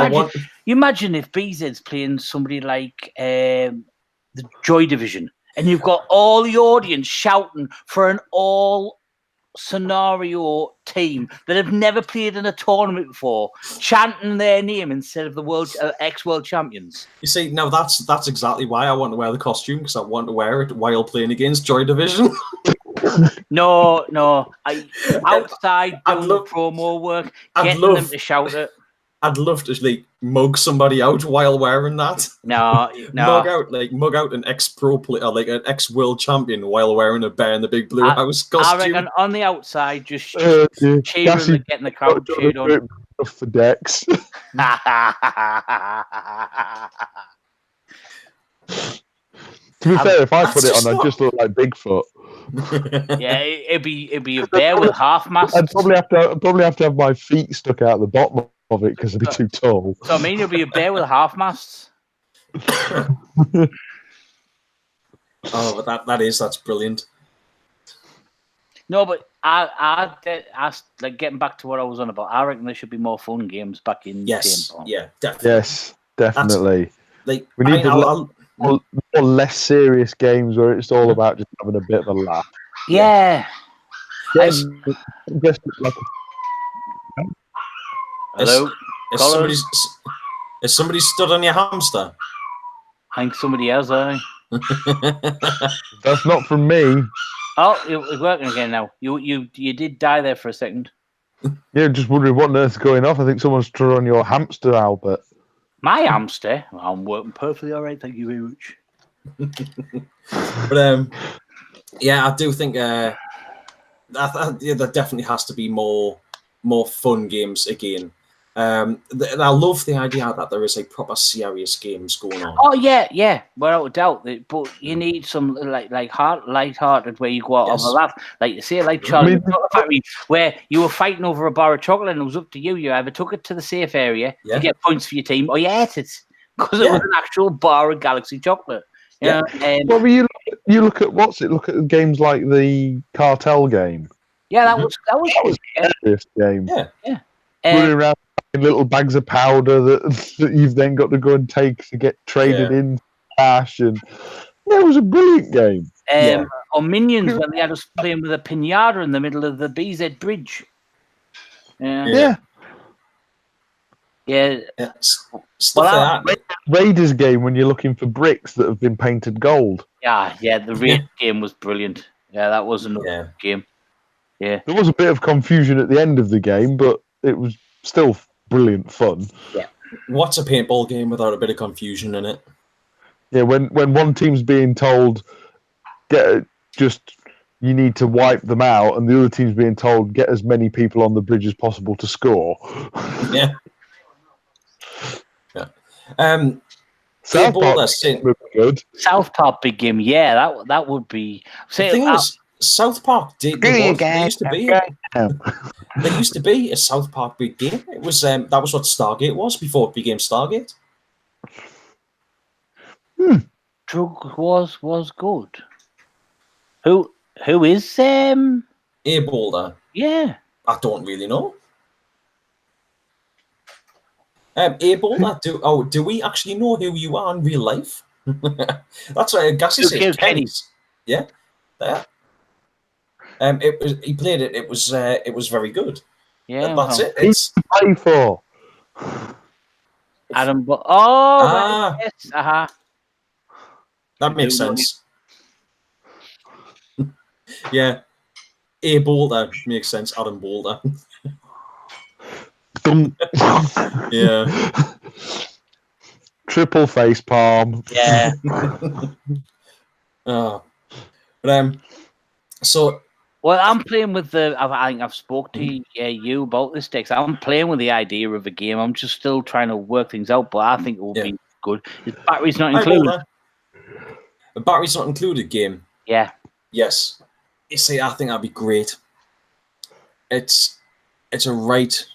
you imagine if BZ's playing somebody like the Joy Division, and you've got all the audience shouting for an all scenario team that have never played in a tournament before, chanting their name instead of the world ex-world champions. You see, now that's exactly why I want to wear the costume, because I want to wear it while playing against Joy Division. No, outside doing the promo work, getting them to shout it. I'd love to mug somebody out while wearing that. No. mug out an ex-pro player, like an ex-world champion, while wearing a Bear in the Big Blue House costume. I reckon on the outside, just cheering and getting the crowd cheered on. For Dex. To be fair, if I put it on, I'd just look like Bigfoot. Yeah, it'd be a bear with half mast. I'd probably have to have my feet stuck out the bottom of it because I'd be too tall. So I mean, it'll be a bear with half masts. Oh, but that's brilliant. No, but I like getting back to what I was on about. I reckon there should be more fun games back in Game Pong. Yeah, definitely. Yes, definitely. We need more less serious games where it's all about just having a bit of a laugh. Yeah. Hello. Is somebody stood on your hamster? I think somebody else. That's not from me. Oh, it's working again now. You did die there for a second. Yeah, just wondering what on earth's going off. I think someone's stood on your hamster, Albert. My hamster? I'm working perfectly all right. Thank you very much. But yeah, I do think there definitely has to be more fun games again. And I love the idea that there is a proper serious games going on. Oh yeah, without a doubt. But you need some light-hearted where you go out of a laugh, like you say, like Charlie Factory, where you were fighting over a bar of chocolate and it was up to you. You either took it to the safe area to get points for your team, or you ate it because it was an actual bar of Galaxy chocolate. Yeah. Well, you look at look at games like the Cartel game. Yeah, that was good. Yeah. This game. Yeah. Running around in little bags of powder that you've then got to go and take to get traded in cash, and it was a brilliant game. Or Minions, when they had us playing with a pinata in the middle of the BZ Bridge. Yeah. Stuff like that. Raiders game when you're looking for bricks that have been painted gold. Yeah, the Raiders game was brilliant. Yeah, that was another game. Yeah. There was a bit of confusion at the end of the game, but it was still brilliant fun. Yeah. What's a paintball game without a bit of confusion in it? Yeah, when one team's being told, you need to wipe them out, and the other team's being told, get as many people on the bridge as possible to score. Yeah. South Park would be good. South Park big game, yeah, that would be. The thing is, South Park there used to be a South Park big game. It was that was what Stargate was before it became Stargate. Drug Wars was good. Who is A Boulder? Yeah, I don't really know. A Boulder, do we actually know who you are in real life? That's what Gassy said. Kenny's. Yeah. There. He played it. It was very good. Yeah, that's it. It's play for Adam. Yes, that makes sense. Yeah, A Boulder makes sense. Adam Boulder. Yeah. Triple face palm. Yeah. So. Well, I'm playing with I think I've spoke to you about this, Dex. I'm playing with the idea of a game. I'm just still trying to work things out, but I think it will be good. Is batteries not included? The batteries not included game. Yeah. Yes. You see, I think that'd be great. It's a right.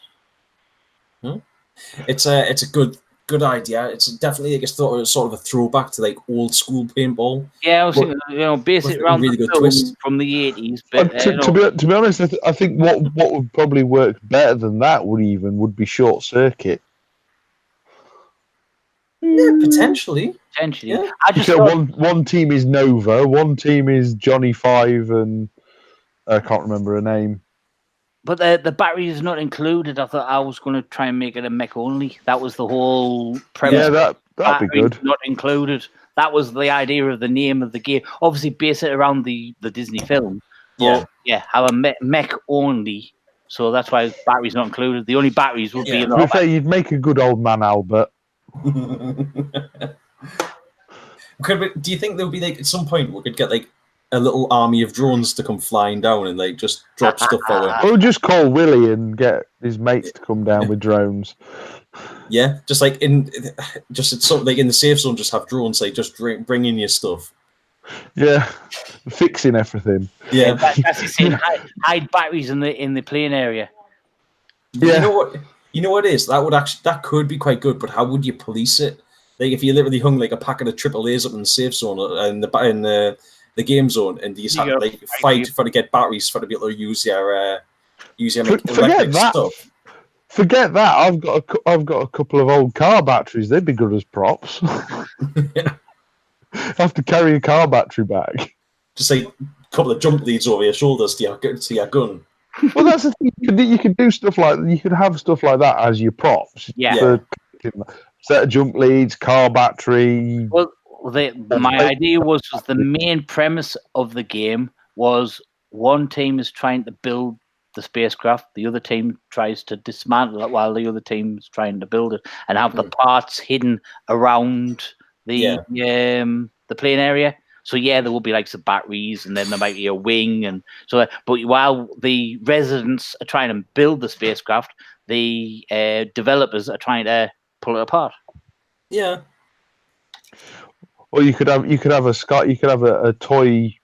It's a good idea. It's definitely like sort of a throwback to like old school paintball. Yeah, I was thinking, base it around really the good twist from the 80s. But to be honest, I think what would probably work better than that would be Short Circuit. Yeah, potentially. Yeah. I just one team is Nova, one team is Johnny Five, and I can't remember her name. But the battery is not included. I thought I was going to try and make it a mech only. That was the whole premise. Yeah, that'd be good. Not included. That was the idea of the name of the game. Obviously, base it around the Disney film. But have a mech only. So that's why batteries not included. The only batteries would be in the. Say you'd make a good old man, Albert. Do you think there would be like at some point we could get like a little army of drones to come flying down and like just drop stuff on him? Or just call Willie and get his mates to come down with drones. Yeah, just like it's something like in the safe zone, just have drones like just bring in your stuff. Yeah, fixing everything. Yeah, that's saying hide batteries in the playing area. Yeah, you know what it is? That could be quite good, but how would you police it? Like if you literally hung like a packet of AAAs up in the safe zone in the game zone, and you had to like fight for to get batteries for to be able to use your electric stuff. Forget that. I've got a couple of old car batteries. They'd be good as props. Have to carry a car battery back. Just like a couple of jump leads over your shoulders to your gun. Well, that's the thing. You could do stuff like you could have stuff like that as your props. Yeah. Set of jump leads, car battery. Well, my idea was the main premise of the game was one team is trying to build the spacecraft, the other team tries to dismantle it while the other team's trying to build it, and have the parts hidden around the plane area. So there will be like some batteries, and then there might be a wing, and so. But while the residents are trying to build the spacecraft, the developers are trying to pull it apart. Yeah. Or you could have a toy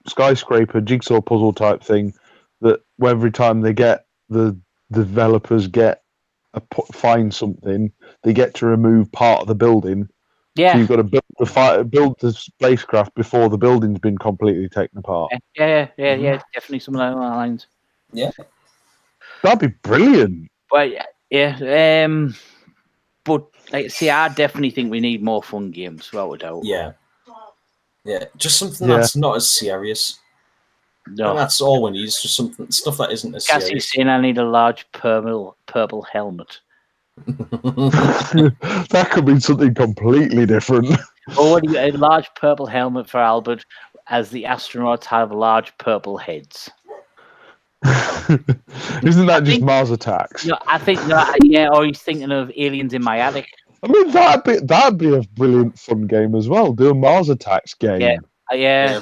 skyscraper jigsaw puzzle type thing that every time the developers find something, they get to remove part of the building Yeah. So you've got to build the spacecraft before the building's been completely taken apart. Yeah. Definitely something along those lines. Yeah. That'd be brilliant. But yeah. But I definitely think we need more fun games, without a doubt. Yeah. Yeah. Just something that's not as serious. No. And that's all we need. Is just stuff that isn't as serious. Cassie's saying I need a large purple helmet. That could be something completely different. Or a large purple helmet for Albert, as the astronauts have large purple heads. Isn't that just Mars Attacks? No, I think or he's thinking of Aliens in My Attic. I mean, that'd be a brilliant fun game as well. Do a Mars Attacks game. Yeah.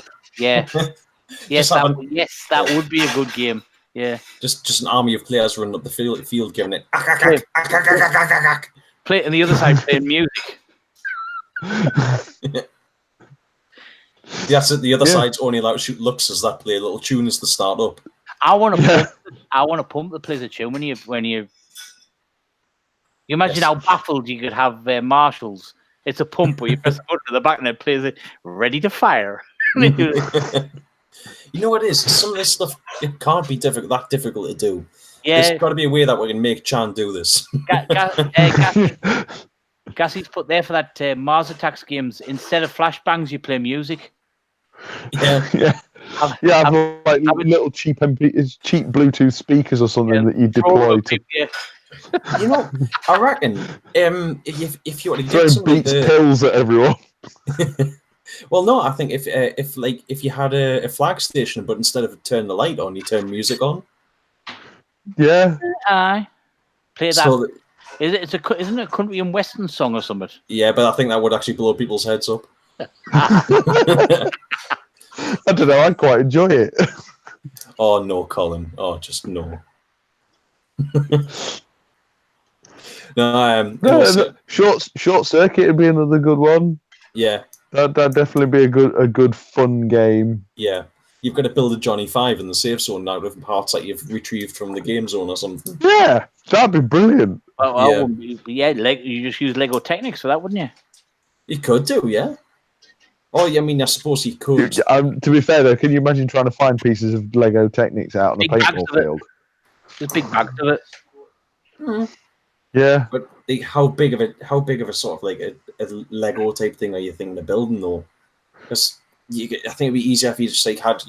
Yes, that would be a good game. Yeah. Just an army of players running up the field giving it. Play on the other side playing music. That's it. The other side's only allowed to shoot luxes that play a little tune as the start up. I want to pump the plays a tune when you imagine how baffled you could have marshals. It's a pump where you press a button at the back and it plays it ready to fire. You know what it is? Some of this stuff, it can't be that difficult to do. Yeah. There's got to be a way that we can make Chan do this. Gassie's put there for that Mars Attacks games. Instead of flashbangs, you play music. Yeah. Have little cheap Bluetooth speakers or something that you deploy to. You know, I reckon if you want to throw Beats pills at everyone. Well, no, I think if you had a flag station, but instead of turning the light on, you turn music on. Yeah. Aye. Play that. So isn't it a country and western song or something? Yeah, but I think that would actually blow people's heads up. I don't know. I quite enjoy it. Oh no, Colin. Oh, just no. Short Circuit would be another good one. Yeah. That'd definitely be a good fun game. Yeah. You've got to build a Johnny 5 in the safe zone now with parts that you've retrieved from the game zone or something. Yeah, that'd be brilliant. You just use Lego Technics for that, wouldn't you? You could do, yeah. Oh, I mean, I suppose you could. To be fair, though, can you imagine trying to find pieces of Lego Technics out on a paintball field? There's big bags of it. Yeah. But how big of a sort of like a Lego type thing are you thinking of building though? Because I think it'd be easier if you just had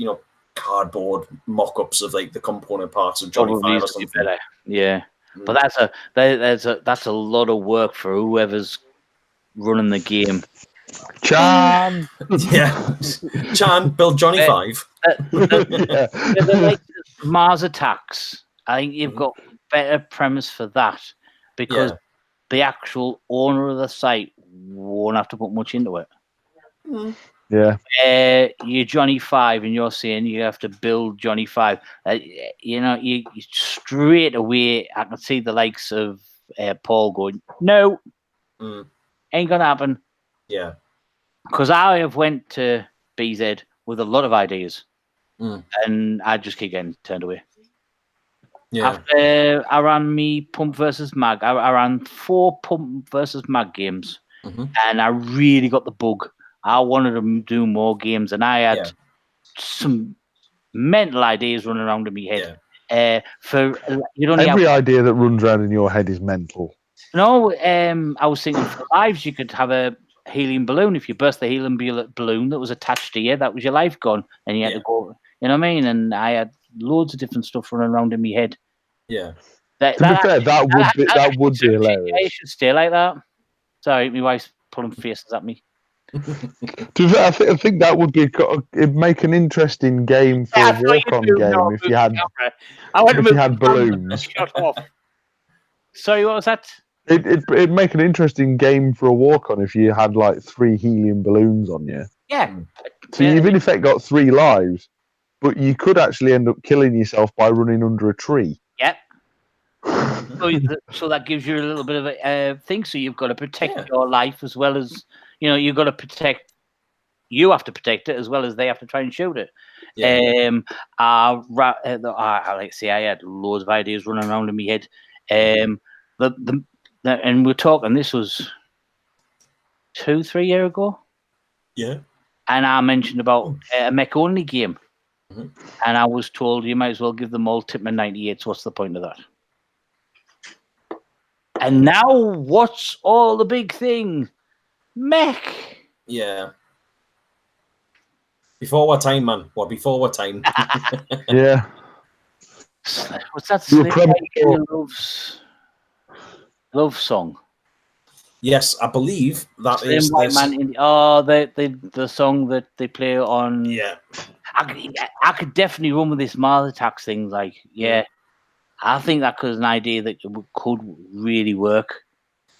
cardboard mock-ups of like the component parts of Johnny 5 or something. Better. Yeah. But that's a lot of work for whoever's running the game. Chan. Yeah. Chan, build Johnny 5. The Mars Attacks. I think you've got better premise for that because the actual owner of the site won't have to put much into it. Yeah. You're Johnny 5 and you're saying you have to build Johnny 5. You straight away I can see the likes of Paul going, no, ain't gonna happen. Yeah. Because I have went to BZ with a lot of ideas and I just keep getting turned away. Yeah. After I ran me Pump versus Mag, I ran 4 Pump versus Mag games and I really got the bug. I wanted to do more games and I had some mental ideas running around in my head. Every idea that runs around in your head is mental. No, I was thinking for lives you could have a helium balloon. If you burst the helium balloon that was attached to you, that was your life gone and you had to go, you know what I mean? And I had loads of different stuff running around in my head. Yeah. To be fair, that would be hilarious. Yeah, it should stay like that. Sorry, my wife's pulling faces at me. To be fair, I think that would be it'd make an interesting game for a walk-on game if you had balloons. Shut off. Sorry, what was that? It'd make an interesting game for a walk-on if you had like 3 helium balloons on you. Yeah. So you've in effect got 3 lives, but you could actually end up killing yourself by running under a tree. Yep. So that gives you a little bit of a thing. So you've got to protect your life as well as, you've got to protect. You have to protect it as well as they have to try and shoot it. Yeah. I had loads of ideas running around in my head. And we're talking. This was 2-3 years ago. Yeah. And I mentioned about a mech only game. Mm-hmm. And I was told you might as well give them all Tipman 98s. What's the point of that? And now, what's all the big thing? Mech. Yeah. Before what time, man? What, before what time? Yeah. What's that? You were Love song. Yes, I believe that Slim is White this. Man in the song that they play on. Yeah. I could definitely run with this Mars Attacks thing. Like, yeah, I think that was an idea that could really work.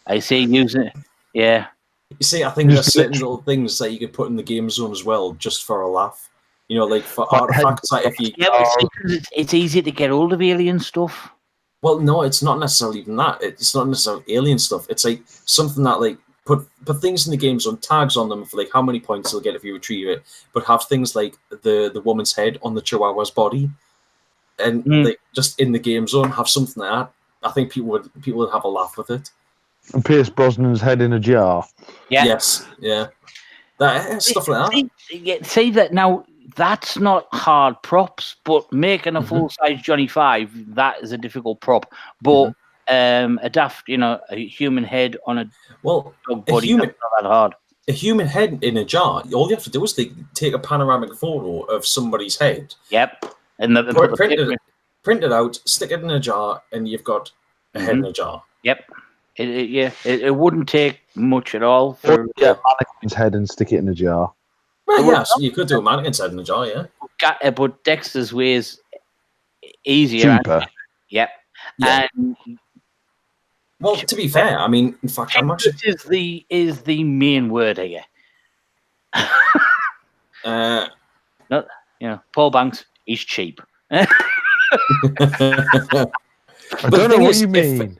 I say using it. Yeah. You see, I think there's certain little things that you could put in the game zone as well, just for a laugh. You know, like for artifacts, like if you. Yeah, it's easy to get hold of alien stuff. Well, no, it's not necessarily even that. It's not necessarily alien stuff. It's like something that like put things in the game zone, tags on them for like how many points you'll get if you retrieve it, but have things like the woman's head on the Chihuahua's body, and like just in the game zone have something like that. I think people would have a laugh with it. And Pierce Brosnan's head in a jar. Yeah. Yes. Yeah. That stuff like that. See that now. That's not hard props, but making a full size Johnny 5, that is a difficult prop. But a daft, a human head on a dog body, that's not that hard. A human head in a jar. All you have to do is take a panoramic photo of somebody's head. Yep, and print it out, stick it in a jar, and you've got a head in a jar. Yep. It wouldn't take much at all. Or get a mannequin's head and stick it in a jar. Well, yes, you could do a mannequin's head in a jar, yeah. But Dexter's way is easier. Cheaper. Yep. Yeah. And well, to be fair, I mean, in fact, I'm actually is the main word here. Paul Banks, he's cheap. I don't know what you mean.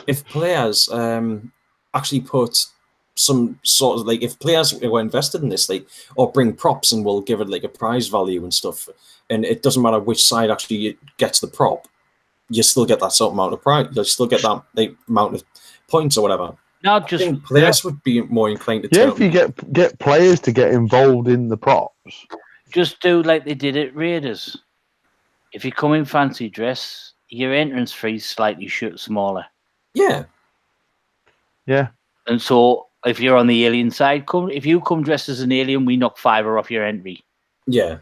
If players actually put some sort of like, if players were invested in this, like, or bring props and will give it like a prize value and stuff, and it doesn't matter which side actually gets the prop, you still get that sort of amount of prize. You'll still get that amount of points or whatever. Not just I think players would be more inclined to. Yeah, if you get players to get involved in the props, just do like they did at Raiders. If you come in fancy dress, your entrance fee is slightly smaller. Yeah. Yeah. And so if you're on the alien side, if you come dressed as an alien, we knock $5 off your entry. Yeah.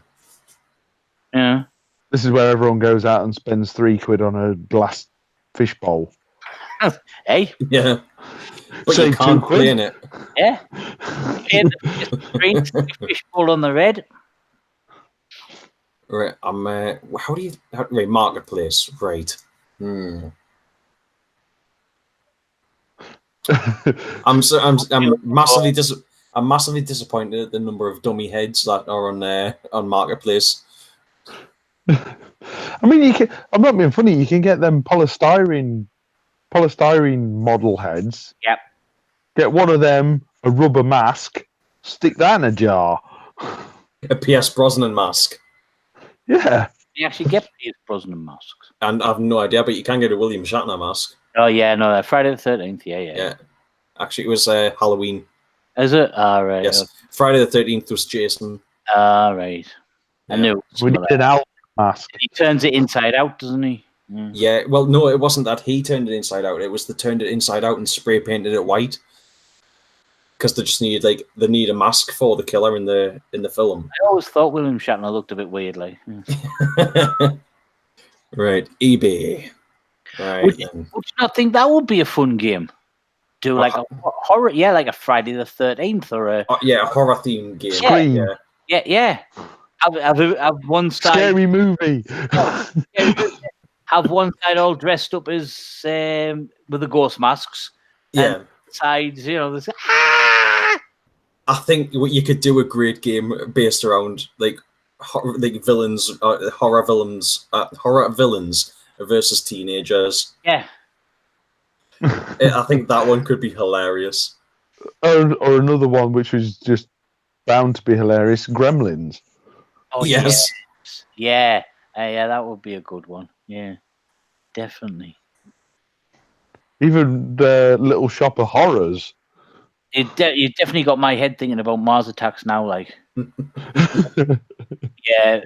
Yeah. This is where everyone goes out and spends £3 on a glass fish bowl. Hey. Yeah. But Save you can't £2. play in it. Yeah. Fish bowl on the red. Right. Right, marketplace. Right. I'm massively disappointed at the number of dummy heads that are on marketplace. I mean, I'm not being funny. You can get them polystyrene model heads. Yep. Get one of them, a rubber mask, stick that in a jar. A Pierce Brosnan mask. Yeah. You actually get Pierce Brosnan masks. And I have no idea, but you can get a William Shatner mask. Oh yeah, no, Friday the 13th. Yeah. Actually, it was Halloween. Is it? All right. Yes. Okay. Friday the 13th was Jason. All right. Yeah. I knew. We need an owl mask. He turns it inside out, doesn't he? Yeah. Well, no, it wasn't that he turned it inside out. It was they turned it inside out and spray painted it white. Because they just need a mask for the killer in the film. I always thought William Shatner looked a bit weird, like. Right, eBay. Right. Would you not think that would be a fun game? Do like a horror, like a Friday the 13th or a a horror themed game. Scream. Yeah. Have one side scary movie. Have one side all dressed up as with the ghost masks. Yeah. And sides, there's I think you could do a great game based around like villains, horror villains versus teenagers. Yeah. I think that one could be hilarious. Or another one which was just bound to be hilarious, Gremlins. Oh, yes. Yeah. That would be a good one. Yeah, definitely. Even the Little Shop of Horrors. You definitely got my head thinking about Mars Attacks now. Like, yeah,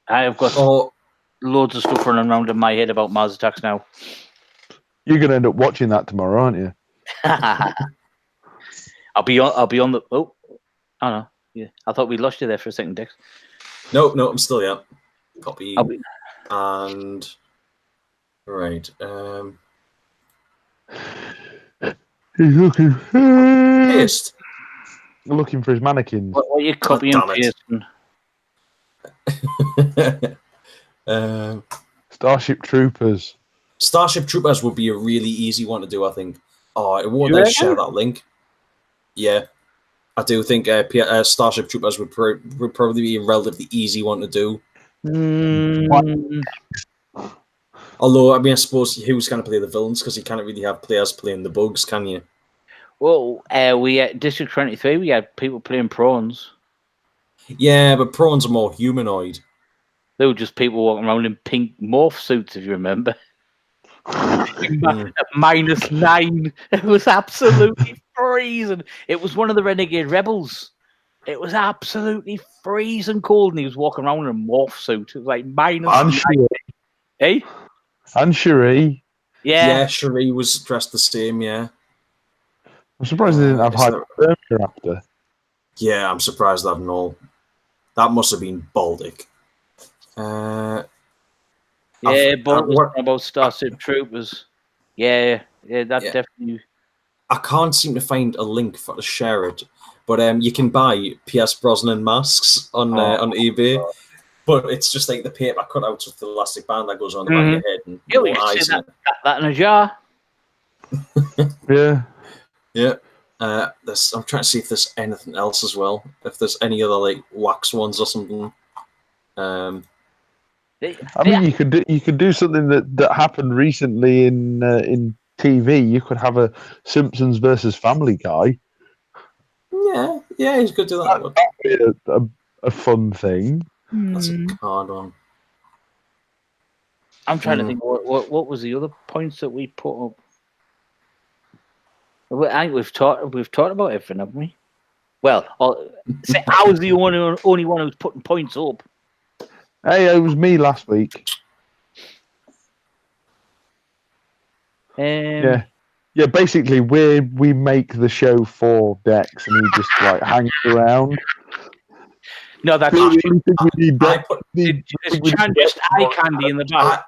I've got loads of stuff running around in my head about Mars Attacks now. You're going to end up watching that tomorrow, aren't you? I'll be on the. Oh no, yeah. I thought we lost you there for a second, Dex. No, I'm still here. Copy. And right. He's looking. Paste. Looking for his mannequins. What are you copying and pasting? Starship Troopers. Starship Troopers would be a really easy one to do, I think. Oh, it won't let share that link. Yeah, I do think Starship Troopers would probably be a relatively easy one to do. Although, I mean, I suppose who's going to play the villains, because you can't really have players playing the bugs, can you? Well, we at District 23, we had people playing prawns. Yeah, but prawns are more humanoid. They were just people walking around in pink morph suits, if you remember. At -9. It was absolutely freezing. It was one of the Renegade Rebels. It was absolutely freezing cold, and he was walking around in a morph suit. It was like -9. Hey? And Cherie. Yeah, Cherie was dressed the same, yeah. I'm surprised they didn't have hypothermia after. Yeah, I'm surprised they hadn't all. That must have been Baltic. About Starship Troopers. Yeah, that definitely. I can't seem to find a link to share it, but you can buy Pierce Brosnan masks on eBay. But it's just like the paper cutouts with the elastic band that goes on the back of your head and you can see that in a jar. Yeah. I'm trying to see if there's anything else as well. If there's any other like wax ones or something. I mean, you could do something that happened recently in TV. You could have a Simpsons versus Family Guy. Yeah, you could do that. That'd be a fun thing. That's a hard one. I'm trying to think. What was the other points that we put up? I think we've talked about everything, haven't we? Well, I was the only one who's putting points up. Hey, it was me last week. Yeah. Basically, we make the show for Dex, and he just like hangs around. No, that's Chan just eye candy in the back.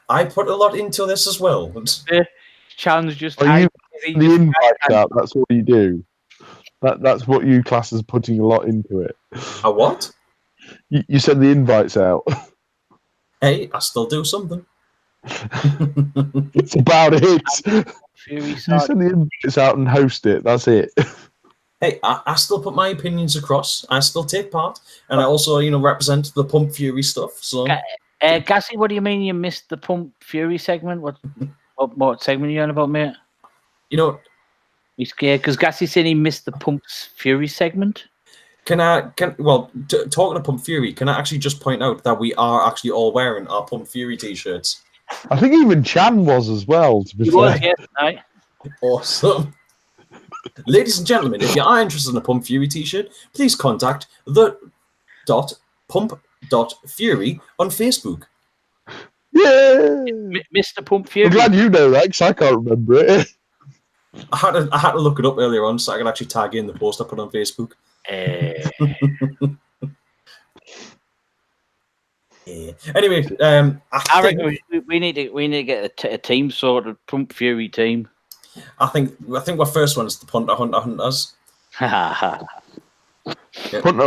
I put a lot into this as well. Chan's just the invite out. That's what you do. That's what you class as putting a lot into it. A what? You send the invites out. Hey, I still do something. It's about it. You send the invites out and host it. That's it. Hey, I still put my opinions across. I still take part, and I also, represent the Pump Fury stuff. So, Gassy, what do you mean you missed the Pump Fury segment? What segment are you on about, mate? He's scared because Gassy said he missed the Pump Fury segment. Talking to Pump Fury, can I actually just point out that we are actually all wearing our Pump Fury t-shirts? I think even Chan was as well, to be fair. Was, yes, right. Awesome. Ladies and gentlemen, if you are interested in a Pump Fury t-shirt, please contact the.pump.fury on Facebook. Yeah, Mr. Pump Fury. I'm glad you know that, because I can't remember it. I had to look it up earlier on so I could actually tag in the post I put on Facebook. Yeah. Anyway, I reckon we need to get a team sorted, Pump Fury team. I think our first one is the Punter Hunter Hunters. Punter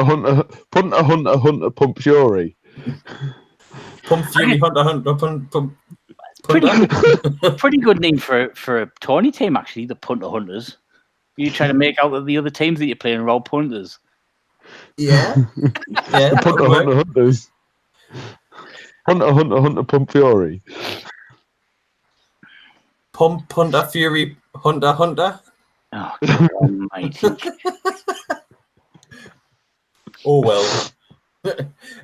Hunter Pump Fury. Pump Fury Hunter Pump. Pretty good name for a Tawny team, actually. The Punter Hunters. You trying to make out that the other teams that you're playing are all punters. Yeah. The Punter Hunter Hunters. Hunter Pump Fury. Pump Hunter Fury Hunter. Oh, God almighty. Oh well.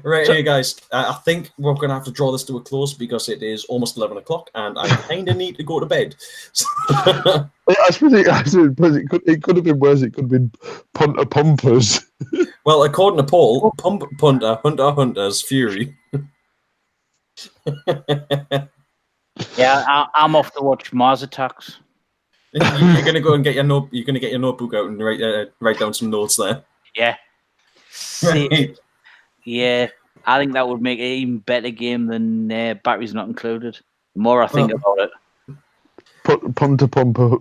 Right here, guys. I think we're going to have to draw this to a close because it is almost 11 o'clock and I kind of need to go to bed. I suppose it could have been worse. It could have been punter pumpers. Well, according to Paul, punter, hunters, fury. Yeah, I'm off to watch Mars Attacks. You're going to go and get your You're going to get your notebook out and write down some notes there. Yeah. Right. Yeah, I think that would make it an even better game than Batteries Not Included. The more I think about it. Punter pumper.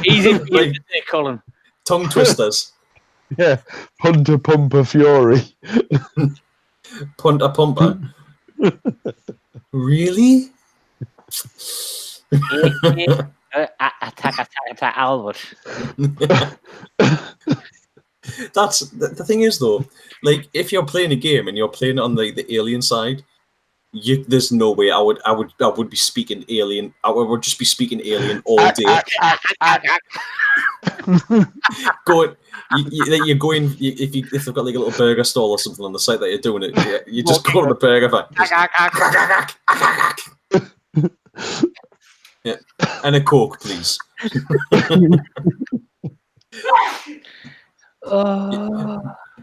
Easy for you to say, Colin. Tongue twisters. Yeah, punter pumper fury. Punter pumper. Really? Attack, Albert. That's the thing is though, like if you're playing a game and you're playing it on the alien side, there's no way I would be speaking alien. I would just be speaking alien all day. You're going if they've got like a little burger stall or something on the site that you're doing it, you just go to the burger van. Yeah, and a Coke, please.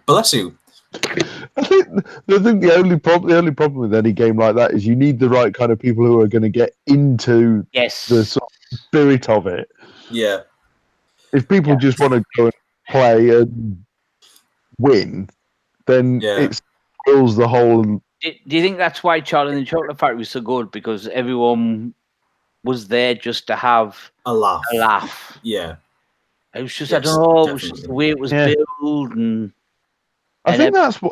Bless you. I think the only problem with any game like that is you need the right kind of people who are going to get into the sort of spirit of it. Yeah. If people just want to go and play and win, then it spoils the whole. Do you think that's why Charlie and the Chocolate Factory was so good? Because everyone was there just to have a laugh. Yeah. It was just I don't know. Definitely. It was just the way it was built, and I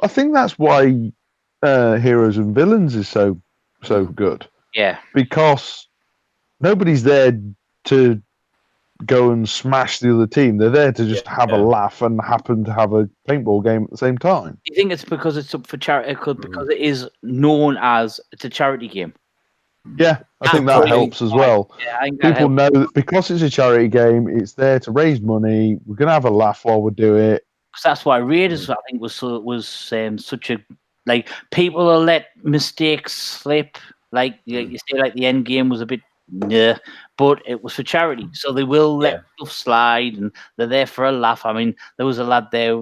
think that's why Heroes and Villains is so good. Yeah, because nobody's there to go and smash the other team. They're there to just have a laugh and happen to have a paintball game at the same time. Do you think it's because it's up for charity? Because it is known as it's a charity game. Yeah, I think that helps as well. Yeah, I think people know that because it's a charity game, it's there to raise money. We're gonna have a laugh while we do it. Because that's why Raiders, I think, was such a like people will let mistakes slip. Like you say, like the end game was a bit but it was for charity, so they will let stuff slide, and they're there for a laugh. I mean, there was a lad there,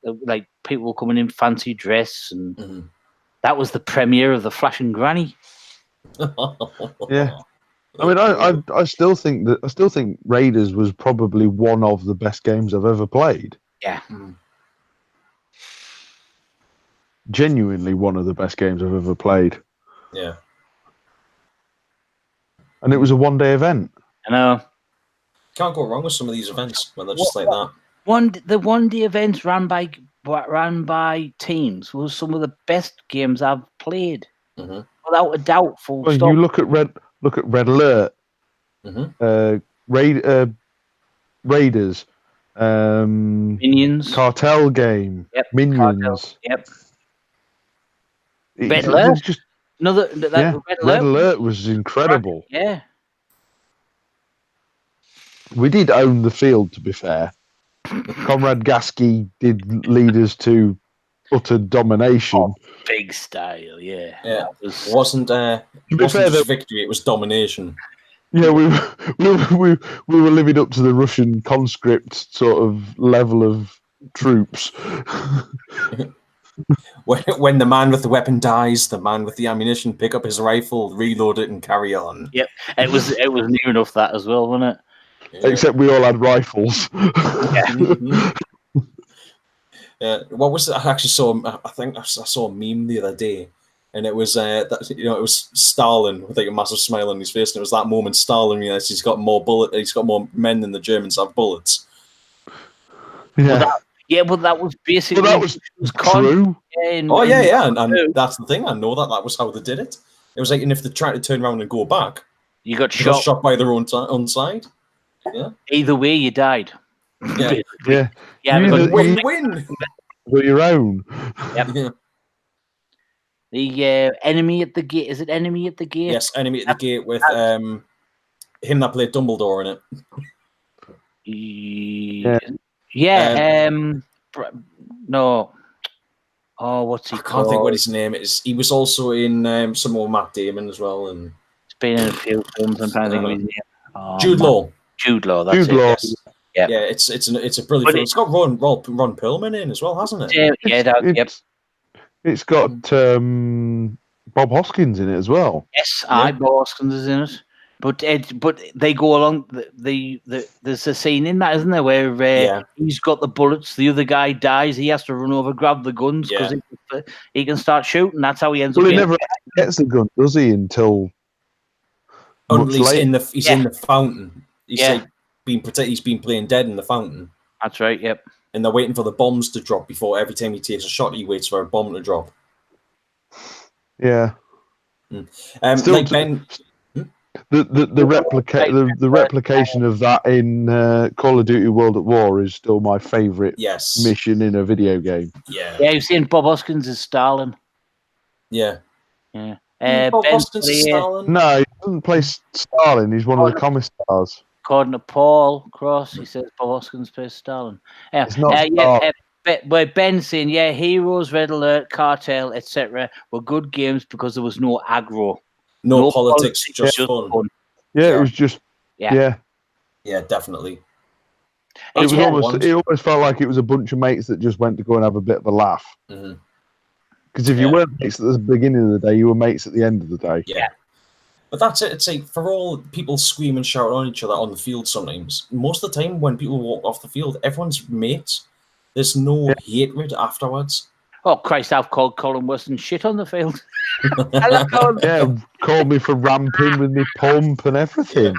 like people coming in fancy dress, and that was the premiere of the Flash and Granny. Yeah, I mean, I still think Raiders was probably one of the best games I've ever played. Yeah, genuinely one of the best games I've ever played. Yeah, and it was a one-day event. I know. Can't go wrong with some of these events when they're just like that. The one-day events ran by teams was some of the best games I've played. Without a doubt, Well, you look at Red Alert, Raiders, Minions, Cartel game, Minions. Cartel. Yep. Red Alert. Red Alert was incredible. Yeah. We did own the field, to be fair. Comrade Gasky did lead us to utter domination. Big style, yeah. Yeah, wasn't just victory; it was domination. Yeah, we were living up to the Russian conscript sort of level of troops. When the man with the weapon dies, the man with the ammunition pick up his rifle, reload it, and carry on. Yep, it was near enough that as well, wasn't it? Yeah. Except we all had rifles. Yeah. What was it? I actually saw. I think I saw a meme the other day, and it was it was Stalin with like a massive smile on his face, and it was that moment Stalin realized he's got more men than the Germans have bullets. Yeah. But that was basically that was true. Yeah, and that's the thing. I know that was how they did it. It was like, and if they tried to turn around and go back, you got shot by their own side. Yeah. Either way, you died. Yeah. Win. With your own. Yep. Yeah. The enemy at the gate. Is it Enemy at the Gate? Yes, Enemy at the Gate with him that played Dumbledore in it. Yeah. No. Oh, what's he I called? can't think what his name is. He was also in some more Matt Damon as well, and He's been in a few films. I'm trying to think of his name. Oh, Jude Law. Jude Law. That's Jude it. Law. Yes. Yeah. Yeah, it's a brilliant But film. It's got Ron Perlman in as well, hasn't it? Yeah, yep. It's got Bob Hoskins in it as well. Yes, Yeah. Bob Hoskins is in it. But they go along. There's a scene in that, isn't there, where he's got the bullets. The other guy dies. He has to run over, grab the guns because he can start shooting. That's how he ends up. Well, he never gets the gun, does he? Until much he's later. He's in the fountain. He's he's been playing dead in the fountain. That's right. Yep. And they're waiting for the bombs to drop before every time he takes a shot, he waits for a bomb to drop. Yeah. Like Ben. The replication of that in Call of Duty World at War is still my favourite mission in a video game. Yeah. Yeah, you've seen Bob Hoskins as Stalin. Yeah. Yeah. Bob Hoskins as Stalin? No, he doesn't play Stalin. He's one of the commissars. According to Paul Cross, he says Bob Hoskins plays Stalin. Yeah. It's not Stalin. Where Ben's saying, Heroes, Red Alert, Cartel, etc. were good games because there was no aggro. No politics, just fun. Yeah, it was just. Yeah, definitely. It almost felt like it was a bunch of mates that just went to go and have a bit of a laugh. Because if you weren't mates at the beginning of the day, you were mates at the end of the day. Yeah. But that's it. It's like, for all people scream and shout on each other on the field sometimes, most of the time when people walk off the field, everyone's mates. There's no hatred afterwards. Oh, Christ, I've called Colin Weston shit on the field. Yeah, called me for ramping with me pump and everything.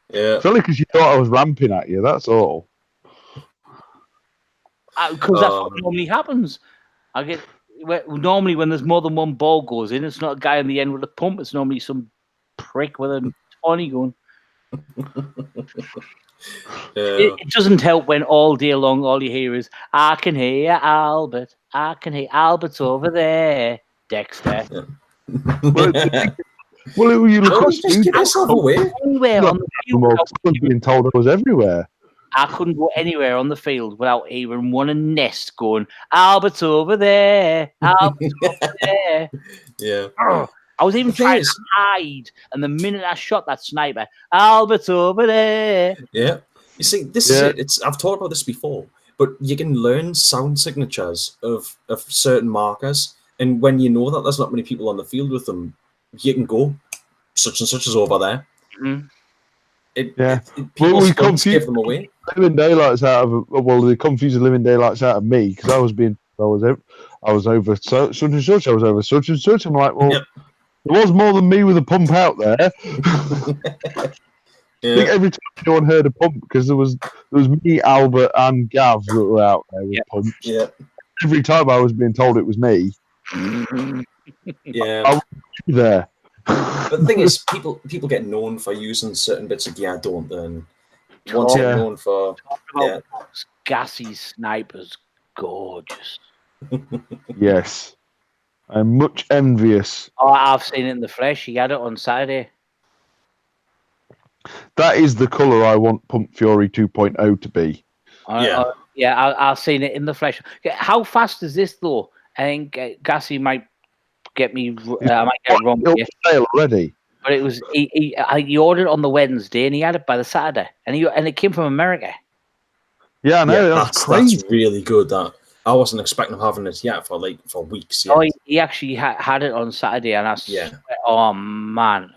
Yeah. It's only because you thought I was ramping at you, that's all. Because that's what normally happens. Normally when there's more than one ball goes in, it's not a guy on the end with a pump, it's normally some prick with a tawny gun. It doesn't help when all day long all you hear is, I can hear Albert, I can hear Albert's over there, Dexter. Well, you look just give yourself away. Anywhere on the field, being told I was everywhere. I couldn't go anywhere on the field without even one nest going, Albert's over there, Albert's over there. Yeah. I was even trying to hide, and the minute I shot that sniper, Albert's over there. Yeah. You see, this is it. I've talked about this before, but you can learn sound signatures of certain markers, and when you know that there's not many people on the field with them, you can go, such and such is over there. People give them away. Living daylights out of they confused the living daylights out of me because I was over such and such. I was over such and such. I'm like, well, there was more than me with a pump out there. I think every time anyone heard a pump because there was me, Albert, and Gav that were out there with pumps. Yeah. Every time I was being told it was me. Yeah. I was there. But the thing is, people get known for using certain bits of gear, don't they? And once you're known for gassy snipers, gorgeous. Yes. I'm much envious. Oh, I've seen it in the flesh. He had it on Saturday. That is the colour I want Pump Fury 2.0 to be. I've seen it in the flesh. How fast is this, though? I think Gassy might get me. I might get it wrong. Sale already. But it was he ordered it on the Wednesday and he had it by the Saturday, and it came from America. Yeah, I know. That's crazy. That's really good. That I wasn't expecting having it yet for weeks. Yet. Oh, he actually had it on Saturday, and oh man,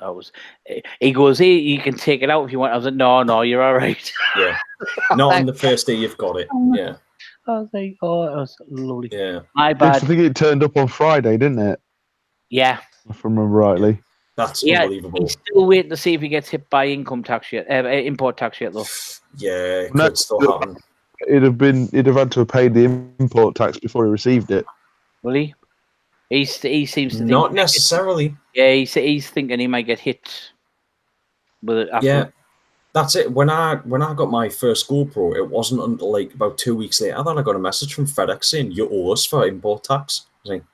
he goes, hey, you can take it out if you want. I was like, no, you're all right. Yeah, not on the first day you've got it. Yeah. I was like, oh, it was lovely. Yeah. My bad. I think it turned up on Friday, didn't it? Yeah. If I remember rightly. That's unbelievable. He's still waiting to see if he gets hit by import tax yet, though. Yeah, it could still happen. He'd have had to have paid the import tax before he received it. Will he? He seems to think not necessarily. He's thinking he might get hit with it. Yeah, that's it. When I got my first GoPro, it wasn't until like about 2 weeks later that I got a message from FedEx saying you owe us for import tax. I was like,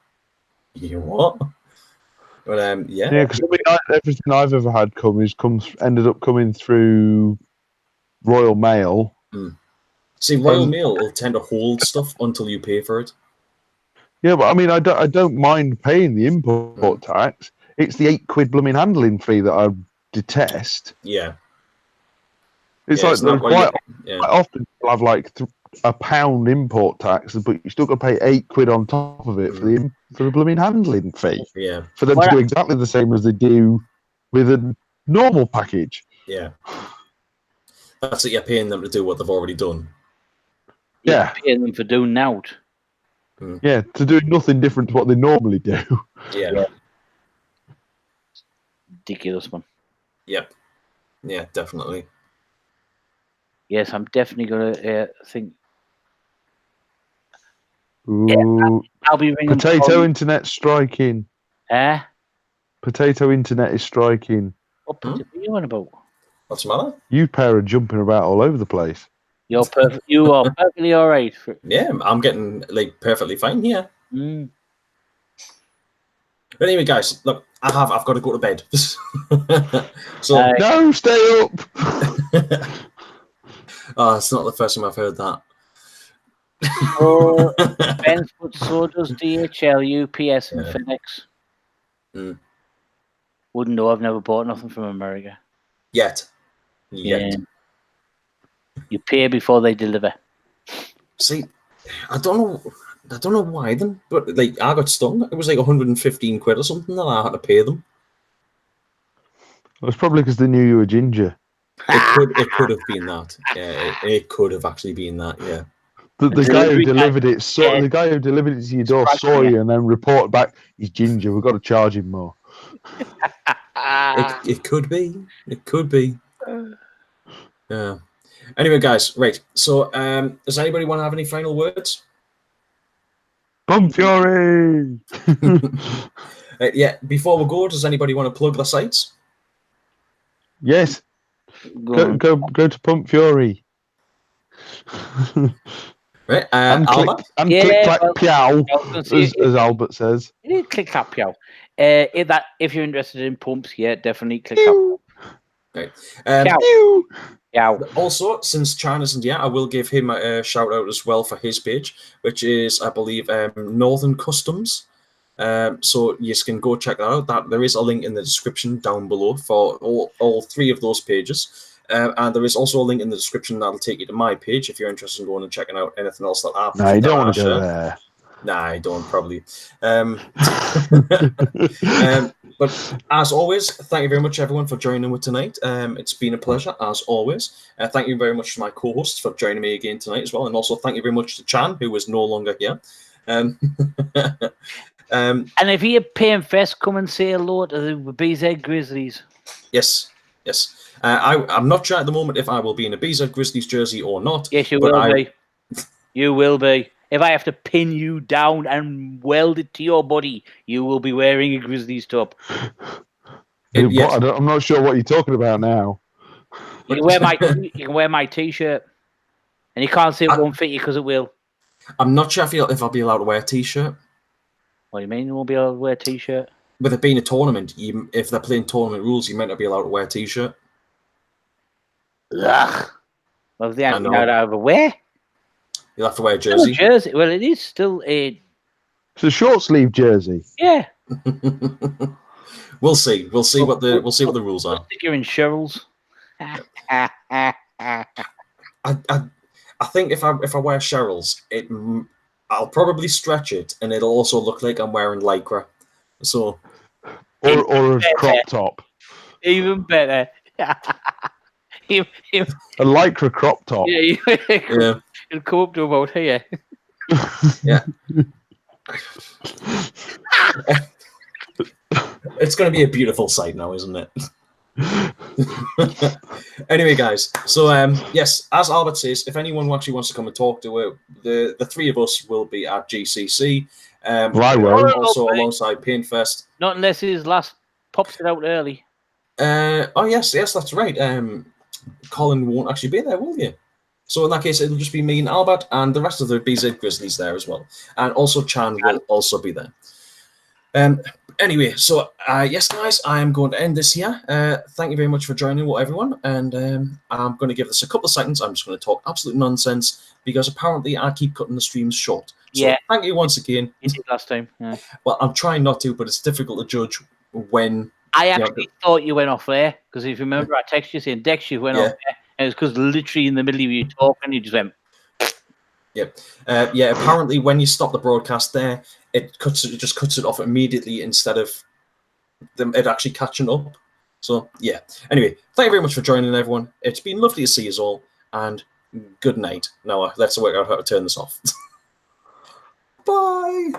you what? But because everything I've ever had ended up coming through Royal Mail See, Royal Mail will tend to hold stuff until you pay for it. Yeah, but I mean, I don't mind paying the import tax. It's the £8 blooming handling fee that I detest. Yeah. It's Yeah, like it's not quite yeah. often you'll have like £1 import tax, but you still got to pay £8 on top of it for the blooming handling fee. Yeah. For them to do exactly the same as they do with a normal package. Yeah. That's it. You're paying them to do what they've already done. You're paying them for doing now. Yeah, to do nothing different to what they normally do. Yeah. Ridiculous, man. Yep. Yeah, definitely. Yes, I'm definitely gonna think. Ooh. I'll be ringing. Potato internet striking. Potato internet is striking. What are you on about? What's the matter? You pair are jumping about all over the place. You're perfect. You are perfectly all right. Yeah, I'm getting like perfectly fine here. Mm. But anyway, guys, look, I've got to go to bed. So no, stay up. Oh, it's not the first time I've heard that. Oh, Ben's, but so does DHL, UPS, and FedEx. Wouldn't know. I've never bought nothing from America. Yet. Yeah. You pay before they deliver. See, I don't know why then, but like I got stung. It was like 115 quid or something that I had to pay them. Well, it's probably because they knew you were ginger. It could have been that. Yeah, it could have actually been that. Yeah. The guy who delivered it the guy who delivered it to your door saw you and then reported back, he's ginger, we've got to charge him more. It could be. It could be. Yeah. Anyway, guys, right. So does anybody want to have any final words? Pump Fury! Yeah, before we go, does anybody want to plug the sites? Yes. Go to Pump Fury. Right, and Albert? Click clack piao, as Albert says. You need click clack piao. If you're interested in pumps, yeah, definitely click clack. Right. Also, since Chan isn't here, I will give him a shout out as well for his page, which is, I believe, Northern Customs. So you can go check that out. There is a link in the description down below for all three of those pages. And there is also a link in the description that'll take you to my page if you're interested in going and checking out anything else that I've. No, you don't want to go there. Nah, I don't probably. But as always, thank you very much, everyone, for joining with tonight. It's been a pleasure, as always. Thank you very much to my co-hosts for joining me again tonight as well. And also thank you very much to Chan, who is no longer here. And if you're paying fest, come and say hello to the BZ Grizzlies. Yes, yes. I'm not sure at the moment if I will be in a BZ Grizzlies jersey or not. Yes, you will be. You will be. If I have to pin you down and weld it to your body, you will be wearing a Grizzlies top. Yes. I'm not sure what you're talking about now. You can wear my T-shirt, and you can't say it won't fit you because it will. I'm not sure if I'll be allowed to wear a T-shirt. What do you mean you won't be able to wear a T-shirt? With it being a tournament, if they're playing tournament rules, you might not be allowed to wear a T-shirt. Ugh. Well, if they haven't been allowed to wear. You'll have to wear a jersey. Well, it is still a. It's a short sleeve jersey. Yeah. We'll see. We'll see what the rules are. I think you're in Cheryl's. I think if I wear Cheryl's, I'll probably stretch it, and it'll also look like I'm wearing lycra. So. Or a crop top. Even better. A lycra crop top. Yeah. It'll come up to about here. Yeah. It's going to be a beautiful sight now, isn't it? Anyway, guys. So, yes, as Albert says, if anyone actually wants to come and talk to her, the three of us will be at GCC. Also alongside Paintfest. Not unless his last pops it out early. Yes, that's right. Colin won't actually be there, will you? So in that case, it'll just be me and Albert and the rest of the BZ Grizzlies there as well. And also Chan will also be there. Anyway, so yes, guys, I am going to end this here. Thank you very much for joining, everyone. And I'm going to give this a couple of seconds. I'm just going to talk absolute nonsense because apparently I keep cutting the streams short. So Yeah. thank you once again. You did last time. Yeah. Well, I'm trying not to, but it's difficult to judge when. I actually thought you went off there because if you remember, I texted you saying Dex, you went off there, and it's because literally in the middle of you talking, you just went. Yep. Yeah. Apparently, when you stop the broadcast there, it just cuts it off immediately instead of it actually catching up. So yeah. Anyway, thank you very much for joining, everyone. It's been lovely to see you all, and good night. Now let's work out how to turn this off. Bye.